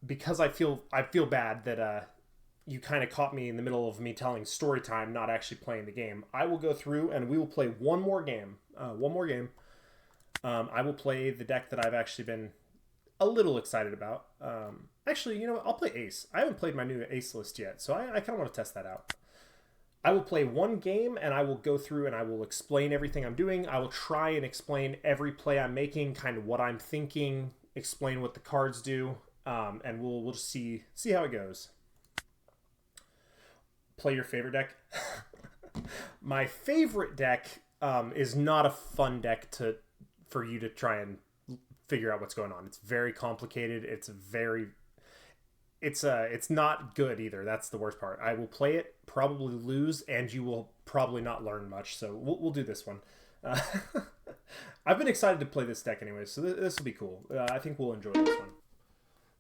because I feel bad that you kind of caught me in the middle of me telling story time, not actually playing the game, I will go through and we will play one more game. I will play the deck that I've actually been a little excited about. Actually, you know what? I'll play Ace. I haven't played my new Ace list yet, so I kind of want to test that out. I will play one game, and I will go through and I will explain everything I'm doing. I will try and explain every play I'm making, kind of what I'm thinking, explain what the cards do, and we'll just see how it goes. Play your favorite deck. My favorite deck is not a fun deck for you to try and figure out what's going on. It's very complicated. It's not good either. That's the worst part. I will play it, probably lose, and you will probably not learn much. So we'll do this one. I've been excited to play this deck anyway, so this will be cool. I think we'll enjoy this one.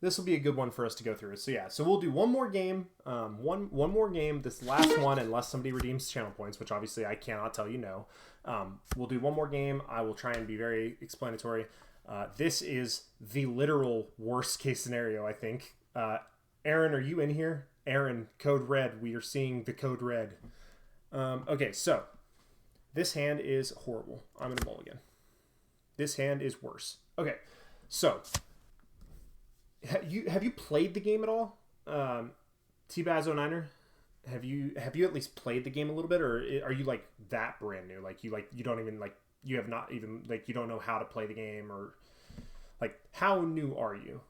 This will be a good one for us to go through. So yeah, so we'll do one more game. One more game. This last one, unless somebody redeems channel points, which obviously I cannot tell you no. We'll do one more game. I will try and be very explanatory. This is the literal worst case scenario, I think. Aaron, are you in here? Aaron, code red. We are seeing the code red. Okay, so this hand is horrible. I'm going to mulligan. This hand is worse. Okay, so have you played the game at all? T-Baz09er? Have you at least played the game a little bit, or are you like that brand new? You don't even you have not even you don't know how to play the game, or how new are you?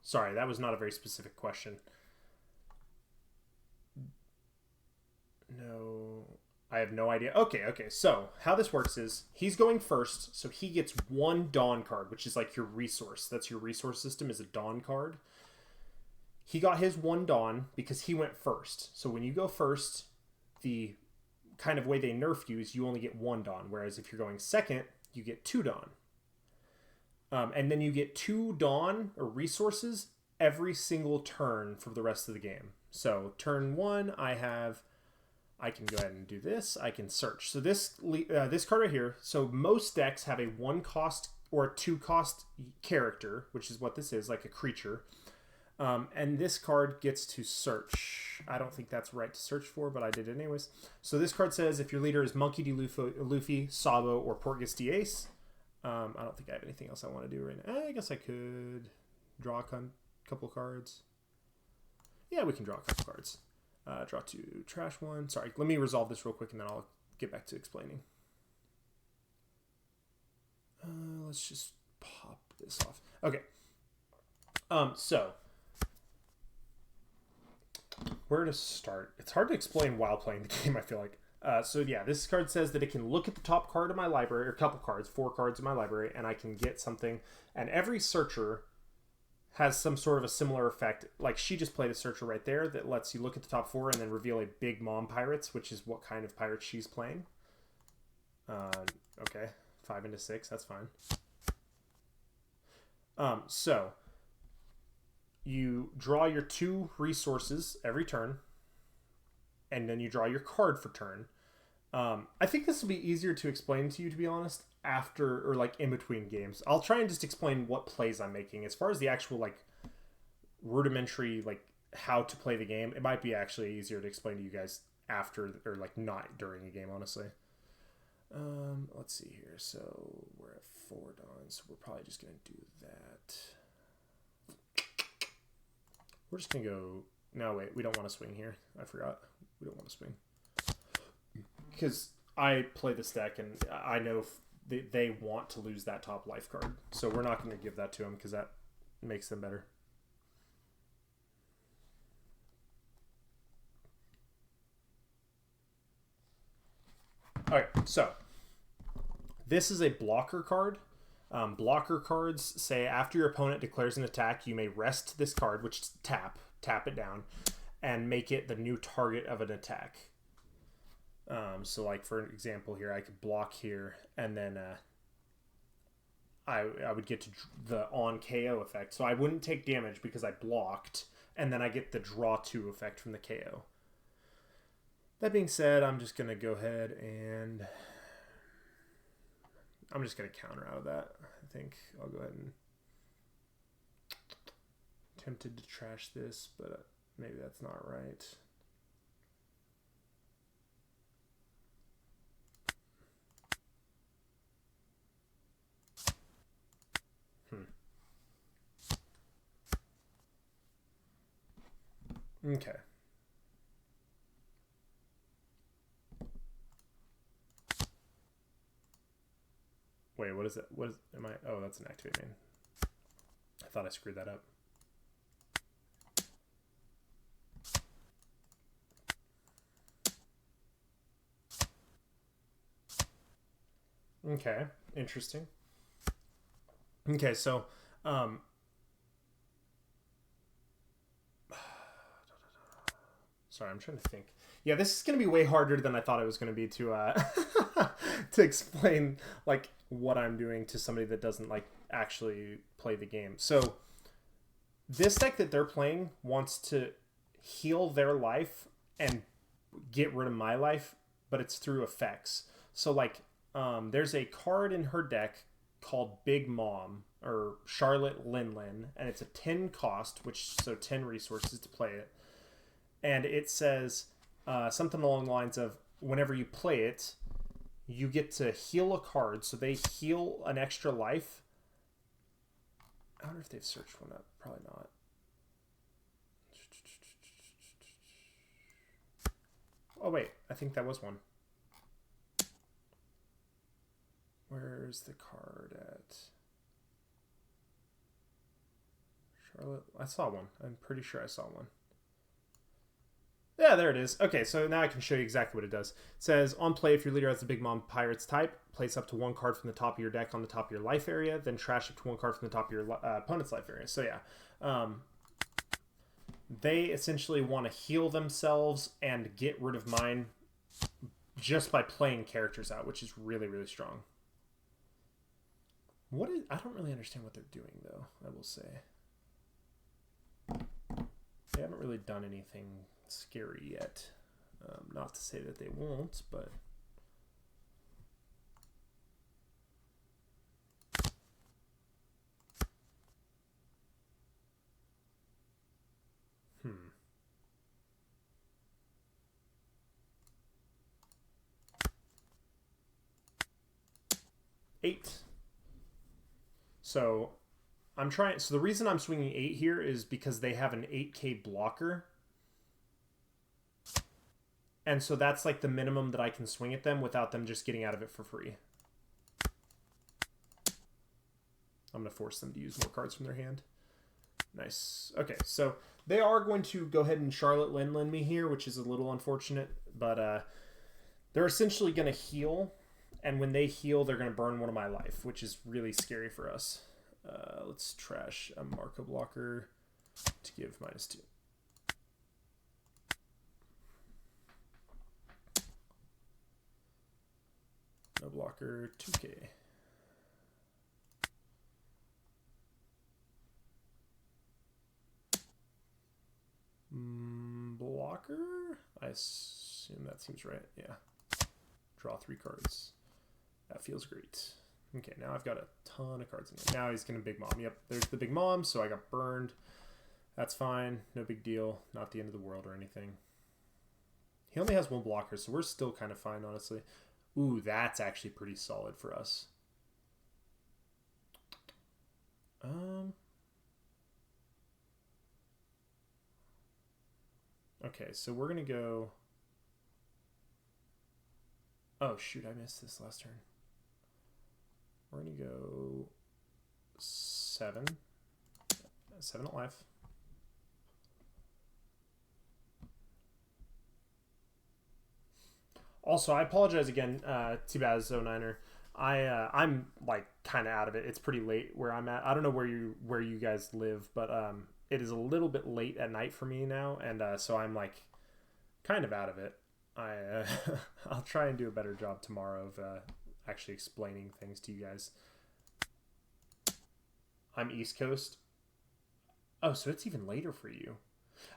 Sorry, that was not a very specific question. No, I have no idea. Okay. So how this works is he's going first, so he gets one Dawn card, which is like your resource. That's your resource system, is a Dawn card. He got his one Dawn because he went first. So when you go first, the kind of way they nerf you is you only get one Dawn, whereas if you're going second, you get two Dawn. And then you get two Dawn or resources every single turn for the rest of the game. So turn one, I can go ahead and do this. I can search. So this card right here. So most decks have a 1 cost or a 2 cost character, which is what this is, like a creature. And this card gets to search. I don't think that's right to search for, but I did it anyways. So this card says if your leader is Monkey D. Luffy, Sabo, or Portgas D. Ace. I don't think I have anything else I want to do right now. I guess I could draw a couple cards. Yeah, we can draw a couple cards. Draw 2, trash 1. Sorry, let me resolve this real quick and then I'll get back to explaining. Let's just pop this off. Okay. So where to start? It's hard to explain while playing the game, I feel like. So yeah, this card says that it can look at the top card of my library, or a couple cards, 4 cards in my library, and I can get something. And every searcher has some sort of a similar effect. Like she just played a searcher right there that lets you look at the top 4 and then reveal a Big Mom Pirates, which is what kind of pirate she's playing. Okay, 5 into 6, that's fine. So you draw your 2 resources every turn, and then you draw your card for turn. I think this will be easier to explain to you, to be honest, after or like in between games. I'll try and just explain what plays I'm making. As far as the actual like rudimentary like how to play the game, it might be actually easier to explain to you guys after, or like not during a game, honestly. Let's see here. So we're at 4 dons, so we're probably just gonna do that. We're just gonna go. No, wait, we don't want to swing here. I forgot. We don't want to swing because I play this deck and I know they want to lose that top life card, so we're not going to give that to them because that makes them better. All right, so this is a blocker card. Blocker cards say after your opponent declares an attack, you may rest this card, which is tap it down, and make it the new target of an attack. So like for example here, I could block here, and then I would get to the on KO effect. So I wouldn't take damage because I blocked, and then I get the draw 2 effect from the KO. That being said, I'm just going to go ahead and I'm just going to counter out of that. I think I'll go ahead and tempted to trash this, but maybe that's not right. Okay. Wait, what is it? What is, am I? Oh, that's an activate main. I thought I screwed that up. Okay, interesting. Okay, so sorry, I'm trying to think. Yeah, this is going to be way harder than I thought it was going to be to to explain like what I'm doing to somebody that doesn't like actually play the game. So this deck that they're playing wants to heal their life and get rid of my life, but it's through effects. So like there's a card in her deck called Big Mom, or Charlotte Linlin, and it's a 10 cost, which so 10 resources to play it. And it says something along the lines of whenever you play it, you get to heal a card, so they heal an extra life. I wonder if they've searched one up. Probably not. Oh wait, I think that was one. Where's the card at? Charlotte, I saw one. I'm pretty sure I saw one. Yeah, there it is. Okay, so now I can show you exactly what it does. It says, on play, if your leader has the Big Mom Pirates type, place up to 1 card from the top of your deck on the top of your life area, then trash up to 1 card from the top of your opponent's life area. So yeah, they essentially want to heal themselves and get rid of mine just by playing characters out, which is really, really strong. I don't really understand what they're doing, though, I will say. They haven't really done anything scary yet. Not to say that they won't, but... Eight. So I'm trying. So the reason I'm swinging 8 here is because they have an 8k blocker, and so that's like the minimum that I can swing at them without them just getting out of it for free. I'm gonna force them to use more cards from their hand. Nice. Okay, so they are going to go ahead and Charlotte Linlin me here, which is a little unfortunate, but They're essentially going to heal, and when they heal, they're going to burn one of my life, which is really scary for us. Let's trash a Marco blocker to give -2. No blocker, 2k. Blocker? I assume that seems right. Yeah. Draw 3 cards. That feels great. Okay, now I've got a ton of cards in here. Now he's going to Big Mom. Yep, there's the Big Mom, so I got burned. That's fine. No big deal. Not the end of the world or anything. He only has 1 blocker, so we're still kind of fine, honestly. Ooh, that's actually pretty solid for us. Okay, so we're going to go... Oh, shoot, I missed this last turn. We're going to go 7. 7 at life. Also, I apologize again, T-Baz09er. I'm like kind of out of it. It's pretty late where I'm at. I don't know where you guys live, but it is a little bit late at night for me now, and so I'm like kind of out of it. I'll try and do a better job tomorrow of actually explaining things to you guys. I'm East Coast. Oh, so it's even later for you.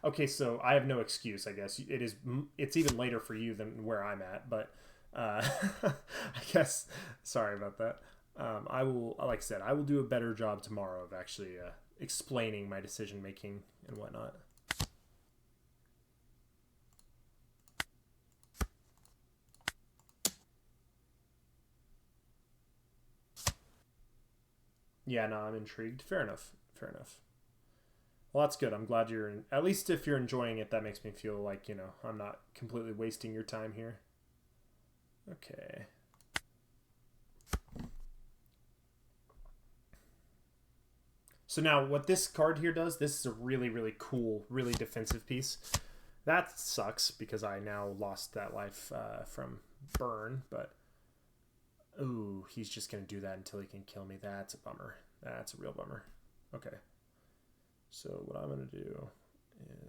Okay, so I have no excuse, I guess. It's even later for you than where I'm at, but I guess, sorry about that. I will, like I said, I will do a better job tomorrow of actually explaining my decision making and whatnot. Yeah, no, I'm intrigued. Fair enough. Fair enough. Well, that's good. I'm glad you're at least if you're enjoying it, that makes me feel like, you know, I'm not completely wasting your time here. Okay. So now what this card here does, this is a really, really cool, really defensive piece. That sucks because I now lost that life from burn, but ooh, he's just going to do that until he can kill me. That's a bummer. That's a real bummer. Okay. So what I'm going to do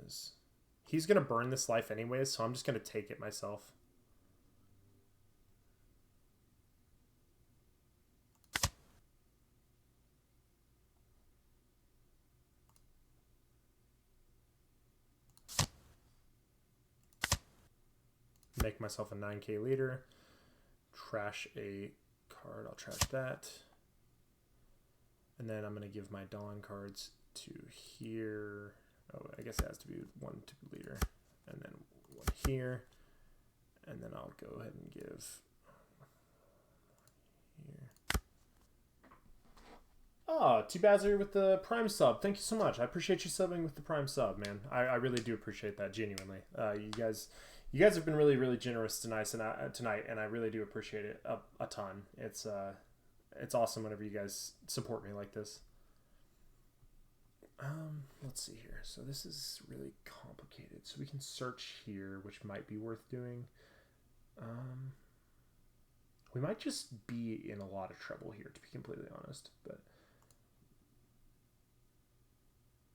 is... He's going to burn this life anyways, so I'm just going to take it myself. Make myself a 9k leader. Trash a card. I'll trash that. And then I'm going to give my Dawn cards to here. Oh, I guess it has to be 1 to leader. And then 1 here. And then I'll go ahead and give here. Oh, T-Bazzer with the Prime sub. Thank you so much. I appreciate you subbing with the Prime sub, man. I really do appreciate that, genuinely. You guys have been really, really generous tonight, and I really do appreciate it a ton. It's awesome whenever you guys support me like this. Let's see here. So this is really complicated. So we can search here, which might be worth doing. We might just be in a lot of trouble here, to be completely honest. But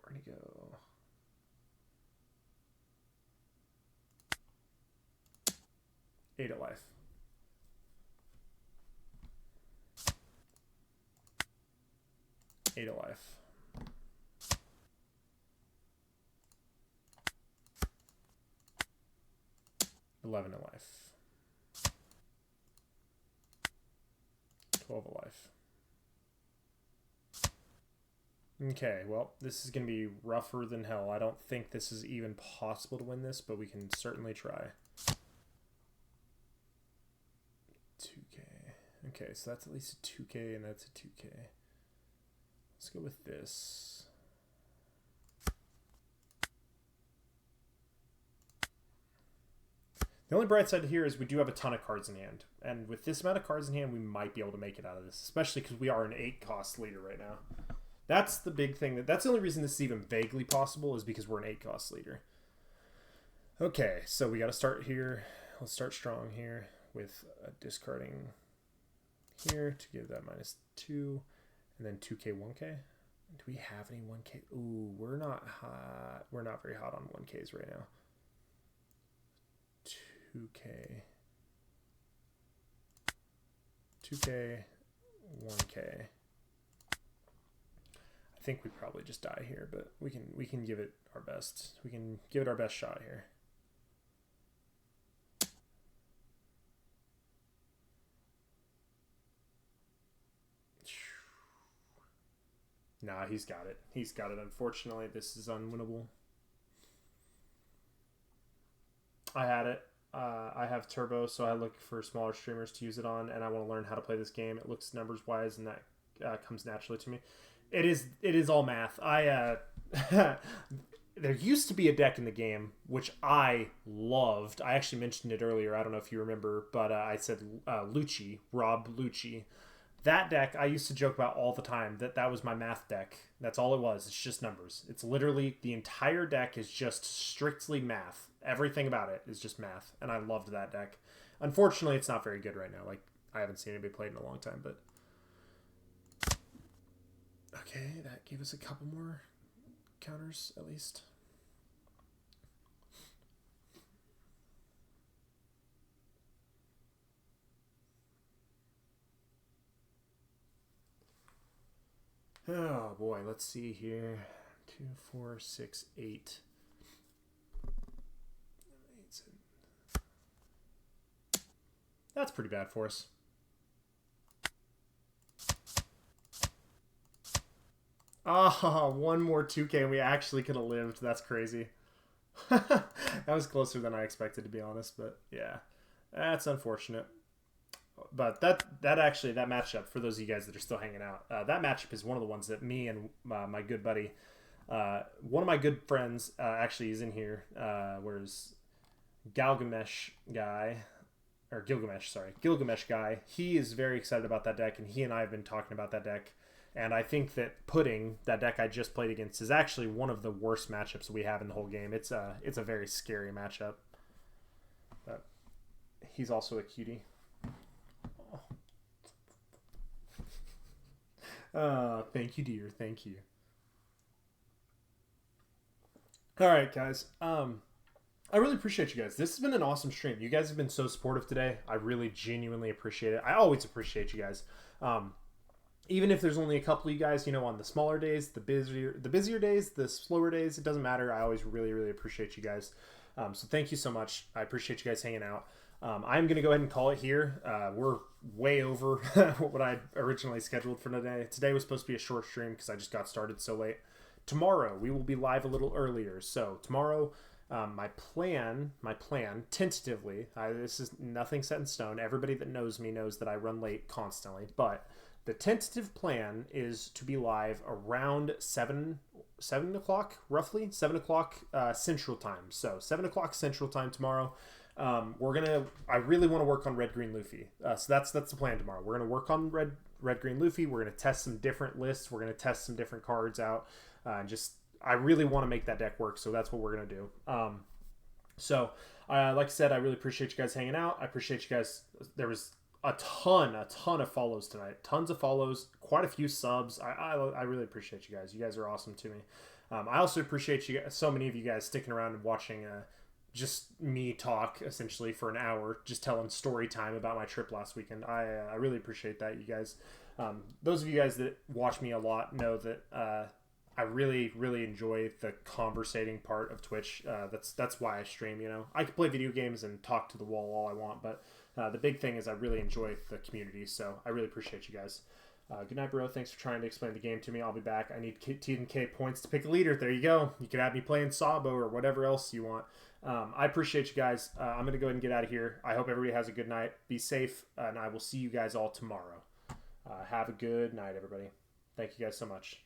we're gonna go. Eight at life. Eight at life. $11 at life. 12 at life. Okay, well, this is going to be rougher than hell. I don't think this is even possible to win this, but we can certainly try. 2k. Okay, so that's at least a 2k, and that's a 2k. Let's go with this. The only bright side here is we do have a ton of cards in hand. And with this amount of cards in hand, we might be able to make it out of this. Especially because we are an 8-cost leader right now. That's the big thing. That's the only reason this is even vaguely possible is because we're an 8-cost leader. Okay, so we got to start here. Let's start strong here. with discarding here to give that -2, and then 2k 1k. Do we have any 1k? Ooh, we're not hot. We're not very hot on 1ks right now. 2k, 1k. I think we probably just die here, but we can give it our best. We can give it our best shot here. Nah, he's got it. He's got it. Unfortunately, this is unwinnable. I had it. I have Turbo, so I look for smaller streamers to use it on, and I want to learn how to play this game. It looks numbers wise, and that comes naturally to me. It is all math. There used to be a deck in the game which I loved. I actually mentioned it earlier. I don't know if you remember, but I said Lucci, Rob Lucci. That deck I used to joke about all the time. That was my math deck. That's all it was. It's just numbers. It's literally the entire deck is just strictly math. Everything about it is just math, and I loved that deck. Unfortunately, it's not very good right now. Like, I haven't seen anybody play it in a long time, but okay, that gave us a couple more counters at least. Oh boy, let's see here. 2, 4, 6, 8. That's pretty bad for us. Ah, one more 2k and we actually could have lived. That's crazy. That was closer than I expected, to be honest, but yeah. That's unfortunate. But that matchup, for those of you guys that are still hanging out, that matchup is one of the ones that me and my good buddy, one of my good friends, actually is in here, whereas Gilgamesh guy, he is very excited about that deck, and he and I have been talking about that deck, and I think that Pudding, that deck I just played against, is actually one of the worst matchups we have in the whole game. It's a very scary matchup. But he's also a cutie. Thank you, dear. Thank you. All right, guys. I really appreciate you guys. This has been an awesome stream. You guys have been so supportive today. I really genuinely appreciate it. I always appreciate you guys. Even if there's only a couple of you guys, on the smaller days, the busier days, the slower days, it doesn't matter. I always really, really appreciate you guys. So thank you so much. I appreciate you guys hanging out. I'm going to go ahead and call it here. We're way over what I originally scheduled for today. Today was supposed to be a short stream because I just got started so late. Tomorrow, we will be live a little earlier. So tomorrow, my plan, tentatively, this is nothing set in stone. Everybody that knows me knows that I run late constantly. But the tentative plan is to be live around 7 o'clock, roughly. 7 o'clock Central Time. So 7 o'clock Central Time tomorrow. I really want to work on Red Green Luffy. So that's the plan tomorrow. We're gonna work on Red Green Luffy. We're gonna test some different lists. We're gonna test some different cards out. I really want to make that deck work. So that's what we're gonna do. Like I said, I really appreciate you guys hanging out. I appreciate you guys. There was a ton of follows tonight. Tons of follows. Quite a few subs. I really appreciate you guys. You guys are awesome to me. I also appreciate you guys, so many of you guys sticking around and watching. Just me talk essentially for an hour, just telling story time about my trip last weekend. I really appreciate that, you guys. Those of you guys that watch me a lot know that I really, really enjoy the conversating part of Twitch. That's why I stream. I can play video games and talk to the wall all I want, but the big thing is I really enjoy the community. So I really appreciate you guys. Good night, bro. Thanks for trying to explain the game to me. I'll be back. I need T and K points to pick a leader. There you go. You can have me playing Sabo or whatever else you want. I appreciate you guys. I'm going to go ahead and get out of here. I hope everybody has a good night. Be safe, and I will see you guys all tomorrow. Have a good night, everybody. Thank you guys so much.